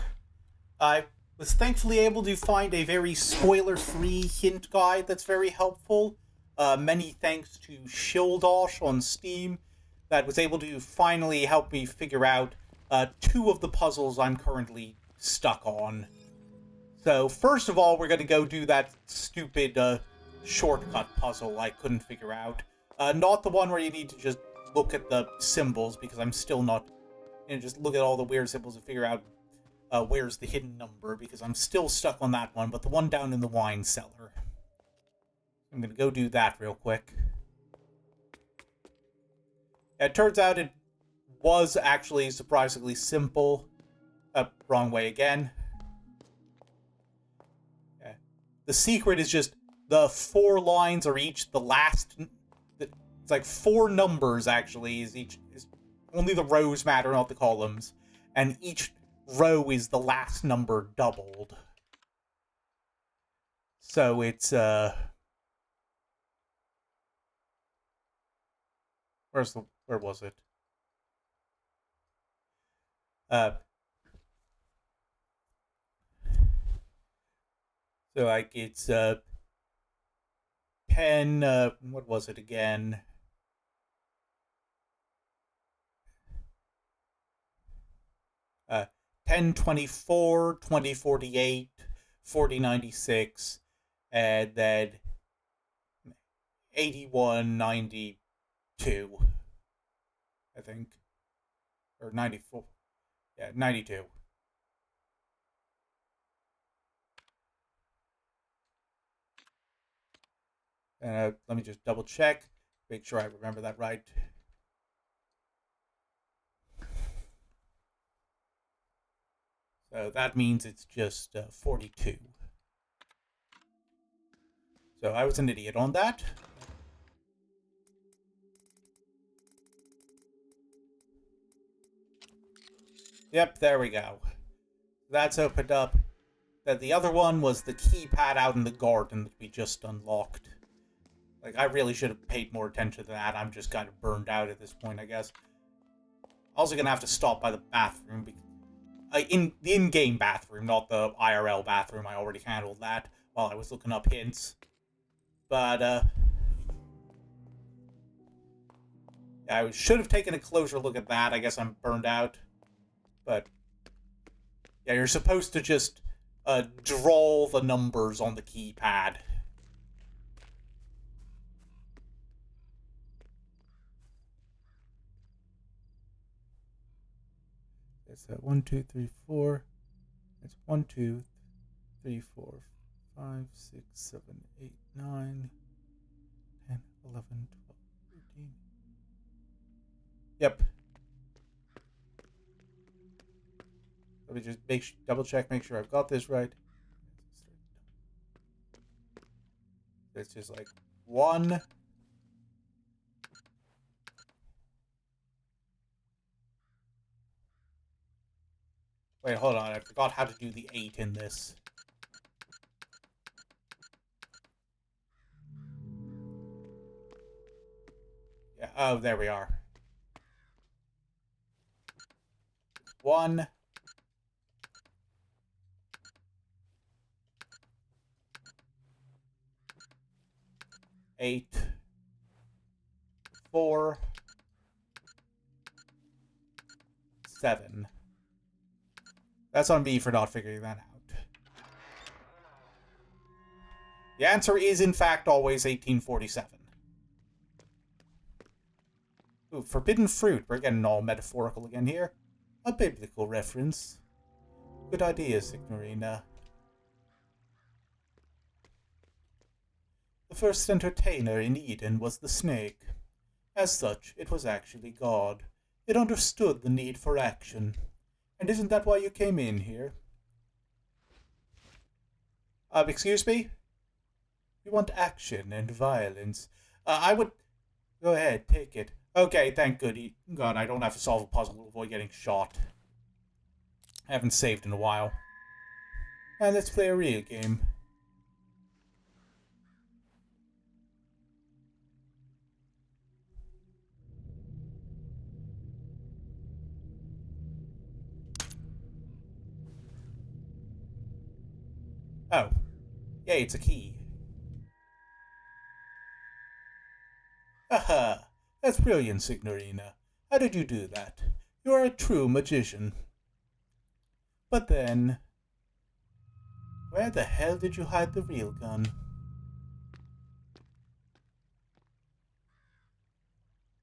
I was thankfully able to find a very spoiler-free hint guide that's very helpful. Many thanks to Shildosh on Steam, that was able to finally help me figure out two of the puzzles I'm currently stuck on. So, first of all, we're going to go do that stupid shortcut puzzle I couldn't figure out. Not the one where you need to just look at the symbols, because I'm still not... just look at all the weird symbols and figure out where's the hidden number, because I'm still stuck on that one, but the one down in the wine cellar. I'm going to go do that real quick. It turns out it was actually surprisingly simple. Wrong way again. Yeah. The secret is just the 4 lines are each the last... It's like 4 numbers, actually, is only the rows matter, not the columns. And each row is the last number doubled. So it's, where was it? So, like, it's, 10, what was it again? 1024, 2048, 4096, and then 8192, I think. Or 94. Yeah, 92. Let me just double check, make sure I remember that right. So that means it's just 42. So I was an idiot on that. Yep, there we go. That's opened up. The other one was the keypad out in the garden that we just unlocked. Like, I really should have paid more attention to that. I'm just kind of burned out at this point, I guess. Also gonna have to stop by the bathroom. In the in-game bathroom, not the IRL bathroom. I already handled that while I was looking up hints. But, yeah, I should have taken a closer look at that. I guess I'm burned out. But, yeah, you're supposed to just draw the numbers on the keypad. It's 1, 2, 3, 4. It's 1, 2, 3, 4, 5, 6, 7, 8, 9, 10, 11, 12, 13. Yep. Let me just double check, make sure I've got this right. It's just like 1. Wait, hold on. I forgot how to do the 8 in this. Yeah, oh, there we are. 1. 8. 4. 7. That's on me for not figuring that out. The answer is, in fact, always 1847. Ooh, forbidden fruit. We're getting all metaphorical again here. A biblical reference. Good idea, Signorina. The first entertainer in Eden was the snake. As such, it was actually God. It understood the need for action. And isn't that why you came in here? Excuse me? You want action and violence. I would... Go ahead, take it. Okay, thank God I don't have to solve a puzzle to avoid getting shot. I haven't saved in a while. And let's play a real game. Oh. Yay, it's a key. Haha. That's brilliant, Signorina. How did you do that? You are a true magician. But then... Where the hell did you hide the real gun?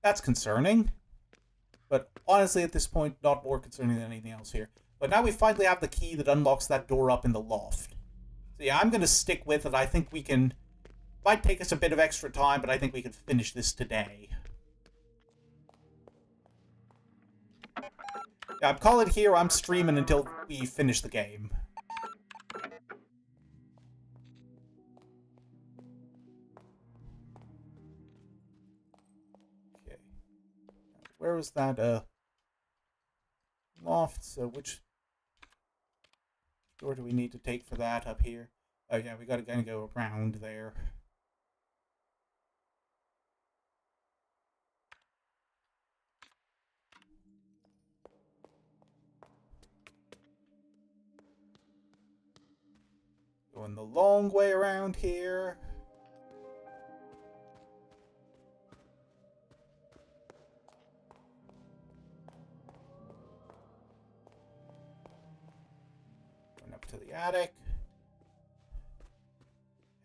That's concerning. But honestly, at this point, not more concerning than anything else here. But now we finally have the key that unlocks that door up in the loft. So yeah, I'm going to stick with it. I think we can... Might take us a bit of extra time, but I think we can finish this today. Yeah, I'm calling it here. I'm streaming until we finish the game. Okay. Where was that, loft? So which door do we need to take for that up here? Oh yeah, we gotta kind of go around there. Going the long way around here. to the attic.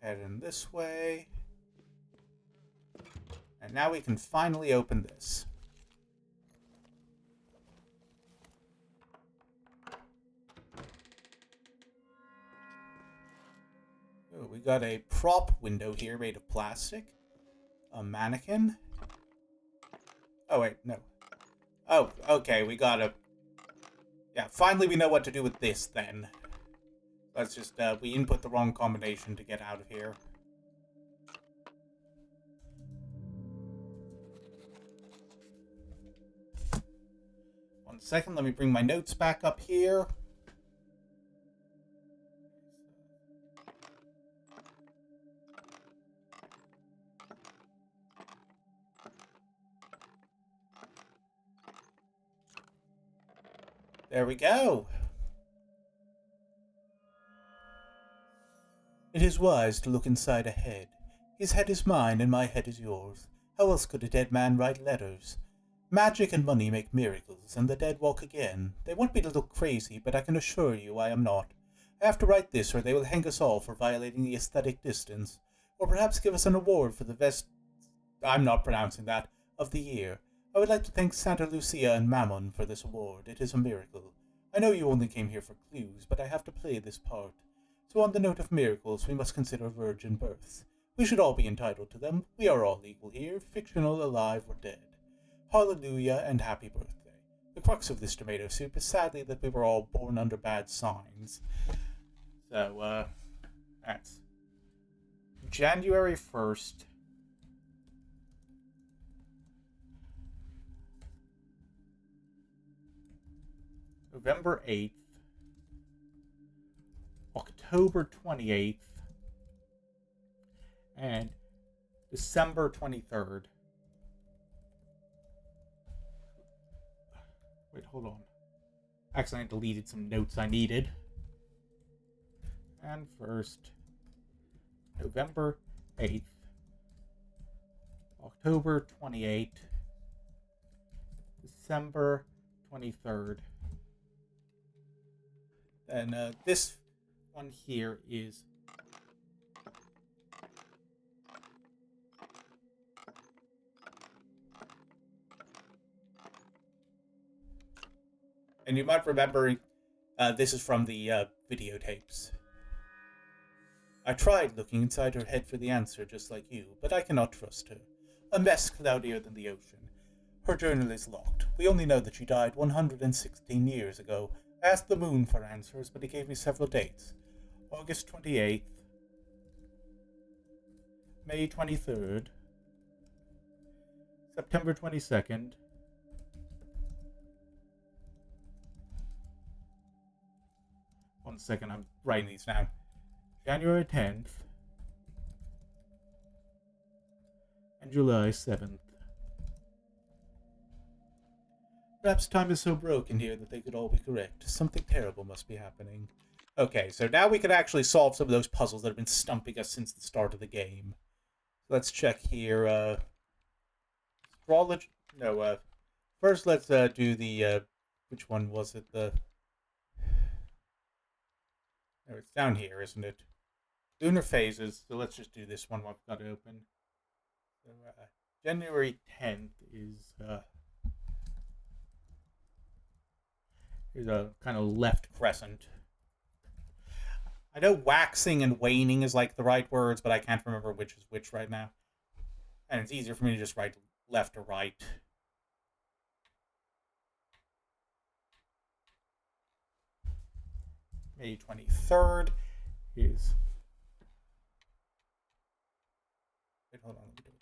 Head in this way. And now we can finally open this. Oh, we got a prop window here made of plastic. A mannequin. Oh, wait, no. Oh, okay, we got a... Yeah, finally we know what to do with this, then. Let's just, we input the wrong combination to get out of here. One second, let me bring my notes back up here. There we go. It is wise to look inside a head. His head is mine, and my head is yours. How else could a dead man write letters? Magic and money make miracles, and the dead walk again. They want me to look crazy, but I can assure you I am not. I have to write this, or they will hang us all for violating the aesthetic distance, or perhaps give us an award for the best... I'm not pronouncing that. Of the year. I would like to thank Santa Lucia and Mammon for this award. It is a miracle. I know you only came here for clues, but I have to play this part. So on the note of miracles, we must consider virgin births. We should all be entitled to them. We are all equal here, fictional, alive, or dead. Hallelujah and happy birthday. The crux of this tomato soup is sadly that we were all born under bad signs. So, that's January 1st. November 8th, October 28th, and December 23rd. Wait, hold on. Actually, I deleted some notes I needed. And first, November 8th, October 28th, December 23rd. And this one here is and you might remember this is from the videotapes. I tried looking inside her head for the answer just like you, but I cannot trust her. A mess cloudier than the ocean. Her journal is locked. We only know that she died 116 years ago. I asked the moon for answers, but he gave me several dates. August 28th, May 23rd, September 22nd, one second, I'm writing these down. January 10th, and July 7th. Perhaps time is so broken here that they could all be correct. Something terrible must be happening. Okay, so now we can actually solve some of those puzzles that have been stumping us since the start of the game. Let's check here. Astrology. No, first let's do the, which one was it? No, it's down here, isn't it? Lunar phases. So let's just do this one while we've got it open. So, January 10th is a kind of left crescent. I know waxing and waning is like the right words, but I can't remember which is which right now. And it's easier for me to just write left or right. May 23rd is... Wait, hold on, let me double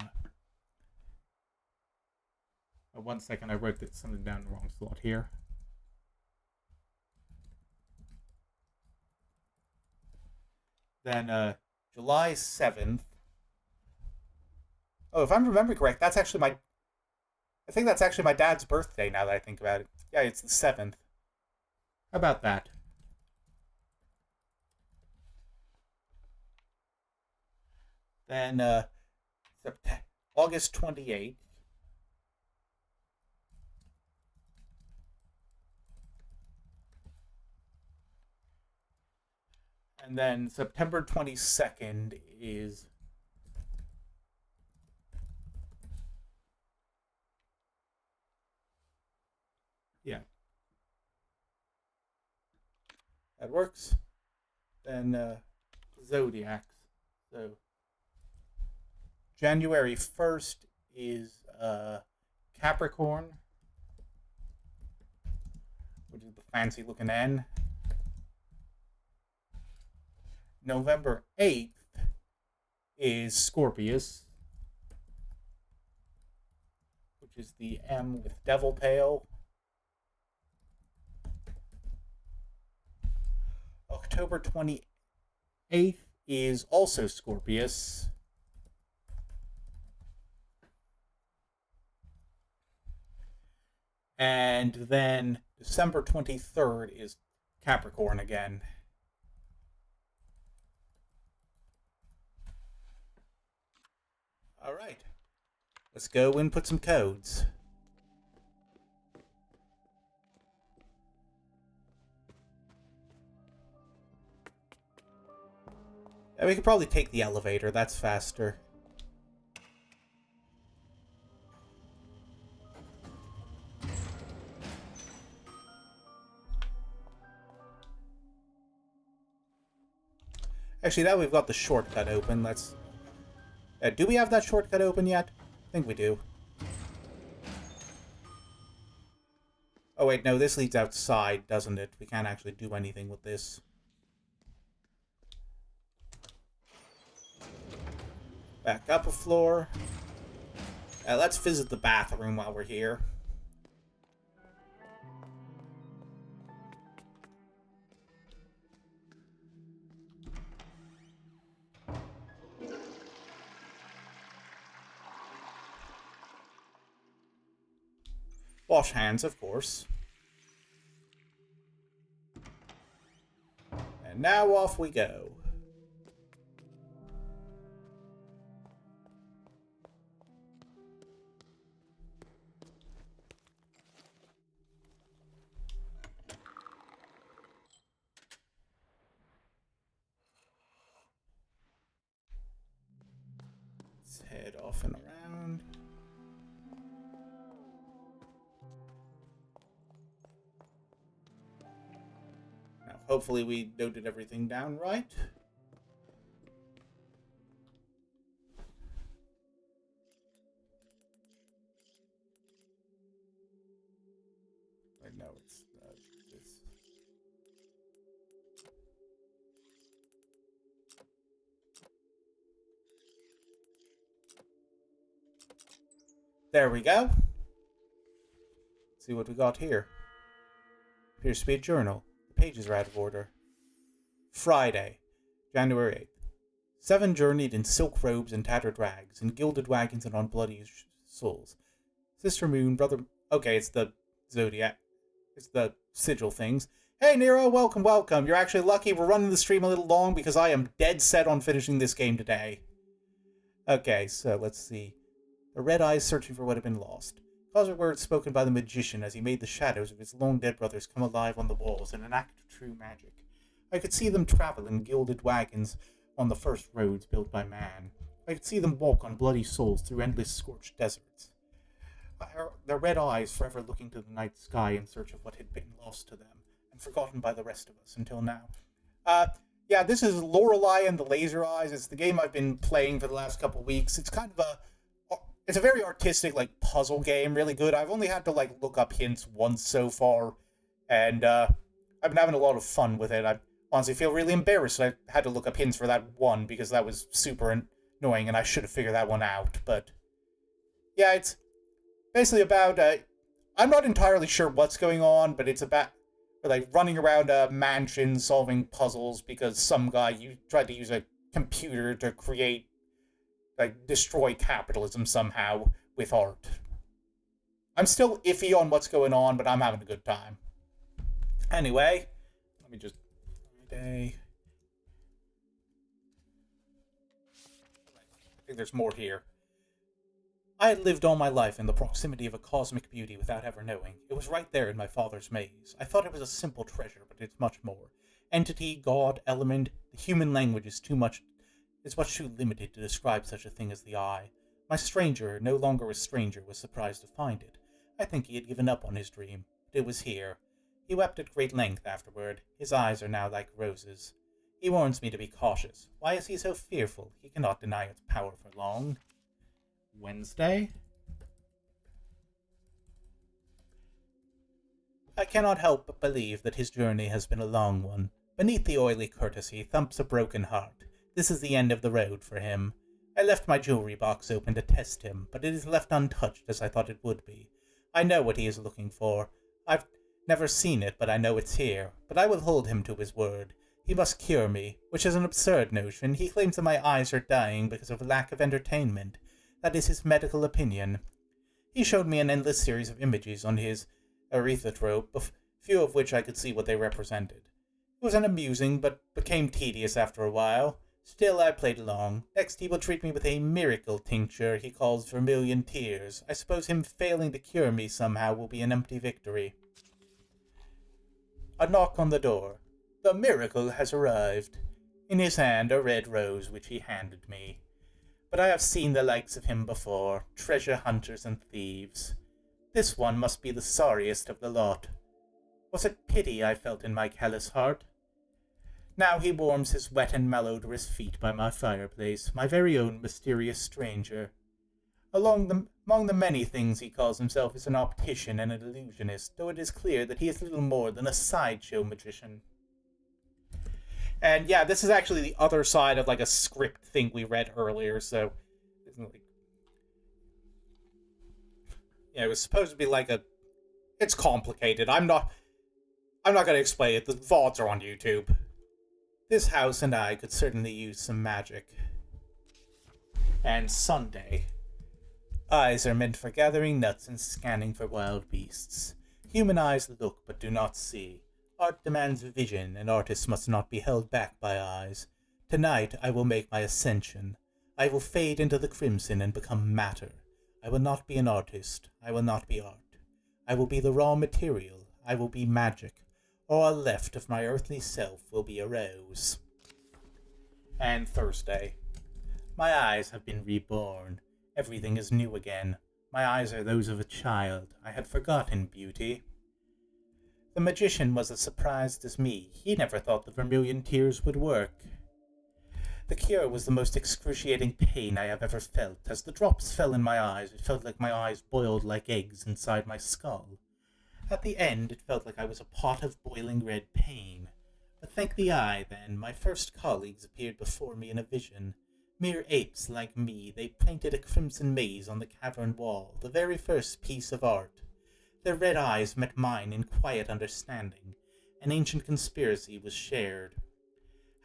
check. One second, I wrote something down in the wrong slot here. Then July 7th. Oh, if I'm remembering correct, that's actually my... I think that's actually my dad's birthday now that I think about it. Yeah, it's the 7th. How about that? Then August 28th. And then September 22nd is... Yeah. That works. Then Zodiacs. So January 1st is Capricorn, which is the fancy looking N. November 8th is Scorpius, which is the M with Devil Tail. October 28th is also Scorpius. And then December 23rd is Capricorn again. All right. Let's go input some codes. Yeah, we could probably take the elevator. That's faster. Actually, now we've got the shortcut open. Let's... do we have that shortcut open yet? I think we do. Oh, wait, no, this leads outside, doesn't it? We can't actually do anything with this. Back up a floor. Let's visit the bathroom while we're here. Wash hands, of course. And now off we go. Let's head off and around. Hopefully we noted everything down right. Wait, no, it's this. There we go. Let's see what we got here. Appears to be a journal. Pages are out of order. Friday, January 8th. 7 journeyed in silk robes and tattered rags, in gilded wagons and on bloody souls. Sister Moon, brother... Okay, it's the Zodiac. It's the sigil things. Hey, Nero, welcome, welcome. You're actually lucky we're running the stream a little long because I am dead set on finishing this game today. Okay, so let's see. The red eyes searching for what had been lost. Cosmic words spoken by the magician as he made the shadows of his long-dead brothers come alive on the walls in an act of true magic. I could see them travel in gilded wagons on the first roads built by man. I could see them walk on bloody souls through endless scorched deserts. Their red eyes forever looking to the night sky in search of what had been lost to them, and forgotten by the rest of us until now. Yeah, this is Lorelei and the Laser Eyes. It's the game I've been playing for the last couple weeks. It's kind of it's a very artistic, puzzle game, really good. I've only had to, look up hints once so far, and, I've been having a lot of fun with it. I honestly feel really embarrassed I had to look up hints for that one, because that was super annoying, and I should have figured that one out, but... Yeah, it's basically about, I'm not entirely sure what's going on, but it's about, running around a mansion solving puzzles because some guy tried to use a computer to create destroy capitalism somehow with art. I'm still iffy on what's going on, but I'm having a good time. Anyway, let me just... I think there's more here. I had lived all my life in the proximity of a cosmic beauty without ever knowing. It was right there in my father's maze. I thought it was a simple treasure, but it's much more. Entity, god, element, the human language is much too limited to describe such a thing as the eye. My stranger, no longer a stranger, was surprised to find it. I think he had given up on his dream, but it was here. He wept at great length afterward. His eyes are now like roses. He warns me to be cautious. Why is he so fearful? He cannot deny its power for long. Wednesday? I cannot help but believe that his journey has been a long one. Beneath the oily courtesy thumps a broken heart. This is the end of the road for him. I left my jewelry box open to test him, but it is left untouched as I thought it would be. I know what he is looking for. I've never seen it, but I know it's here. But I will hold him to his word. He must cure me, which is an absurd notion. He claims that my eyes are dying because of lack of entertainment. That is his medical opinion. He showed me an endless series of images on his erythrope, few of which I could see what they represented. It was amusing, but became tedious after a while. Still, I played along. Next, he will treat me with a miracle tincture he calls vermilion tears. I suppose him failing to cure me somehow will be an empty victory. A knock on the door. The miracle has arrived. In his hand a red rose which he handed me. But I have seen the likes of him before, treasure hunters and thieves. This one must be the sorriest of the lot. Was it pity I felt in my callous heart? Now he warms his wet and malodorous feet by my fireplace, my very own mysterious stranger. Among the many things he calls himself is an optician and an illusionist, though it is clear that he is little more than a sideshow magician. And yeah, this is actually the other side of like a script thing we read earlier, so it was supposed to be like it's complicated. I'm not gonna explain it. The VODs are on YouTube. This house and I could certainly use some magic. And Sunday. Eyes are meant for gathering nuts and scanning for wild beasts. Human eyes look but do not see. Art demands vision, and artists must not be held back by eyes. Tonight I will make my ascension. I will fade into the crimson and become matter. I will not be an artist. I will not be art. I will be the raw material. I will be magic. All left of my earthly self will be a rose. And Thursday. My eyes have been reborn. Everything is new again. My eyes are those of a child. I had forgotten beauty. The magician was as surprised as me. He never thought the vermilion tears would work. The cure was the most excruciating pain I have ever felt. As the drops fell in my eyes, it felt like my eyes boiled like eggs inside my skull. At the end, it felt like I was a pot of boiling red pain. But thank the eye, then, my first colleagues appeared before me in a vision. Mere apes like me, they painted a crimson maze on the cavern wall, the very first piece of art. Their red eyes met mine in quiet understanding. An ancient conspiracy was shared.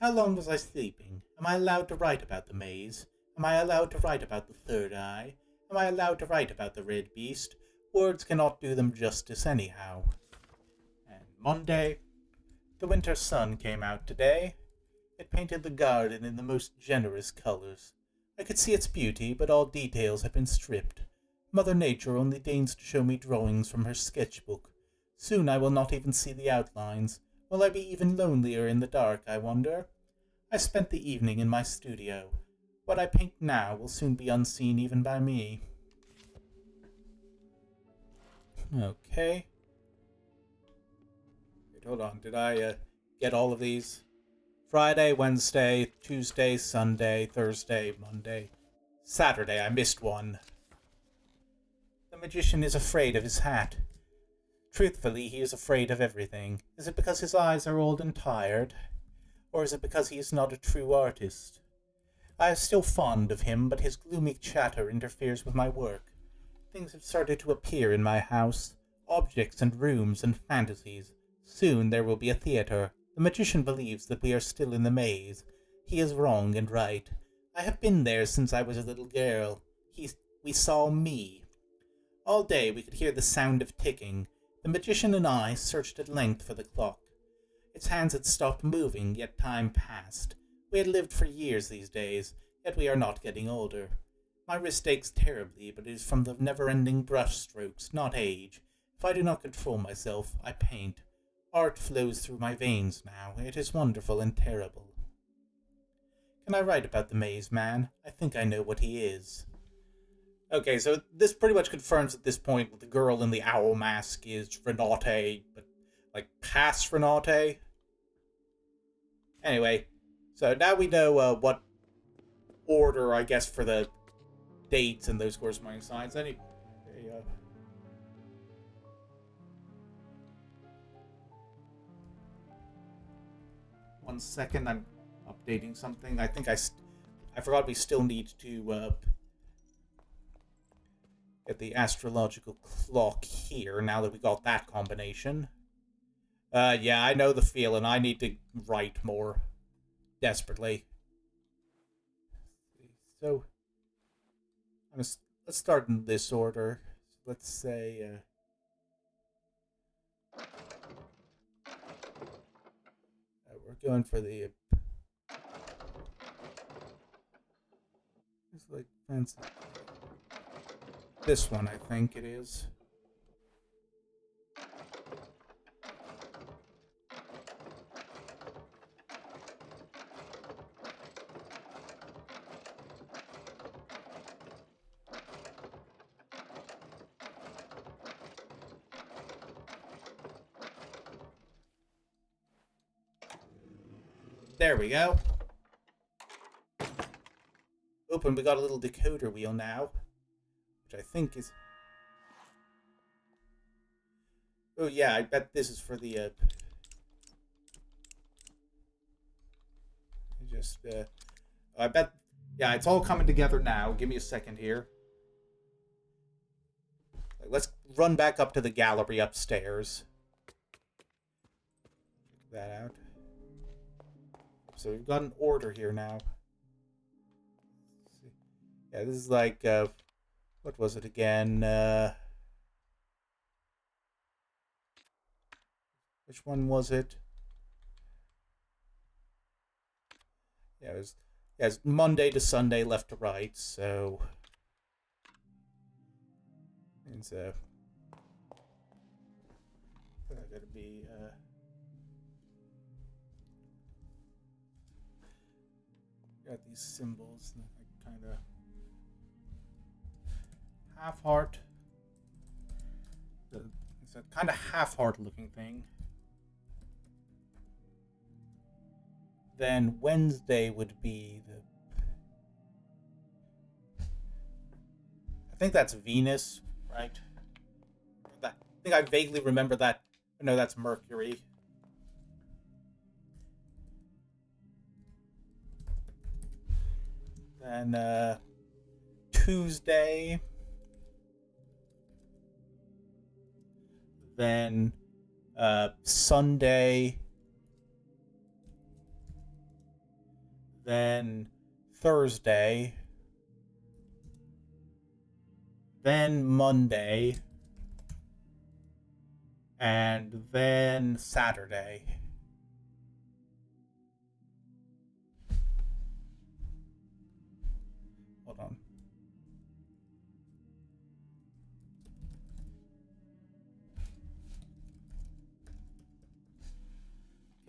How long was I sleeping? Am I allowed to write about the maze? Am I allowed to write about the third eye? Am I allowed to write about the red beast? Words cannot do them justice anyhow. And Monday. The winter sun came out today. It painted the garden in the most generous colors. I could see its beauty, but all details had been stripped. Mother Nature only deigns to show me drawings from her sketchbook. Soon I will not even see the outlines. Will I be even lonelier in the dark, I wonder? I spent the evening in my studio. What I paint now will soon be unseen even by me. Okay. Wait, hold on. Did I get all of these? Friday, Wednesday, Tuesday, Sunday, Thursday, Monday, Saturday. I missed one. The magician is afraid of his hat. Truthfully, he is afraid of everything. Is it because his eyes are old and tired? Or is it because he is not a true artist? I am still fond of him, but his gloomy chatter interferes with my work. Things have started to appear in my house. Objects and rooms and fantasies. Soon there will be a theater. The magician believes that we are still in the maze. He is wrong and right. I have been there since I was a little girl. We saw me. All day we could hear the sound of ticking. The magician and I searched at length for the clock. Its hands had stopped moving, yet time passed. We had lived for years these days, yet we are not getting older. My wrist aches terribly, but it is from the never-ending brush strokes, not age. If I do not control myself, I paint. Art flows through my veins now. It is wonderful and terrible. Can I write about the maze man? I think I know what he is. Okay, so this pretty much confirms at this point that the girl in the owl mask is Renate, but like past Renate. Anyway, so now we know what order, I guess, for the dates and those corresponding signs. One second, I'm updating something. I think I forgot we still need to get the astrological clock here. Now that we got that combination. Yeah, I know the feeling. I need to write more desperately. So, let's start in this order. Let's say. We're going for the. It's like fancy. This one, I think it is. There we go. Open, we got a little decoder wheel now. Which I think is... Oh yeah, I bet this is for the... I bet... Yeah, it's all coming together now. Give me a second here. Let's run back up to the gallery upstairs. Check that out. So we've got an order here now. Yeah, this is like, what was it again? Which one was it? Yeah, it's Monday to Sunday, left to right, so... It's, gotta be, got these symbols, kind of... Half heart. It's a kind of half heart looking thing. Then Wednesday would be the... I think that's Venus, right? I think I vaguely remember that. No, that's Mercury. Then Tuesday. Then Sunday. Then Thursday. Then Monday. And then Saturday. Hold on.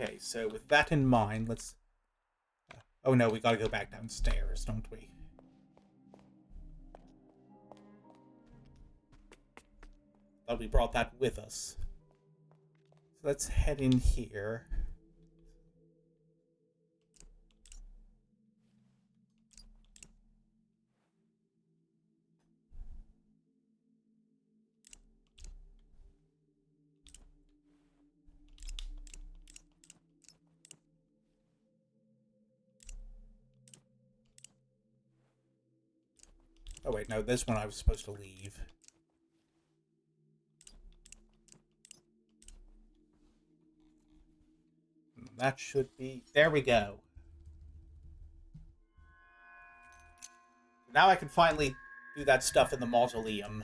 Okay, so with that in mind, let's... Oh no, we gotta go back downstairs, don't we? Thought we brought that with us. So let's head in here. Oh wait, no, this one I was supposed to leave. That should be... There we go. Now I can finally do that stuff in the mausoleum.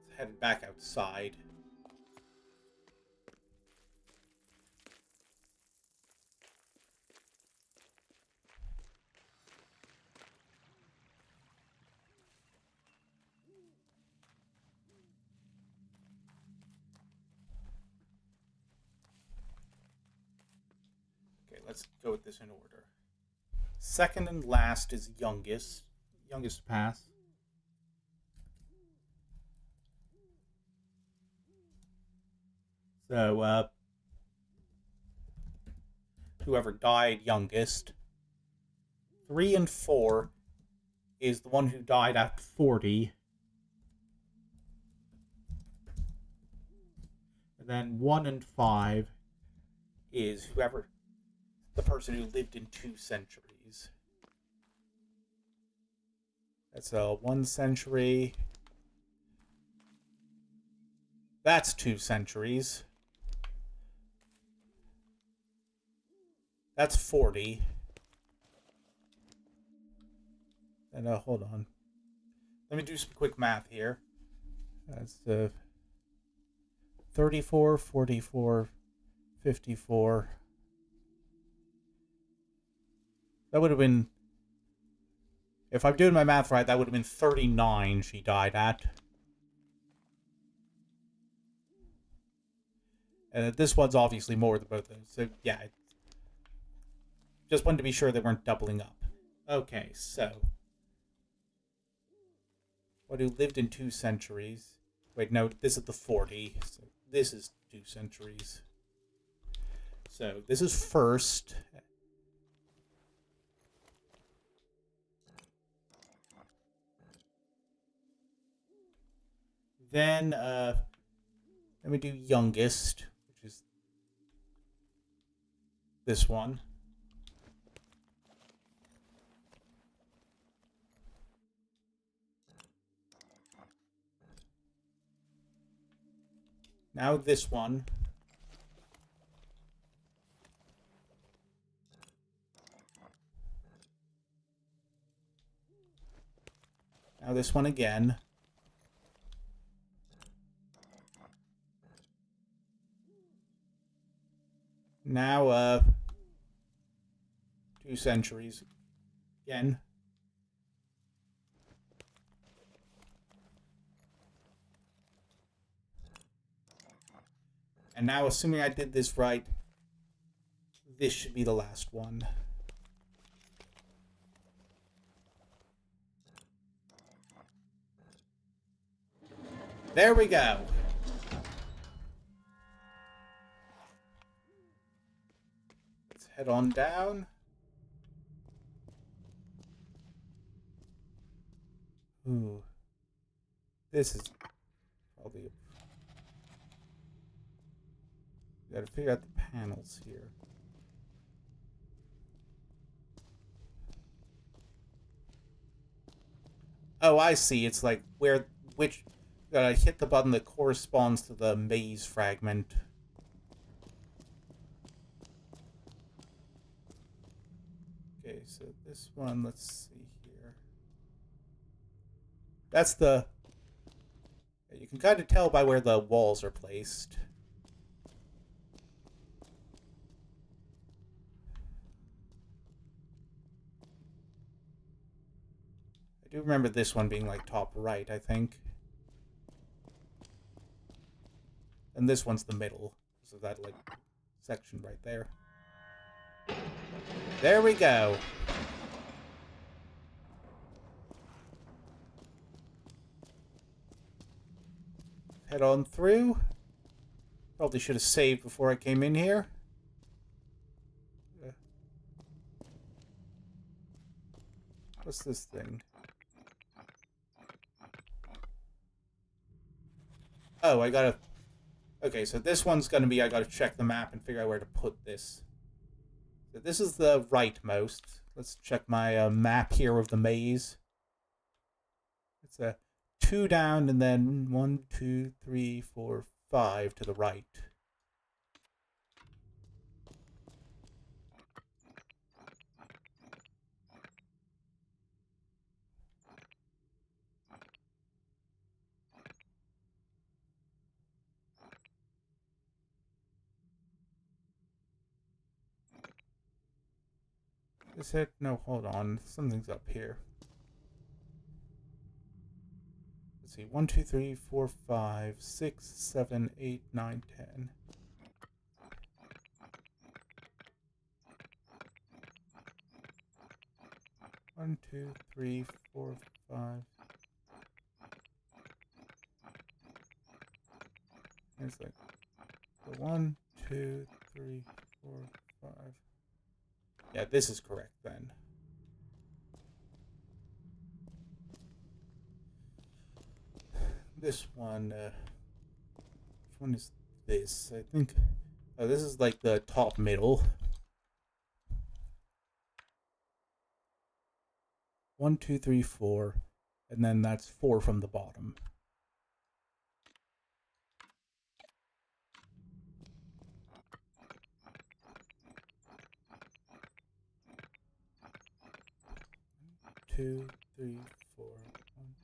Let's head back outside. let's go with this in order. Second and last is youngest. Youngest to pass. So, whoever died youngest. 3 and 4 is the one who died at 40. And then 1 and 5 is whoever, the person who lived in 2 centuries. That's 1 century. That's 2 centuries. That's 40. And hold on. Let me do some quick math here. That's 34, 44, 54. That would have been, if I'm doing my math right, that would have been 39 she died at. And this one's obviously more than both of those. So, yeah. Just wanted to be sure they weren't doubling up. Okay, so. What who lived in 2 centuries? Wait, no, this is the 40. So this is 2 centuries. So this is first. Then, let me do youngest, which is this one. Now this one. Now this one again. Now, 2 centuries again. And now, assuming I did this right, this should be the last one. There we go. Let's head on down. Ooh. This is probably... Gotta figure out the panels here. Oh, I see. It's like which... Gotta hit the button that corresponds to the maze fragment. Okay, so this one, let's see here. That's the... You can kind of tell by where the walls are placed. I do remember this one being like top right, I think. And this one's the middle. So that like section right there. There we go. Head on through. Probably should have saved before I came in here. What's this thing? Oh, I gotta... Okay, so this one's gonna be I gotta check the map and figure out where to put this. So this is the rightmost. Let's check my map here of the maze. It's a 2 down and then 1, 2, 3, 4, 5 to the right. Is it? No, hold on. Something's up here. Let's see. 1, 2, 3, 4, 5, 6, 7, 8, 9, 10. 1, 2, 3, 4, 5. It's like 1, 2, 3, 4, 5. Yeah, this is correct then. This one, which one is this? I think, oh, this is like the top middle. 1, 2, 3, 4, and then that's 4 from the bottom. Two, three, 4. 1.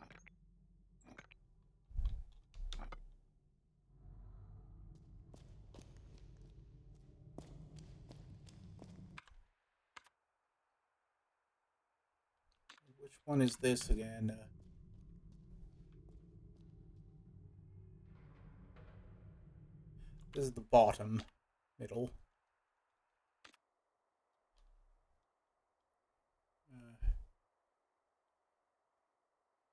Which one is this again? This is the bottom middle.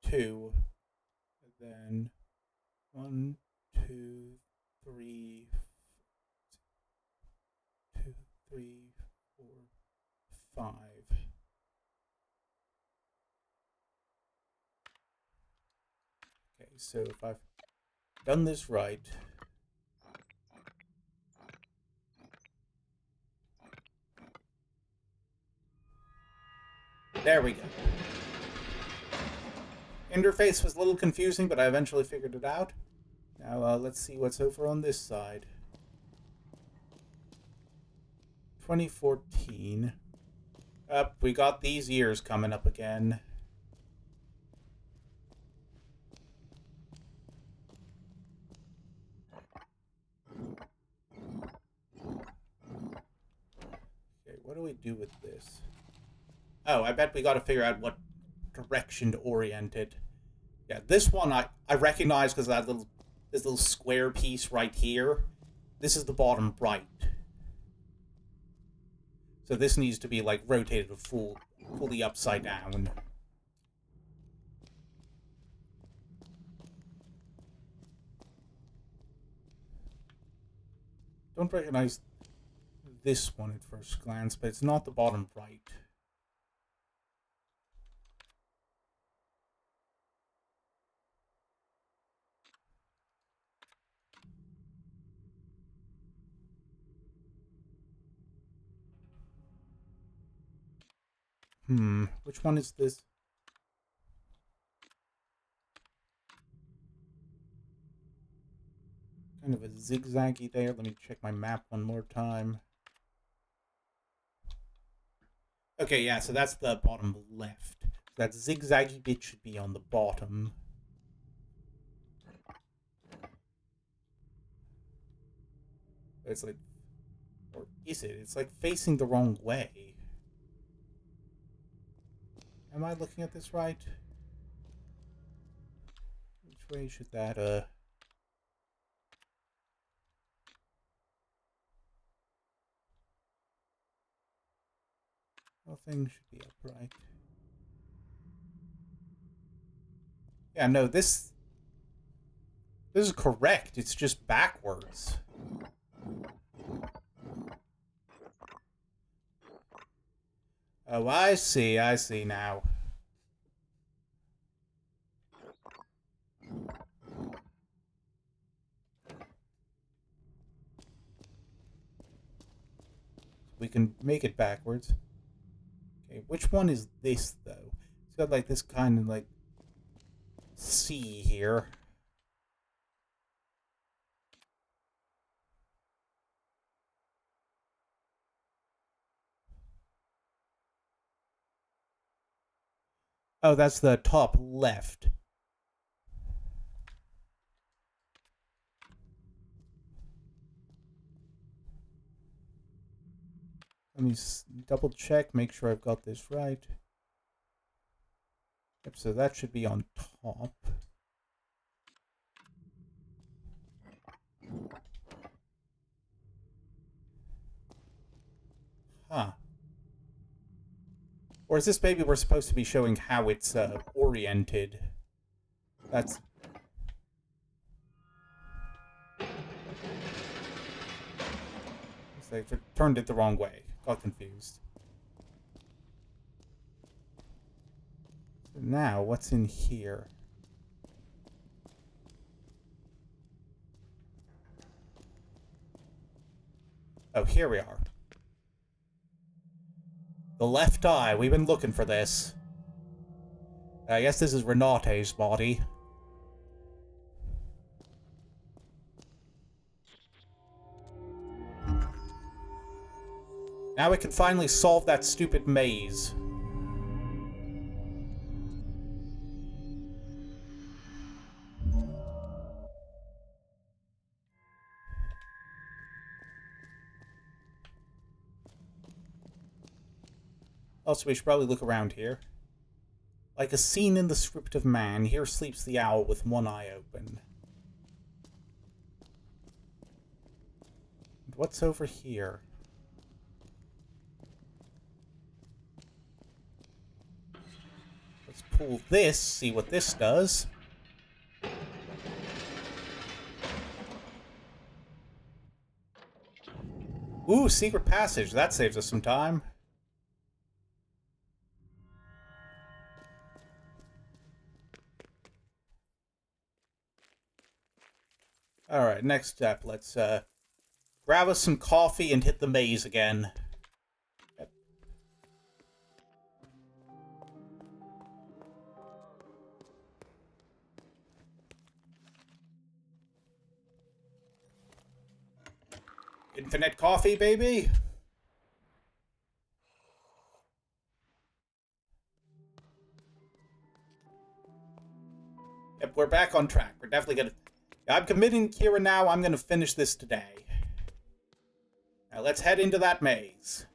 2, and then 1, 2, 3, 2, 3, 4, 5. Okay, so if I've done this right, there we go. Interface was a little confusing, but I eventually figured it out. Now let's see what's over on this side. 2014. Up, we got these years coming up again. Okay, what do we do with this? Oh, I bet we got to figure out what direction to orient it. Yeah, this one I recognize because that this little square piece right here. This is the bottom right. So this needs to be like rotated fully upside down. Don't recognize this one at first glance, but it's not the bottom right. Which one is this? Kind of a zigzaggy there. Let me check my map one more time. Okay, yeah, so that's the bottom left. So that zigzaggy bit should be on the bottom. It's like, or is it? It's like facing the wrong way. Am I looking at this right? Which way should that, Well, things should be upright. Yeah, no, this is correct. It's just backwards. Oh, I see now. We can make it backwards. Okay, which one is this, though? It's got, like, this kind of, like, C here. Oh, that's the top left. Let me double check, make sure I've got this right. Yep, so that should be on top. Huh. Or is this maybe we're supposed to be showing how it's oriented? That's... They turned it the wrong way. Got confused. So now, what's in here? Oh, here we are. The left eye. We've been looking for this. I guess this is Renate's body. Now we can finally solve that stupid maze. Also, we should probably look around here. Like a scene in the script of man, here sleeps the owl with one eye open. And what's over here? Let's pull this, see what this does. Ooh, secret passage. That saves us some time. Alright, next step. Let's grab us some coffee and hit the maze again. Yep. Infinite coffee, baby! Yep, we're back on track. We're definitely gonna... I'm committing Kira now. I'm gonna finish this today. Now let's head into that maze.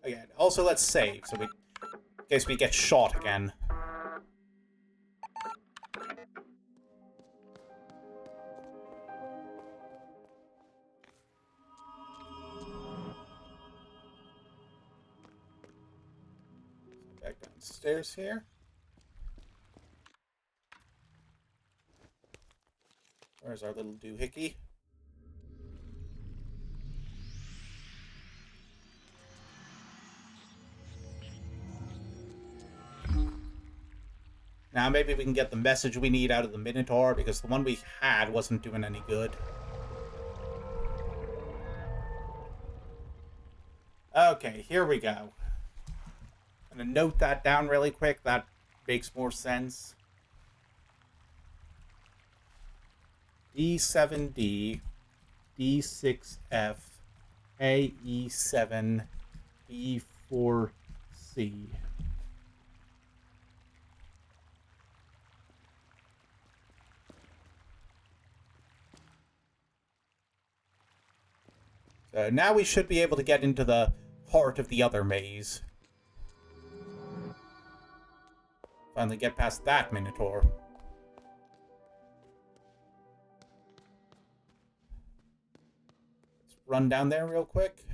Again, also let's save, so we... in case we get shot again. Back downstairs here. Where's our little doohickey? Now maybe we can get the message we need out of the Minotaur, because the one we had wasn't doing any good. Okay, here we go. I'm gonna note that down really quick. That makes more sense. D7D, D6F, AE7, B4C. So now we should be able to get into the heart of the other maze. Finally get past that Minotaur. Let's run down there real quick.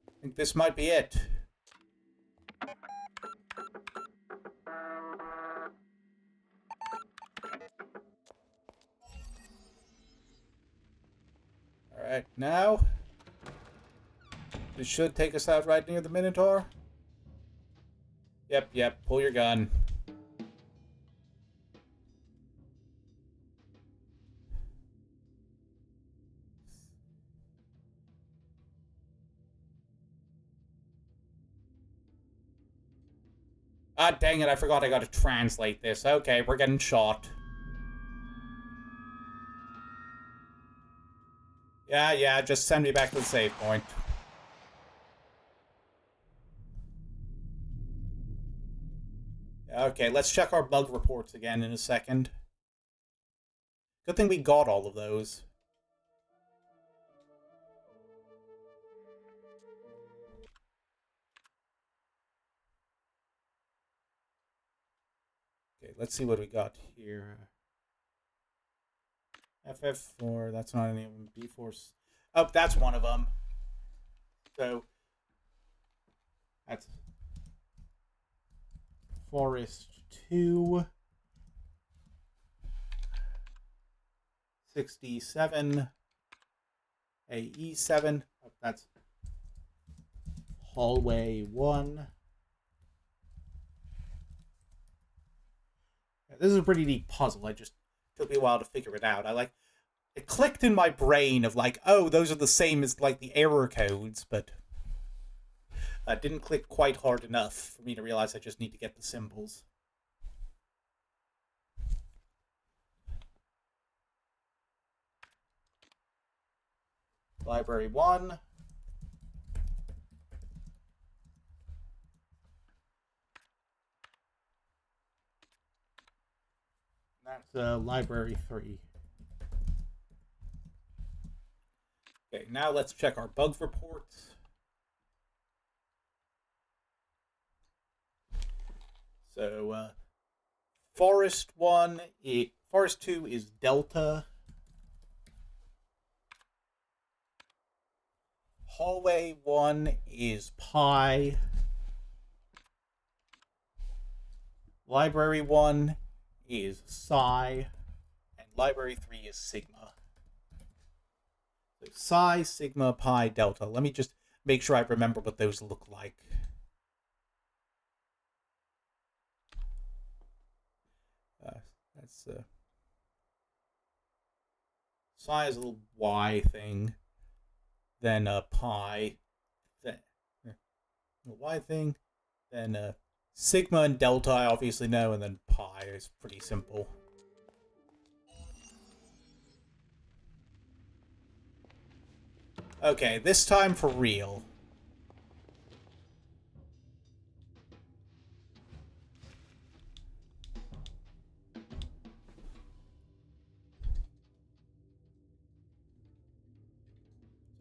I think this might be it. Alright, now this should take us out right near the Minotaur. Yep, pull your gun. Ah, dang it, I forgot I gotta translate this. Okay, we're getting shot. Yeah, just send me back to the save point. Okay, let's check our bug reports again in a second. Good thing we got all of those. Okay, let's see what we got here. FF4, that's not any of them. B4, oh, that's one of them. So, that's Forest 2, 67, AE7, oh, that's Hallway 1. This is a pretty neat puzzle. I just took me a while to figure it out. It clicked in my brain of like, oh, those are the same as like the error codes, but it didn't click quite hard enough for me to realize I just need to get the symbols. Library 1. That's Library 3. Okay, now let's check our bug reports. So, Forest 2 is Delta. Hallway 1 is Pi. Library 1 is Psi. And Library 3 is Sigma. So Psi, Sigma, Pi, Delta. Let me just make sure I remember what those look like. That's Psi is a little Y thing. Then Pi, then the Y thing, then Sigma and Delta I obviously know, and then Pi is pretty simple. Okay, this time for real.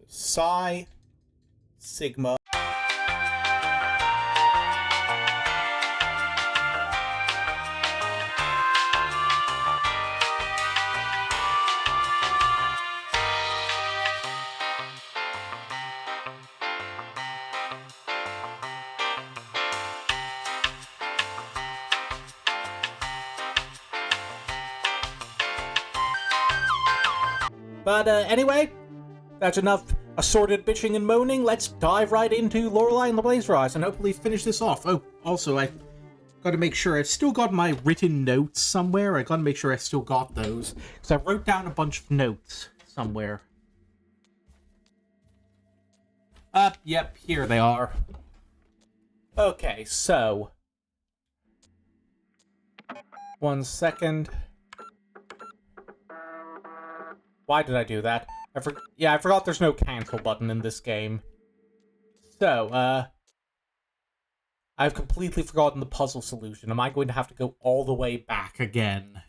Psi, Sigma. But anyway, that's enough assorted bitching and moaning. Let's dive right into Lorelei and the Blaze Rise and hopefully finish this off. Oh, also, I got to make sure I've still got my written notes somewhere. I got to make sure I still got those, because I wrote down a bunch of notes somewhere. Yep, here they are. Okay, so 1 second. Why did I do that? I forgot there's no cancel button in this game. So, I've completely forgotten the puzzle solution. Am I going to have to go all the way back again?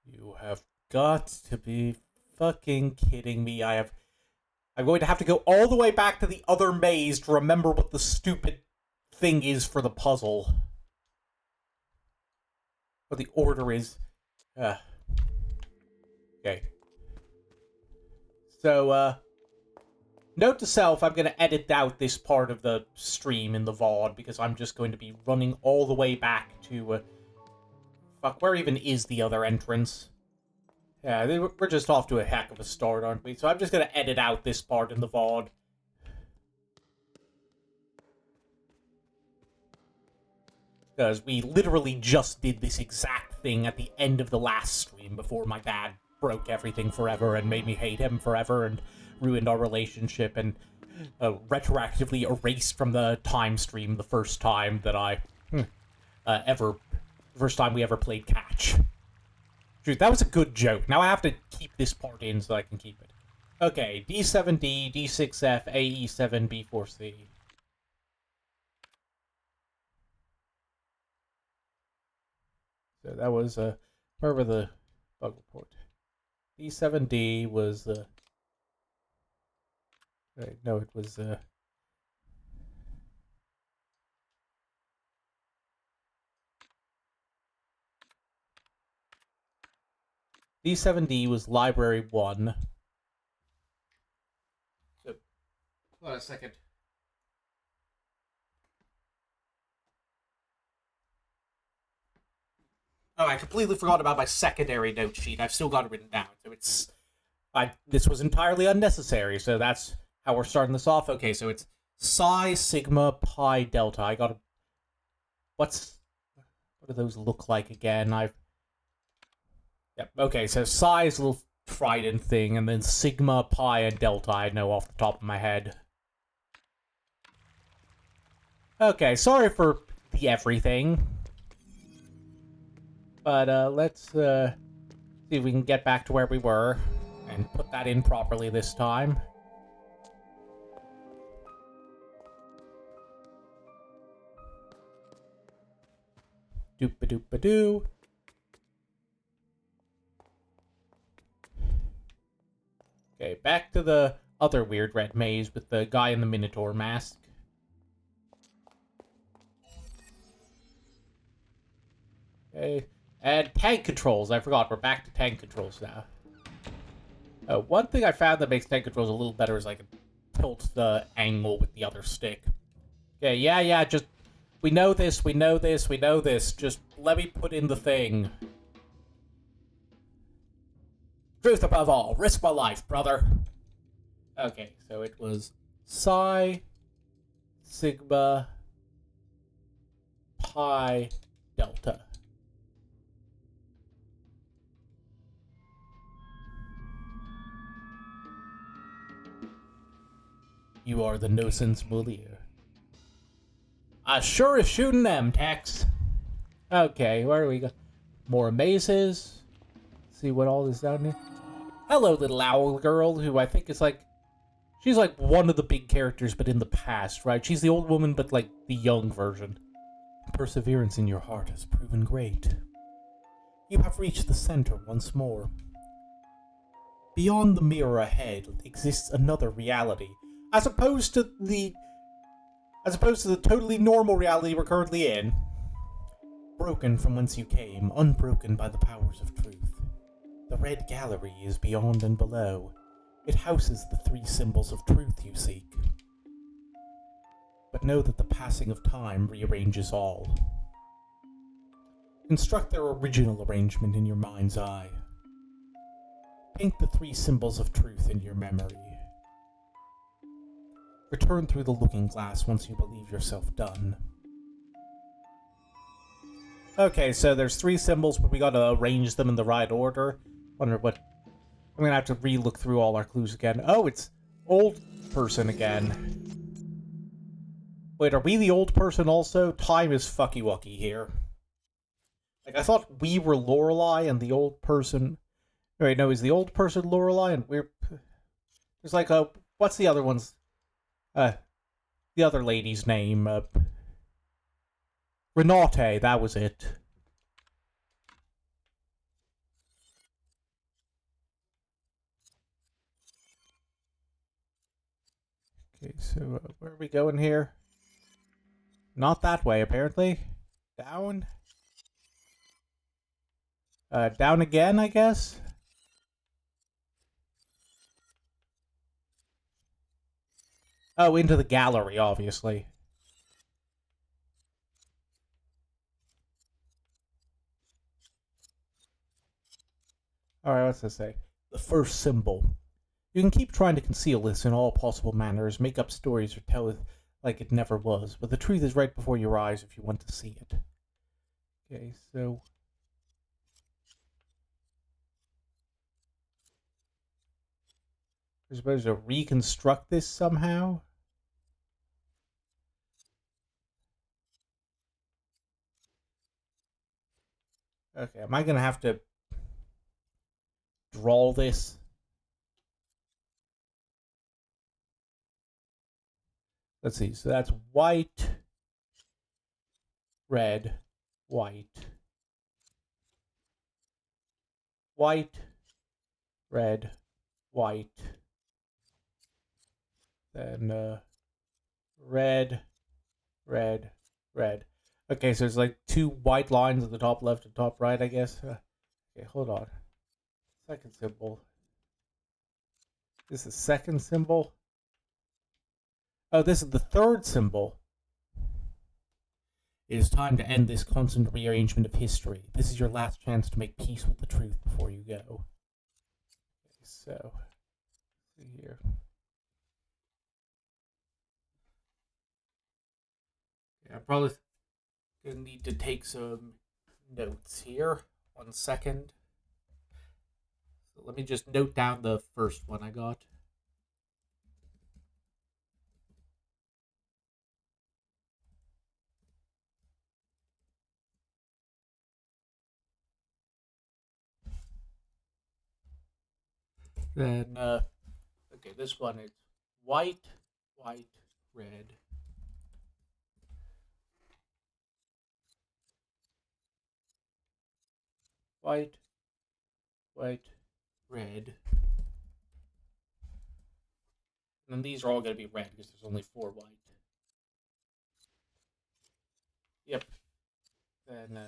You have got to be fucking kidding me. I'm going to have to go all the way back to the other maze to remember what the stupid thing is for the puzzle. What the order is. Okay. So, note to self, I'm going to edit out this part of the stream in the VOD, because I'm just going to be running all the way back to, fuck, where even is the other entrance? Yeah, we're just off to a heck of a start, aren't we? So I'm just going to edit out this part in the VOD. Because we literally just did this exact thing at the end of the last stream before my dad broke everything forever and made me hate him forever and ruined our relationship and retroactively erased from the time stream the first time that first time we ever played catch. Dude, that was a good joke. Now I have to keep this part in so I can keep it. Okay, D7D, D6F, AE7, B4C. So that was, where were the bug report? D7D was, no, it was, D7D was Library 1. So, hold on a second. Oh, I completely forgot about my secondary note sheet. I've still got it written down. So This was entirely unnecessary, so that's how we're starting this off. Okay, so it's psi, sigma, pi, delta. I got what do those look like again? Yep, okay, so psi is a little trident thing, and then sigma, pi, and delta I know off the top of my head. Okay, sorry for the everything. But let's see if we can get back to where we were and put that in properly this time. Doop-a-doop-a-doo. Okay, back to the other weird red maze with the guy in the Minotaur mask. Okay, and tank controls. I forgot, we're back to tank controls now. One thing I found that makes tank controls a little better is I can tilt the angle with the other stick. Okay, yeah, just... We know this. Just let me put in the thing. Truth above all. Risk my life, brother. Okay, so it was psi, sigma, pi, delta. You are the no-sense bullier. I sure is shooting them, Tex. Okay, where do we go? More mazes. See what all is down here. Hello, little owl girl, who I think is like... She's like one of the big characters, but in the past, right? She's the old woman, but like the young version. Perseverance in your heart has proven great. You have reached the center once more. Beyond the mirror ahead exists another reality, as opposed to the totally normal reality we're currently in. Broken from whence you came, unbroken by the powers of truth. The Red Gallery is beyond and below. It houses the three symbols of truth you seek. But know that the passing of time rearranges all. Construct their original arrangement in your mind's eye. Paint the three symbols of truth in your memory. Return through the looking glass once you believe yourself done. Okay, so there's three symbols, but we gotta arrange them in the right order. Wonder what... I'm gonna have to re-look through all our clues again. Oh, it's old person again. Wait, are we the old person also? Time is fucky-wucky here. Like, I thought we were Lorelei and the old person... Wait, no, is the old person Lorelei and we're... There's like a... What's the other one's... the other lady's name? Renate, that was it. Okay, so where are we going here? Not that way, apparently. Down? Down again, I guess? Oh, into the gallery, obviously. Alright, what's this say? The first symbol. You can keep trying to conceal this in all possible manners, make up stories, or tell it like it never was, but the truth is right before your eyes if you want to see it. Okay, so... We're supposed to reconstruct this somehow? Okay, am I gonna have to draw this? Let's see, so that's white, red, white, white, red, white, then red, red, red. Okay, so it's like two white lines at the top left and top right, I guess. Okay, hold on. Second symbol. This is the second symbol. Oh, this is the third symbol. It is time to end this constant rearrangement of history. This is your last chance to make peace with the truth before you go. Okay, so, see here. Yeah, I'm probably gonna need to take some notes here. 1 second. So let me just note down the first one I got. Then, okay, this one is white, white, red. White, white, red. And then these are all going to be red because there's only 4 white. Yep. Then,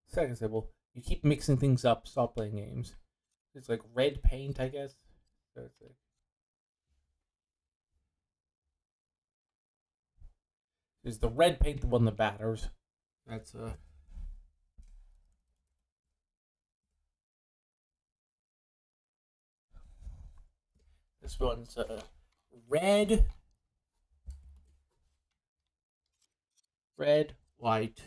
second symbol. You keep mixing things up, stop playing games. It's like red paint, I guess. So it's like... Is the red paint the one that matters? That's, This one's, red. Red, white.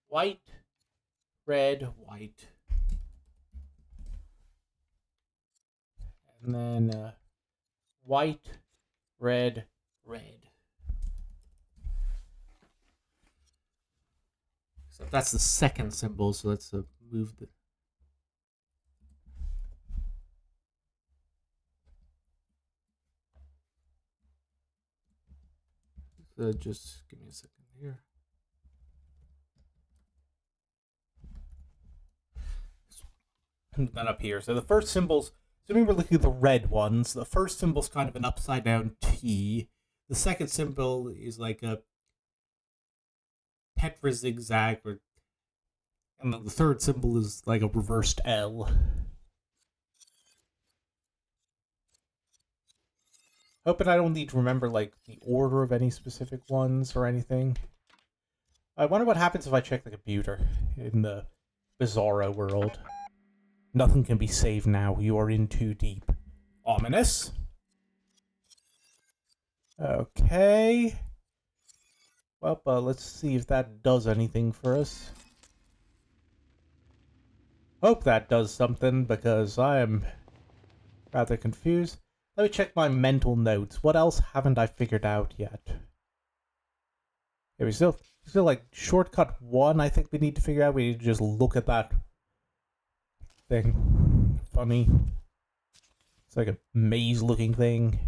White, red, white. And then, white, red, red. So that's the second symbol, so let's move the... So just give me a second here. Put that up here. So the first symbols, assuming we're looking at the red ones, the first symbol's kind of an upside down T. The second symbol is like a tetra zigzag, and then the third symbol is like a reversed L. Hoping I don't need to remember like the order of any specific ones or anything. I wonder what happens if I check the computer in the Bizarro world. Nothing can be saved now. You are in too deep. Ominous. Okay. Well, let's see if that does anything for us. Hope that does something, because I am rather confused. Let me check my mental notes. What else haven't I figured out yet? Yeah, we still like shortcut 1 I think we need to figure out. We need to just look at that thing. Funny. It's like a maze looking thing.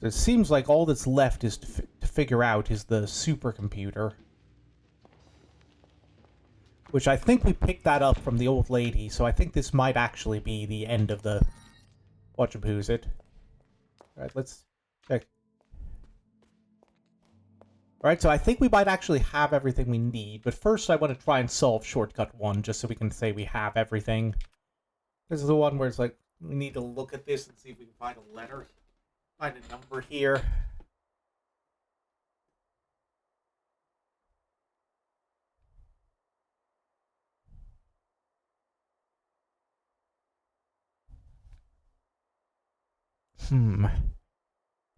It seems like all that's left is to figure out is the supercomputer. Which I think we picked that up from the old lady, so I think this might actually be the end of the... Whatchaboos it. Alright, let's check. Alright, so I think we might actually have everything we need, but first I want to try and solve shortcut 1, just so we can say we have everything. This is the one where it's like, we need to look at this and see if we can find a letter. Find a number here.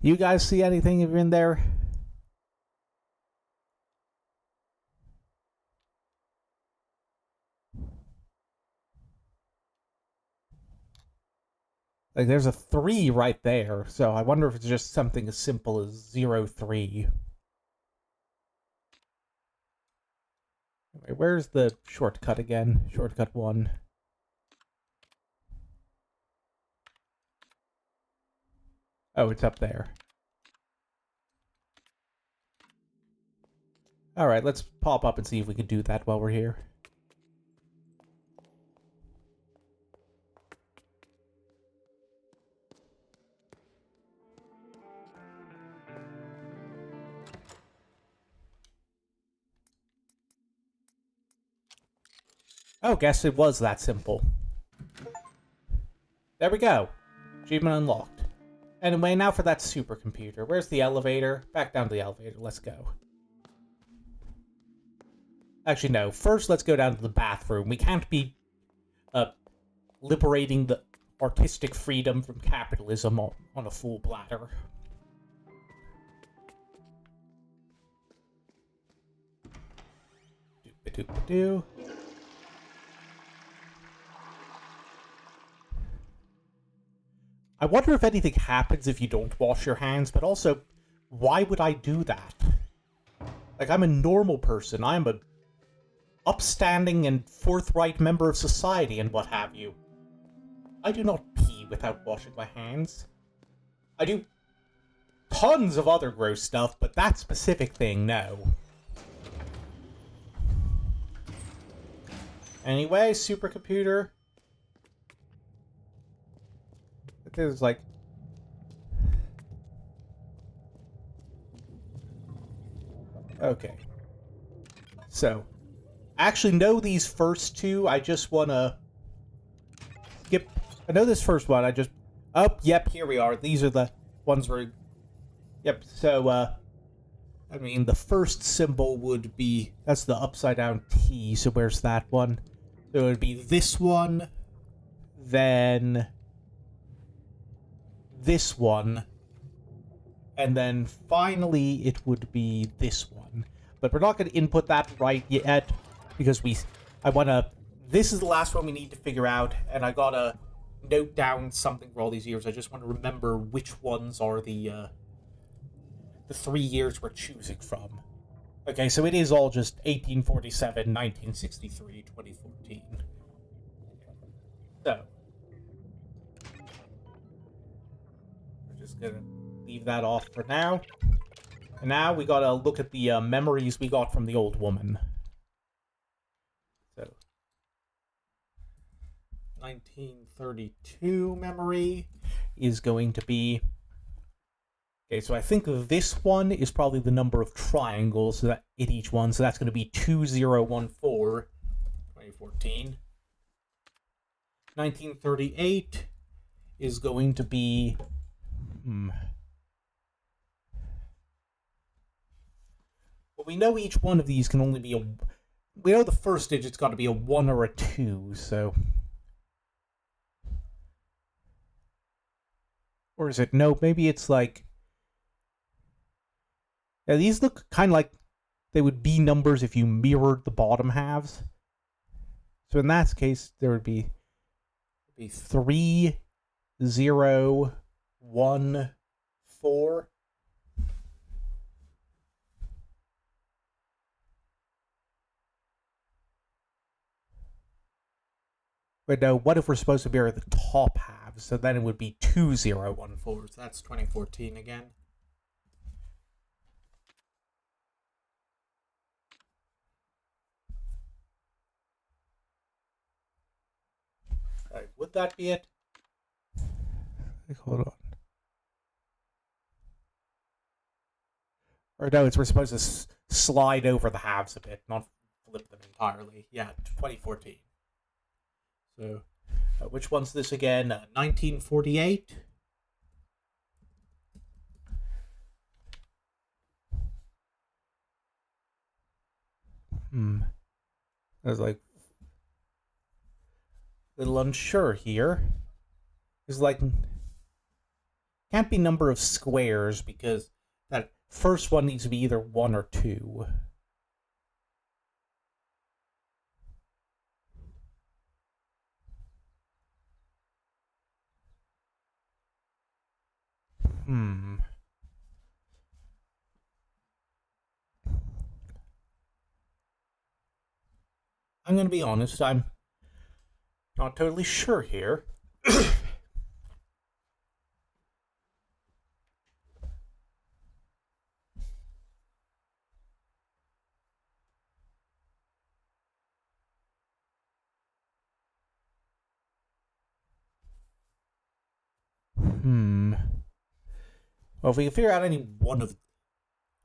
You guys see anything in there? Like, there's a 3 right there, so I wonder if it's just something as simple as 03. Anyway, where's the shortcut again? Shortcut 1. Oh, it's up there. Alright, let's pop up and see if we can do that while we're here. Oh, guess it was that simple. There we go. Achievement unlocked. Anyway, now for that supercomputer. Where's the elevator? Back down to the elevator. Let's go. Actually, no. First, let's go down to the bathroom. We can't be liberating the artistic freedom from capitalism on a full bladder. Doop-a-doop-a-doo. I wonder if anything happens if you don't wash your hands, but also, why would I do that? Like, I'm a normal person. I'm a upstanding and forthright member of society and what have you. I do not pee without washing my hands. I do tons of other gross stuff, but that specific thing, no. Anyway, supercomputer. There's like... Okay. So, I actually know these first two. I just want to skip. I know this first one. I just... Oh, yep, here we are. These are the ones where... Yep, so, I mean, the first symbol would be... That's the upside down T, so where's that one? So it would be this one, then... this one, and then finally it would be this one. But we're not going to input that right yet, because I want to... This is the last one we need to figure out, and I gotta note down something for all these years. I just want to remember which ones are the 3 years we're choosing from. Okay, so it is all just 1847, 1963, 2014. So... just gonna leave that off for now. And now we gotta look at the memories we got from the old woman. So, 1932 memory is going to be... Okay, so I think this one is probably the number of triangles that in each one, so that's going to be 2014, 2014. 1938 is going to be... Well, we know each one of these can only be a... We know the first digit's got to be a 1 or a 2, so... Or is it... No, maybe it's like... Yeah, these look kind of like they would be numbers if you mirrored the bottom halves. So in that case, there would be 3, 0... 1, 4. But no, what if we're supposed to mirror the top halves? So then it would be 2014. So that's 2014 again. Alright, would that be it? Hold on. Or no, we're supposed to slide over the halves a bit, not flip them entirely. Yeah, 2014. So, which one's this again? 1948? I was like... a little unsure here. It's like... Can't be number of squares, because that first one needs to be either 1 or 2. I'm gonna be honest, I'm not totally sure here. Well, if we can figure out any one of...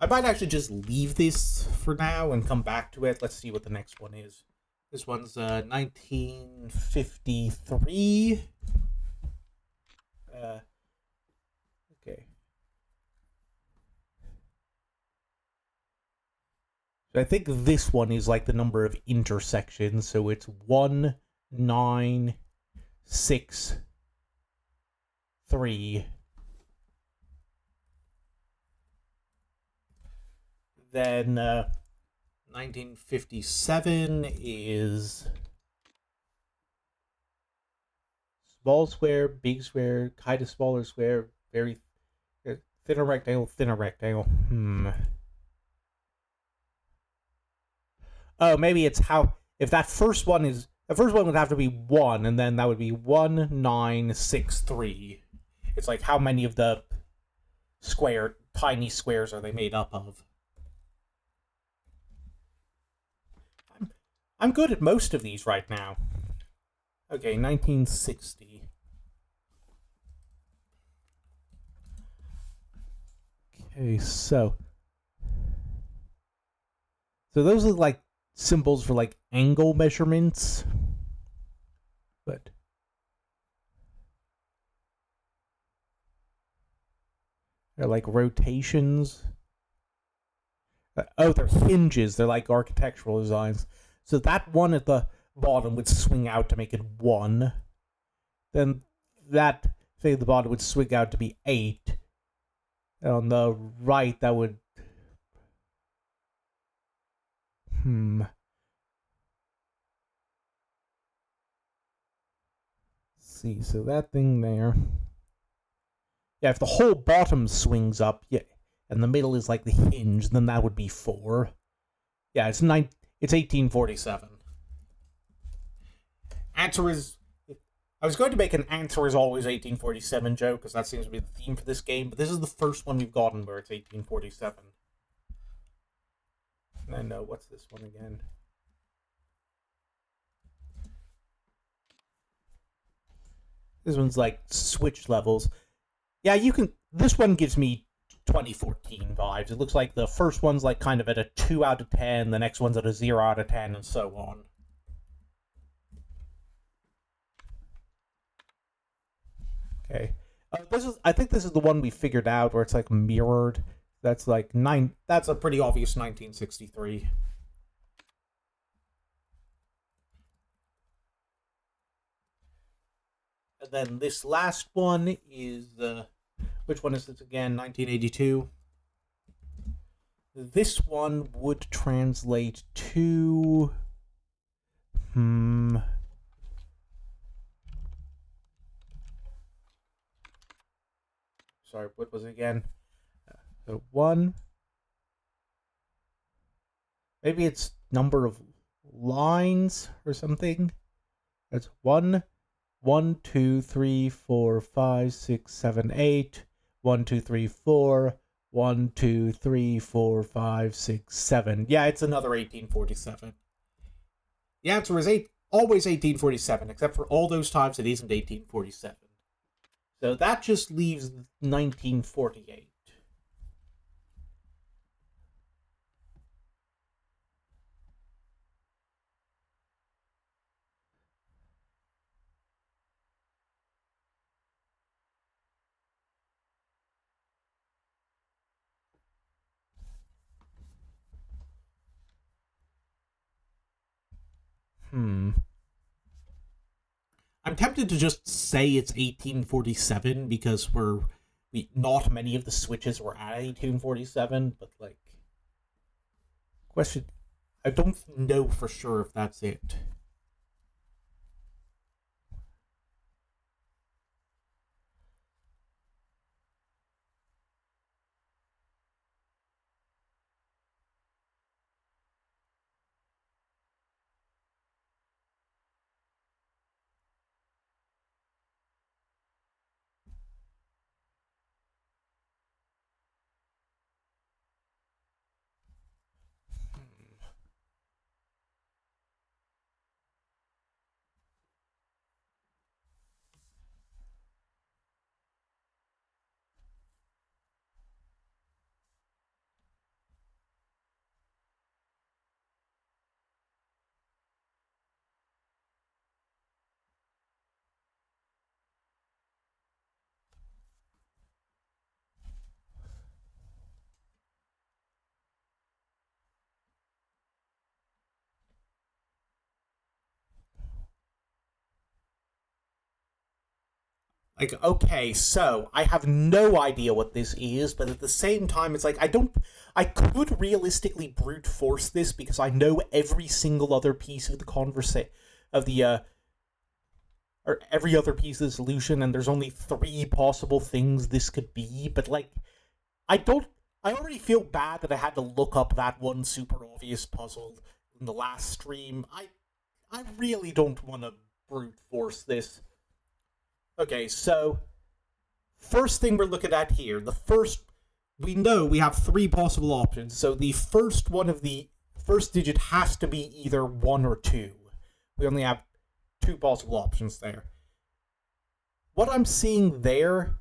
I might actually just leave this for now and come back to it. Let's see what the next one is. This one's 1953. Okay. So I think this one is like the number of intersections. So it's 1, 9, 6, 3. Then 1957 is small square, big square, kind of smaller square, very thinner rectangle, thinner rectangle. Oh, maybe it's how... If that first one is... The first one would have to be 1, and then that would be 1, 9, 6, 3. It's like how many of the tiny squares are they made up of? I'm good at most of these right now. Okay, 1960. Okay, so those are like symbols for like angle measurements. But they're like rotations. Oh, they're hinges. They're like architectural designs. So that one at the bottom would swing out to make it 1. Then that thing at the bottom would swing out to be 8. And on the right, that would... Let's see, so that thing there... Yeah, if the whole bottom swings up, yeah, and the middle is like the hinge, then that would be 4. Yeah, it's 1847. Answer is... I was going to make an answer is always 1847 joke, because that seems to be the theme for this game, but this is the first one we've gotten where it's 1847. And then, what's this one again? This one's like switch levels. Yeah, you can... This one gives me 2014 vibes. It looks like the first one's like kind of at a 2 out of 10, the next one's at a 0 out of 10, and so on. Okay. I think this is the one we figured out where it's like mirrored. That's like 9. That's a pretty obvious 1963. And then this last one is which one is this again? 1982. This one would translate to Sorry, what was it again? So 1. Maybe it's number of lines or something. That's 1, 1, 2, 3, 4, 5, 6, 7, 8. 1, 2, 3, 4. 1, 2, 3, 4, 5, 6, 7. Yeah, it's another 1847. The answer is always 1847, except for all those times it isn't 1847. So that just leaves 1948. I'm tempted to just say it's 1847 because not many of the switches were at 1847, but like, question, I don't know for sure if that's it. Like, okay, so I have no idea what this is, but at the same time, it's like I could realistically brute force this because I know every single other piece of the or every other piece of the solution, and there's only 3 possible things this could be, but like, I already feel bad that I had to look up that one super obvious puzzle in the last stream. I really don't want to brute force this. Okay, so first thing we're looking at here, we know we have 3 possible options, so the first one of the first digit has to be either 1 or 2. We only have 2 possible options there. What I'm seeing there,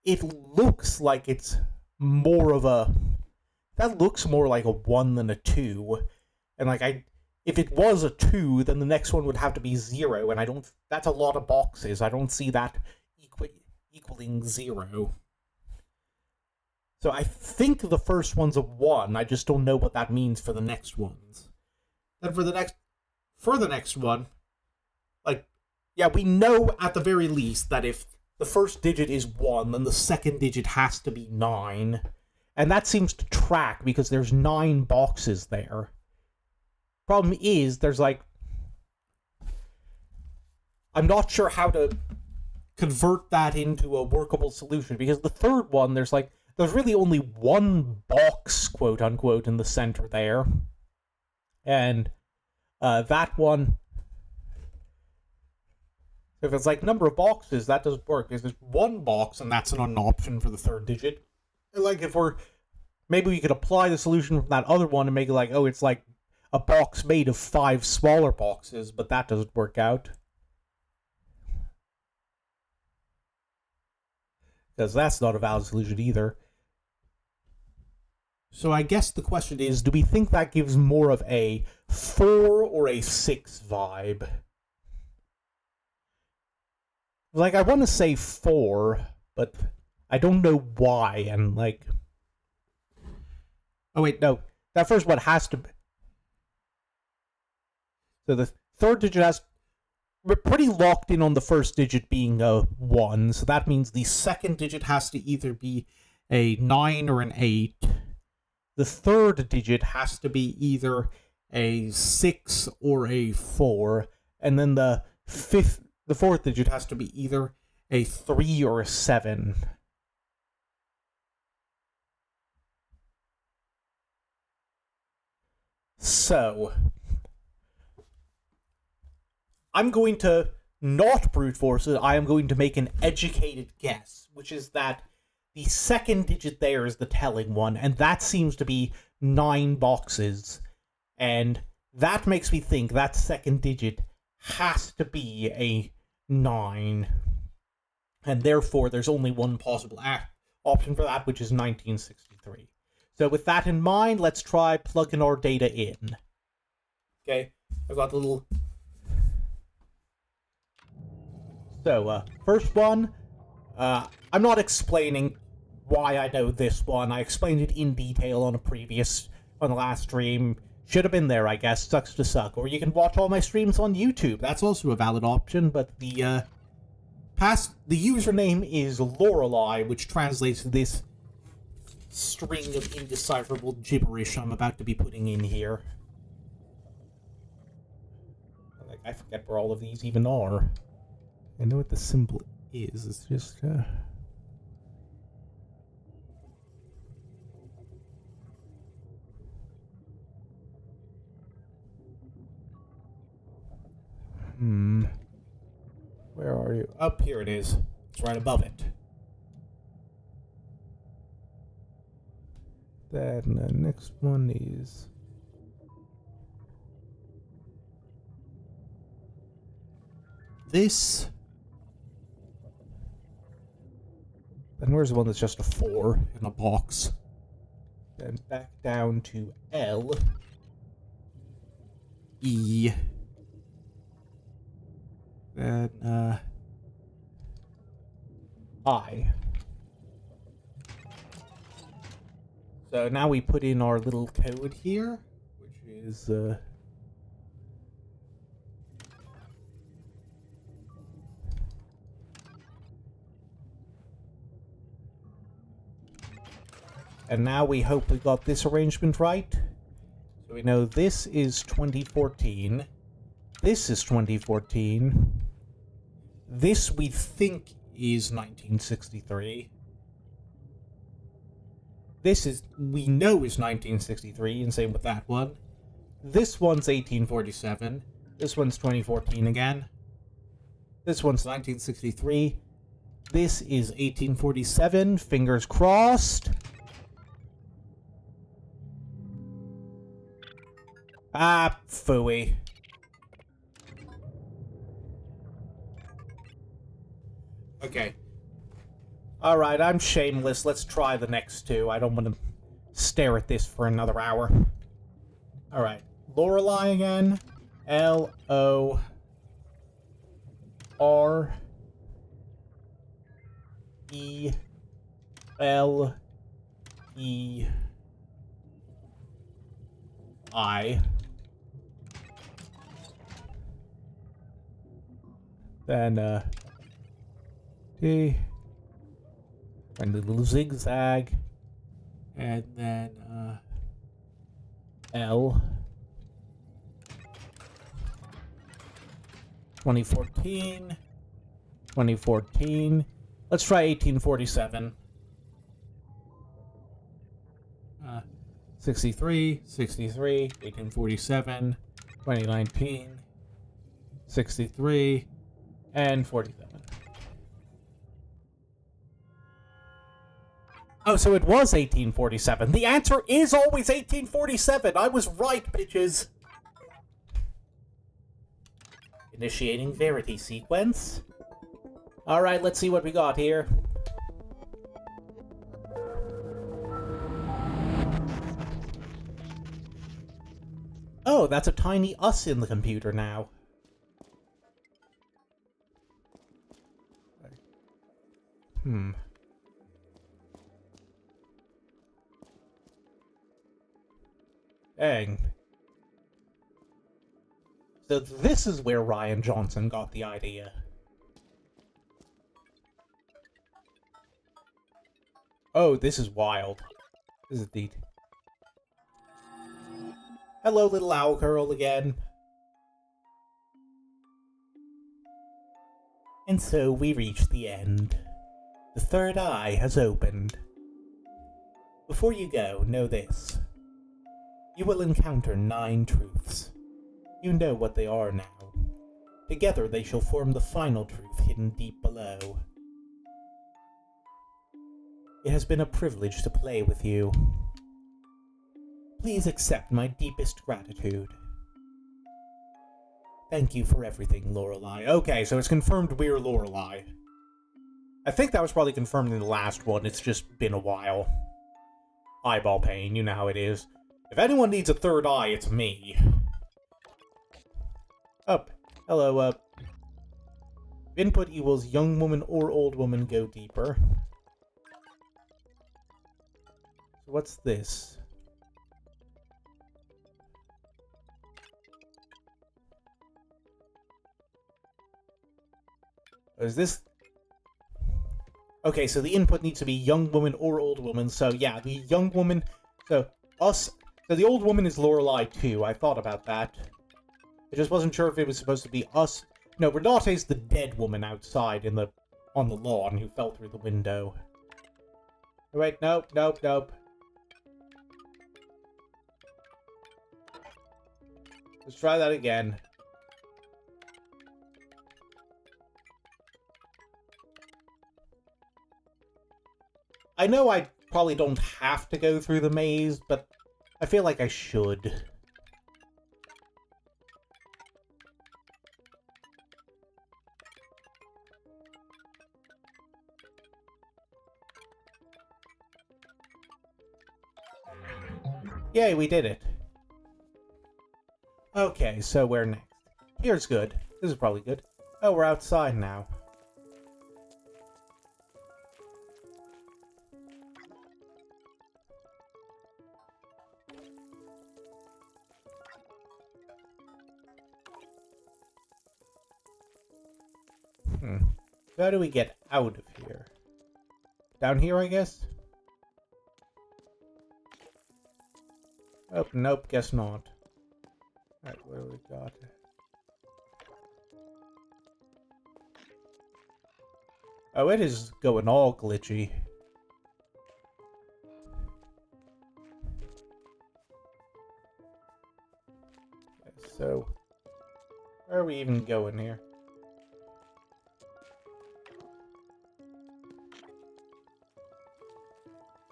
it looks like it's more of that looks more like a 1 than a 2, and like if it was a 2, then the next one would have to be 0, and that's a lot of boxes. I don't see that equaling 0. So I think the first one's a 1, I just don't know what that means for the next ones. Then for the next one, like, yeah, we know at the very least that if the first digit is 1, then the second digit has to be 9. And that seems to track because there's 9 boxes there. Problem is, there's like... I'm not sure how to convert that into a workable solution, because the third one, there's really only 1 box, quote-unquote, in the center there. And that one... If it's like number of boxes, that doesn't work, because there's 1 box, and that's not an option for the third digit. And like, maybe we could apply the solution from that other one and make it like, oh, it's like a box made of 5 smaller boxes, but that doesn't work out. Because that's not a valid solution either. So I guess the question is, do we think that gives more of a 4 or a 6 vibe? Like, I want to say 4, but I don't know why, and like... Oh wait, no. That first one has to... So the third digit we're pretty locked in on the first digit being a 1, so that means the second digit has to either be a 9 or an 8. The third digit has to be either a 6 or a 4, and then the fourth digit has to be either a 3 or a 7. So, I'm going to not brute force it. I am going to make an educated guess, which is that the second digit there is the telling one, and that seems to be 9 boxes. And that makes me think that second digit has to be a 9. And therefore, there's only one possible option for that, which is 1963. So with that in mind, let's try plugging our data in. Okay, I've got the little... So, first one, I'm not explaining why I know this one. I explained it in detail on the last stream. Should have been there, I guess. Sucks to suck. Or you can watch all my streams on YouTube. That's also a valid option, but the username is Lorelei, which translates to this string of indecipherable gibberish I'm about to be putting in here. Like, I forget where all of these even are. I know what the symbol is. It's just, Where are you? Up here it is. It's right above it. Then the next one is... this. Then where's the one that's just a 4 in a box? Then back down to L. E. Then, I. So now we put in our little code here, which is, And now we hope we got this arrangement right. So we know this is 2014. This is 2014. This we think is 1963. This is, we know is 1963, and same with that one. This one's 1847. This one's 2014 again. This one's 1963. This is 1847. Fingers crossed. Ah, phooey. Okay. Alright, I'm shameless. Let's try the next two. I don't want to stare at this for another hour. Alright. Lorelei again. Lorelei. Then, T. And a little zigzag. And then, L. 2014. 2014. Let's try 1847. 63, 63, 1847, 2019, 63, and 47. Oh, so it was 1847. The answer is always 1847. I was right, bitches. Initiating Verity sequence. Alright, let's see what we got here. Oh, that's a tiny us in the computer now. Dang. So this is where Ryan Johnson got the idea. Oh, this is wild. This is indeed. Hello, little owl girl again. And so we reach the end. The third eye has opened. Before you go, know this. You will encounter 9 truths. You know what they are now. Together they shall form the final truth hidden deep below. It has been a privilege to play with you. Please accept my deepest gratitude. Thank you for everything, Lorelei. Okay, so it's confirmed we're Lorelei. I think that was probably confirmed in the last one. It's just been a while. Eyeball pain, you know how it is. If anyone needs a third eye, it's me. Up. Hello, Input equals young woman or old woman, go deeper. So what's this? Is this... Okay, so the input needs to be young woman or old woman, so yeah, the young woman... So, us... So the old woman is Lorelei too, I thought about that. I just wasn't sure if it was supposed to be us... No, Renate's the dead woman outside in the... on the lawn who fell through the window. Wait, nope, nope, nope. Let's try that again. I know I probably don't have to go through the maze, but I feel like I should. Yay, we did it. Okay, so where next? Here's good. This is probably good. Oh, we're outside now. How do we get out of here? Down here, I guess? Oh, nope, guess not. Alright, what do we got? Oh, it is going all glitchy. Okay, so, where are we even going here?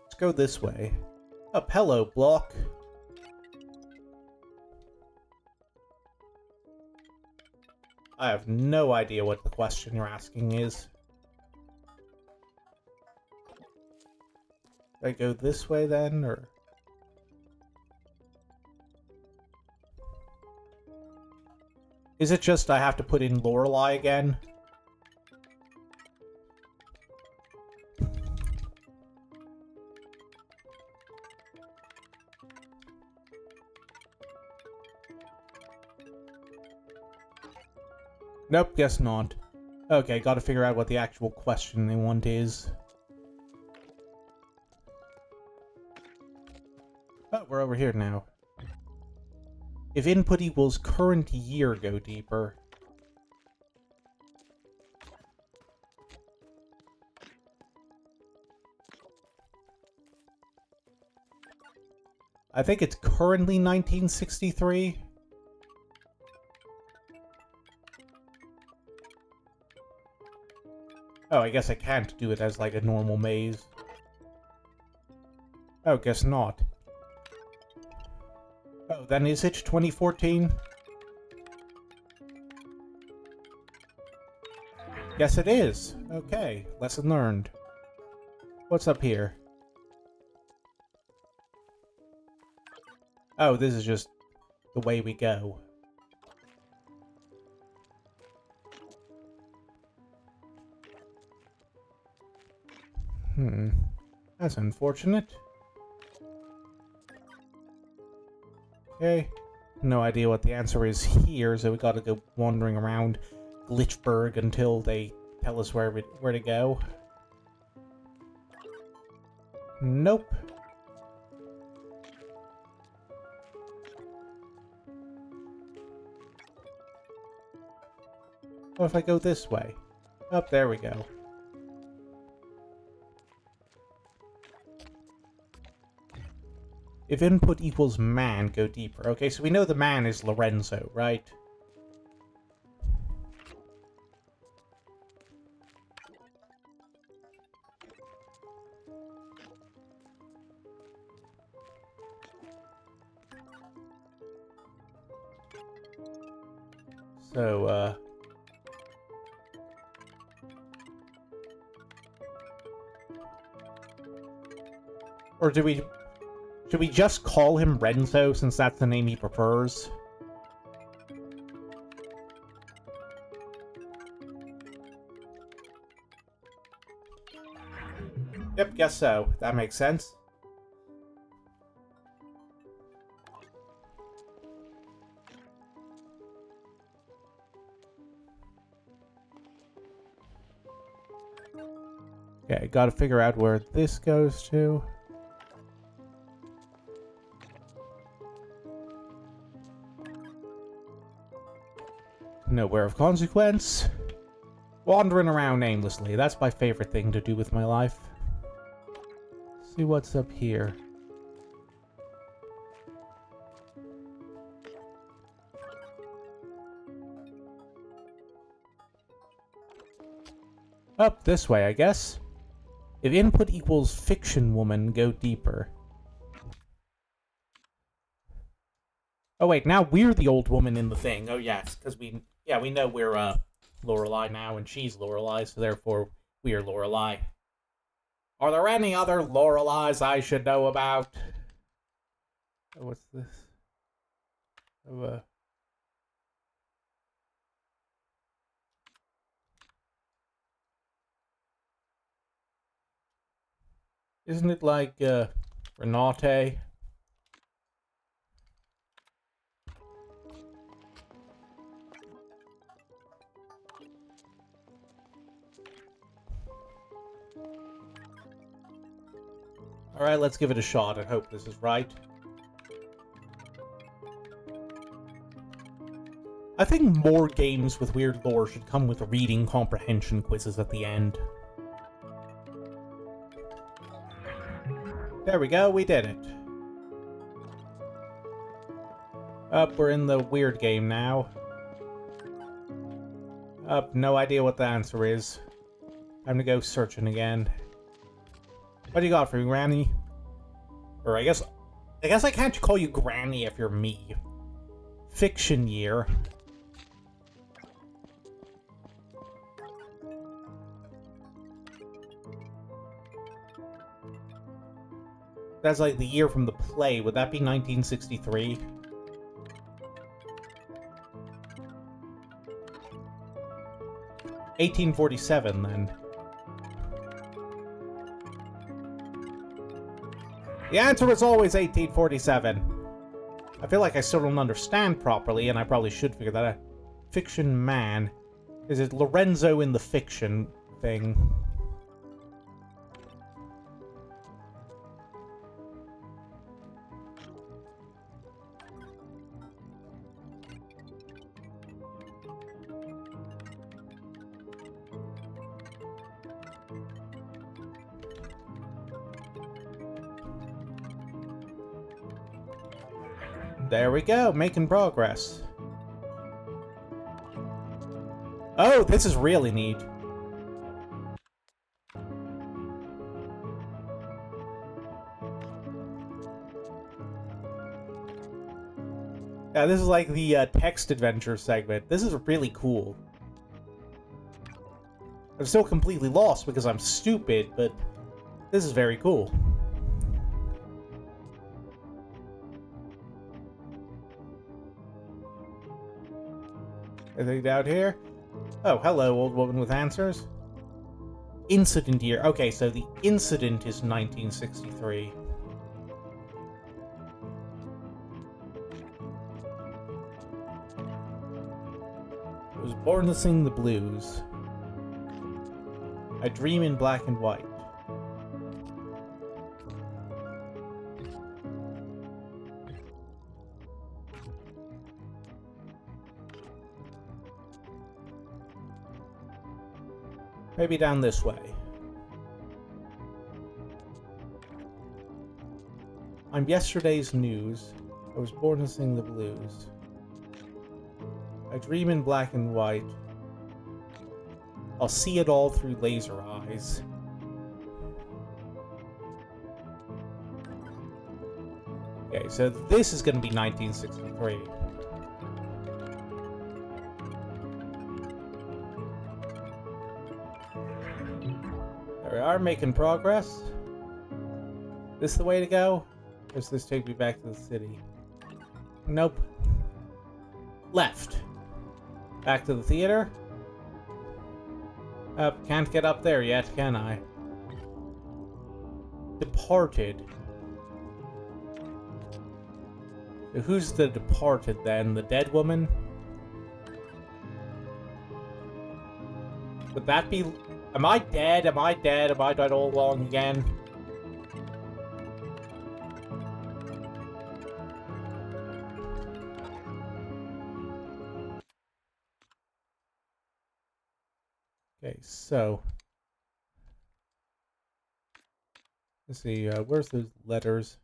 Let's go this way. Up, hello, block. I have no idea what the question you're asking is. Do I go this way then, or? Is it just I have to put in Lorelei again? Nope, guess not. Okay, gotta figure out what the actual question they want is. Oh, we're over here now. If input equals current year, go deeper. I think it's currently 1963. Oh, I guess I can't do it as like a normal maze. Oh, guess not. Oh, then is it 2014? Yes, it is. Okay, lesson learned. What's up here? Oh, this is just the way we go. That's unfortunate. Okay. No idea what the answer is here, so we gotta go wandering around Glitchburg until they tell us where to go. Nope. What if I go this way? Up there we go. If input equals man, go deeper. Okay, so we know the man is Lorenzo, right? So, or should we just call him Renzo, since that's the name he prefers? Yep, guess so. That makes sense. Okay, gotta figure out where this goes to. Nowhere of consequence. Wandering around aimlessly. That's my favorite thing to do with my life. See what's up here. Up this way, I guess. If input equals fiction woman, go deeper. Oh wait, now we're the old woman in the thing. Oh yes, because we know we're Lorelei now, and she's Lorelei, so therefore we are Lorelei. Are there any other Lorelei's I should know about? Oh, what's this? Oh, isn't it like Renate? Alright, let's give it a shot and hope this is right. I think more games with weird lore should come with reading comprehension quizzes at the end. There we go, we did it. Up, we're in the weird game now. Up, no idea what the answer is. Time to go searching again. What do you got for me, Granny? Or I guess I can't call you Granny if you're me. Fiction year. That's like the year from the play. Would that be 1963? $1847 then. The answer was always 1847. I feel like I still don't understand properly, and I probably should figure that out. Fiction man. Is it Lorenzo in the fiction thing? There we go, making progress. Oh, this is really neat. Yeah, this is like the text adventure segment. This is really cool. I'm still completely lost because I'm stupid, but this is very cool. Anything down here? Oh, hello, old woman with answers. Incident year. Okay, so the incident is 1963. I was born to sing the blues. I dream in black and white. Maybe down this way. I'm yesterday's news. I was born to sing the blues. I dream in black and white. I'll see it all through laser eyes. Okay, so this is going to be 1963. There we are, making progress. This the way to go? Or does this take me back to the city? Nope. Left. Back to the theater. Can't get up there yet, can I? Departed. So who's the departed then? The dead woman? Would that be... Am I dead? Am I dead? Am I dead all along again? Okay, so... Let's see, where's those letters?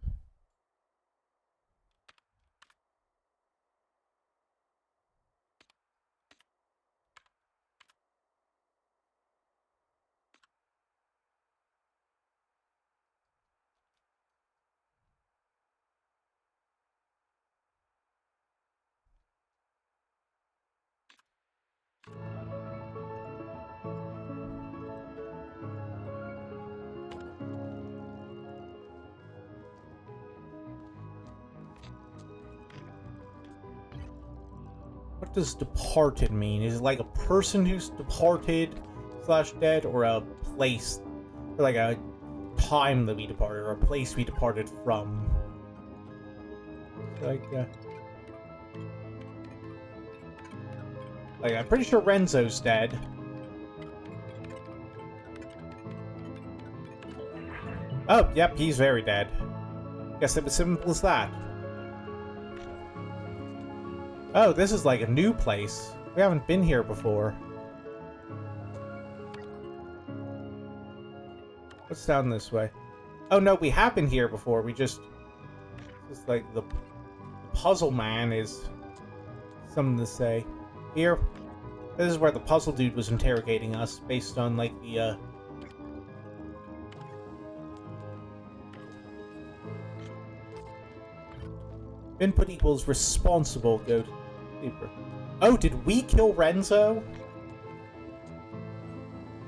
What does departed mean? Is it like a person who's departed / dead, or a place, or like a time that we departed, or a place we departed from? Like I'm pretty sure Renzo's dead. Oh, yep, he's very dead. Guess it was simple as that. Oh, this is like a new place. We haven't been here before. What's down this way? Oh no, we have been here before. We just... It's like the puzzle man is something to say. Here, this is where the puzzle dude was interrogating us based on like the input equals responsible, go deeper. Oh, did we kill Renzo?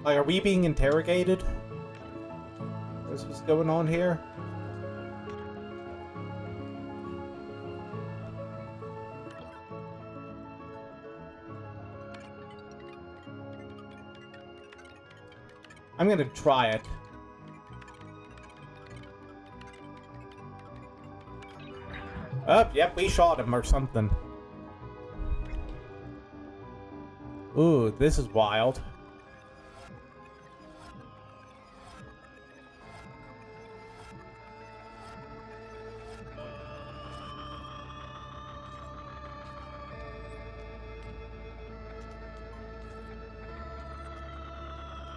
Like, are we being interrogated? Is what's going on here? I'm gonna try it. Oh, yep, we shot him or something. Ooh, this is wild.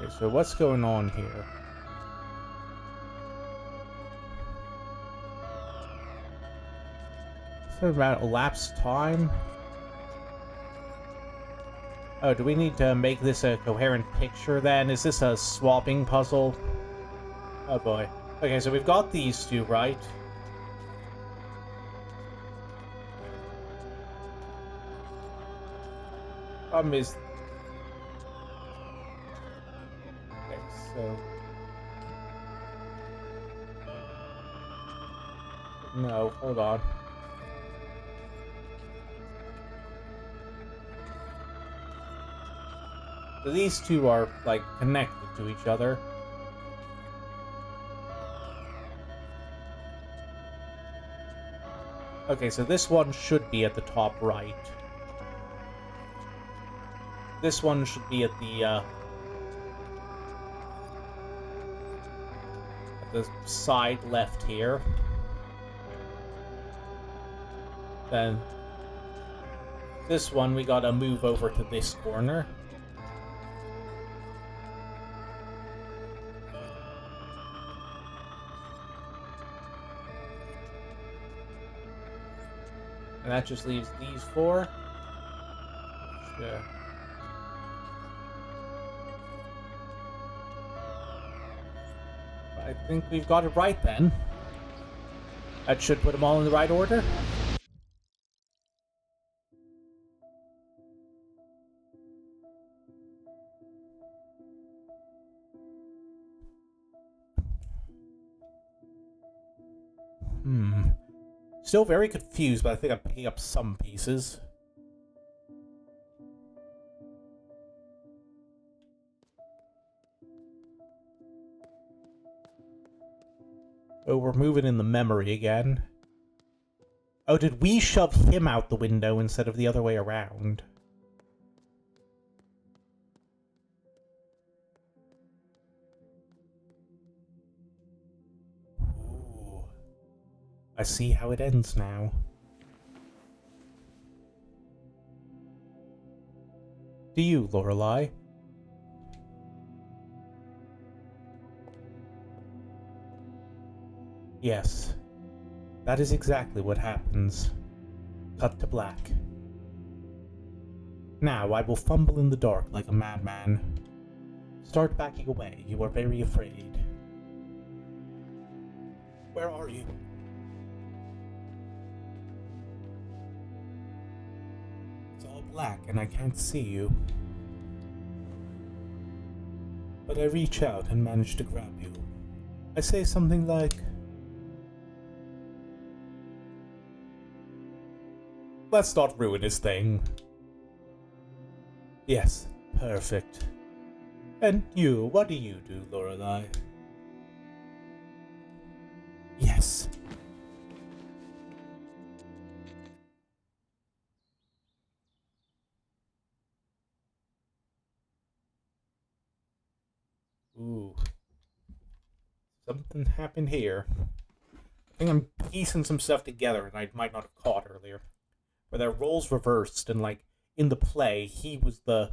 Okay, so what's going on here? Is it about elapsed time? Oh, do we need to make this a coherent picture then? Is this a swapping puzzle? Oh boy. Okay, so we've got these two, right? Problem is... Okay, so... No, hold on. So these two are, like, connected to each other. Okay, so this one should be at the top right. This one should be at the side left here. Then this one we gotta move over to this corner. And that just leaves these four. Yeah. I think we've got it right then. That should put them all in the right order. Still very confused, but I think I'm picking up some pieces. Oh, we're moving in the memory again. Oh, did we shove him out the window instead of the other way around? Ooh. I see how it ends now. Do you, Lorelei? Yes. That is exactly what happens. Cut to black. Now I will fumble in the dark like a madman. Start backing away, you are very afraid. Where are you? It's all black and I can't see you. But I reach out and manage to grab you. I say something like, let's not ruin his thing. Yes, perfect. And you, what do you do, Lorelei? Yes. Ooh. Something happened here. I think I'm piecing some stuff together that I might not have caught earlier. where their roles reversed, and, like, in the play, he was the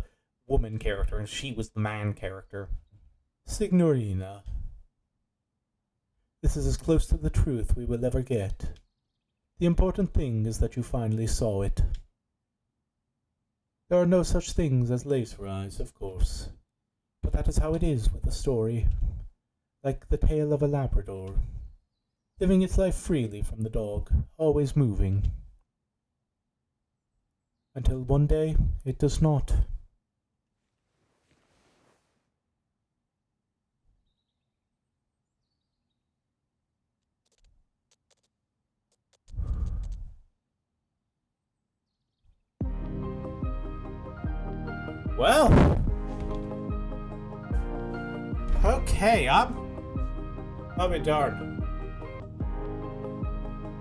woman character, and she was the man character. Signorina, this is as close to the truth we will ever get. The important thing is that you finally saw it. There are no such things as laser eyes, of course, but that is how it is with a story, like the tale of a Labrador, living its life freely from the dog, always moving. Until one day, it does not. Well, okay, I'll be darned.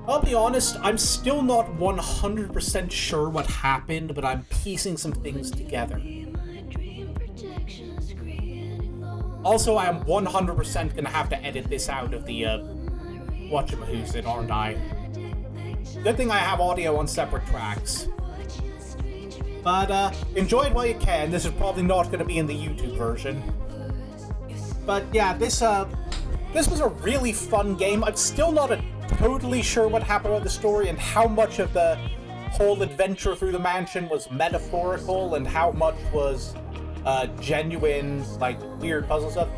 I'll be honest, I'm still not 100% sure what happened, but I'm piecing some things together. Also, I am 100% gonna have to edit this out of the, whatchamahoosin', aren't I? Good thing I have audio on separate tracks. But, enjoy it while you can. This is probably not going to be in the YouTube version. But, yeah, this was a really fun game. I'm still not totally sure what happened with the story and how much of the whole adventure through the mansion was metaphorical and how much was, genuine, like, weird puzzle stuff.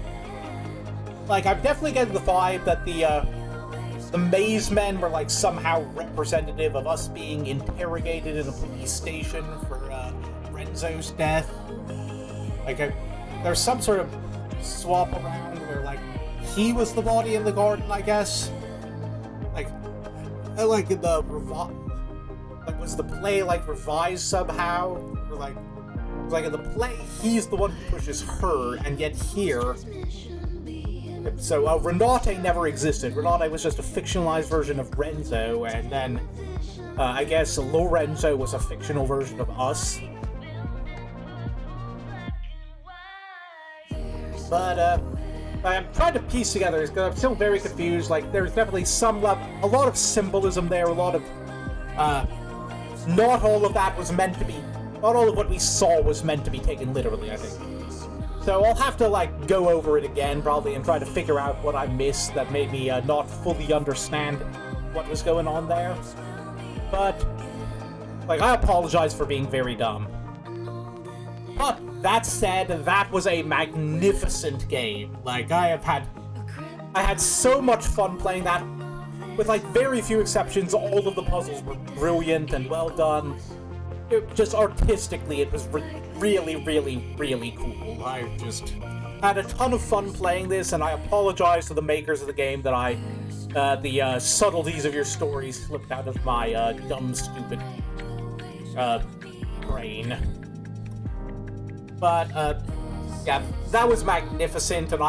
Like, I'm definitely getting the vibe that the maze men were, like, somehow representative of us being interrogated in a police station for Renzo's death. Like, there's some sort of swap around where, like, he was the body in the garden, I guess. Like in the was the play, like, revised somehow? Or, like in the play, he's the one who pushes her, and yet here... So, Renate never existed. Renate was just a fictionalized version of Renzo, and then, I guess Lorenzo was a fictional version of us. But, I'm trying to piece together, because I'm still very confused. Like, there's definitely a lot of symbolism there, a lot of, not all of that was meant to be, not all of what we saw was meant to be taken literally, I think. So I'll have to, like, go over it again, probably, and try to figure out what I missed that made me not fully understand what was going on there. But, like, I apologize for being very dumb. But, that said, that was a magnificent game. Like, I had so much fun playing that. With, like, very few exceptions, all of the puzzles were brilliant and well done. Just artistically, it was really, really, really cool. I just had a ton of fun playing this, and I apologize to the makers of the game that the subtleties of your story slipped out of my dumb, stupid brain. But, yeah, that was magnificent, and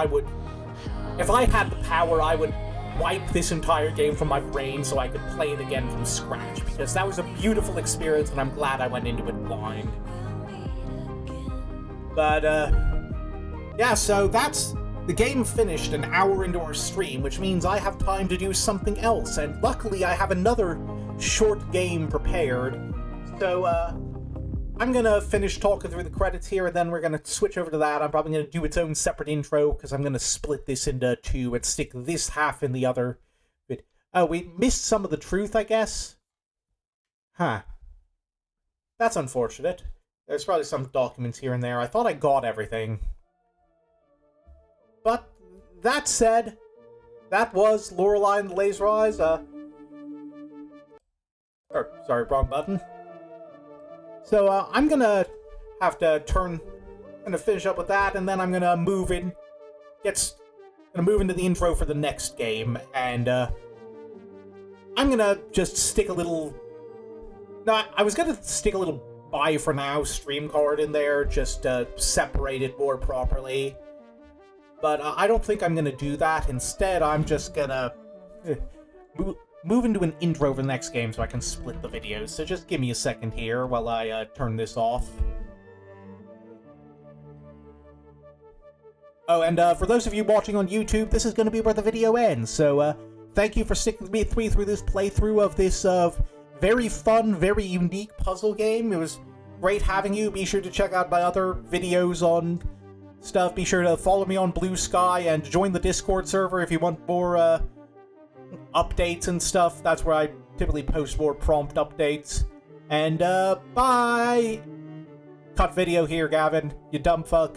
if I had the power, I would wipe this entire game from my brain so I could play it again from scratch, because that was a beautiful experience, and I'm glad I went into it blind. But, yeah, so the game finished an hour into our stream, which means I have time to do something else, and luckily I have another short game prepared. So, I'm gonna finish talking through the credits here, and then we're gonna switch over to that. I'm probably gonna do its own separate intro, because I'm gonna split this into two and stick this half in the other bit. Oh, we missed some of the truth, I guess? Huh. That's unfortunate. There's probably some documents here and there. I thought I got everything. But, that said, that was Lorelei and the Laser Eyes, sorry, wrong button. So, I'm gonna have to finish up with that, and then I'm gonna move into the intro for the next game, and, I'm gonna just stick a little... No, I was gonna stick a little bye for now stream card in there, just to separate it more properly. But, I don't think I'm gonna do that. Instead, I'm just gonna... move into an intro for the next game so I can split the videos. So just give me a second here while I turn this off. Oh, and for those of you watching on YouTube, this is going to be where the video ends. So thank you for sticking with me through this playthrough of this very fun, very unique puzzle game. It was great having you. Be sure to check out my other videos on stuff. Be sure to follow me on Blue Sky and join the Discord server if you want more updates and stuff. That's where I typically post more prompt updates. And bye! Cut video here, Gavin. You dumb fuck.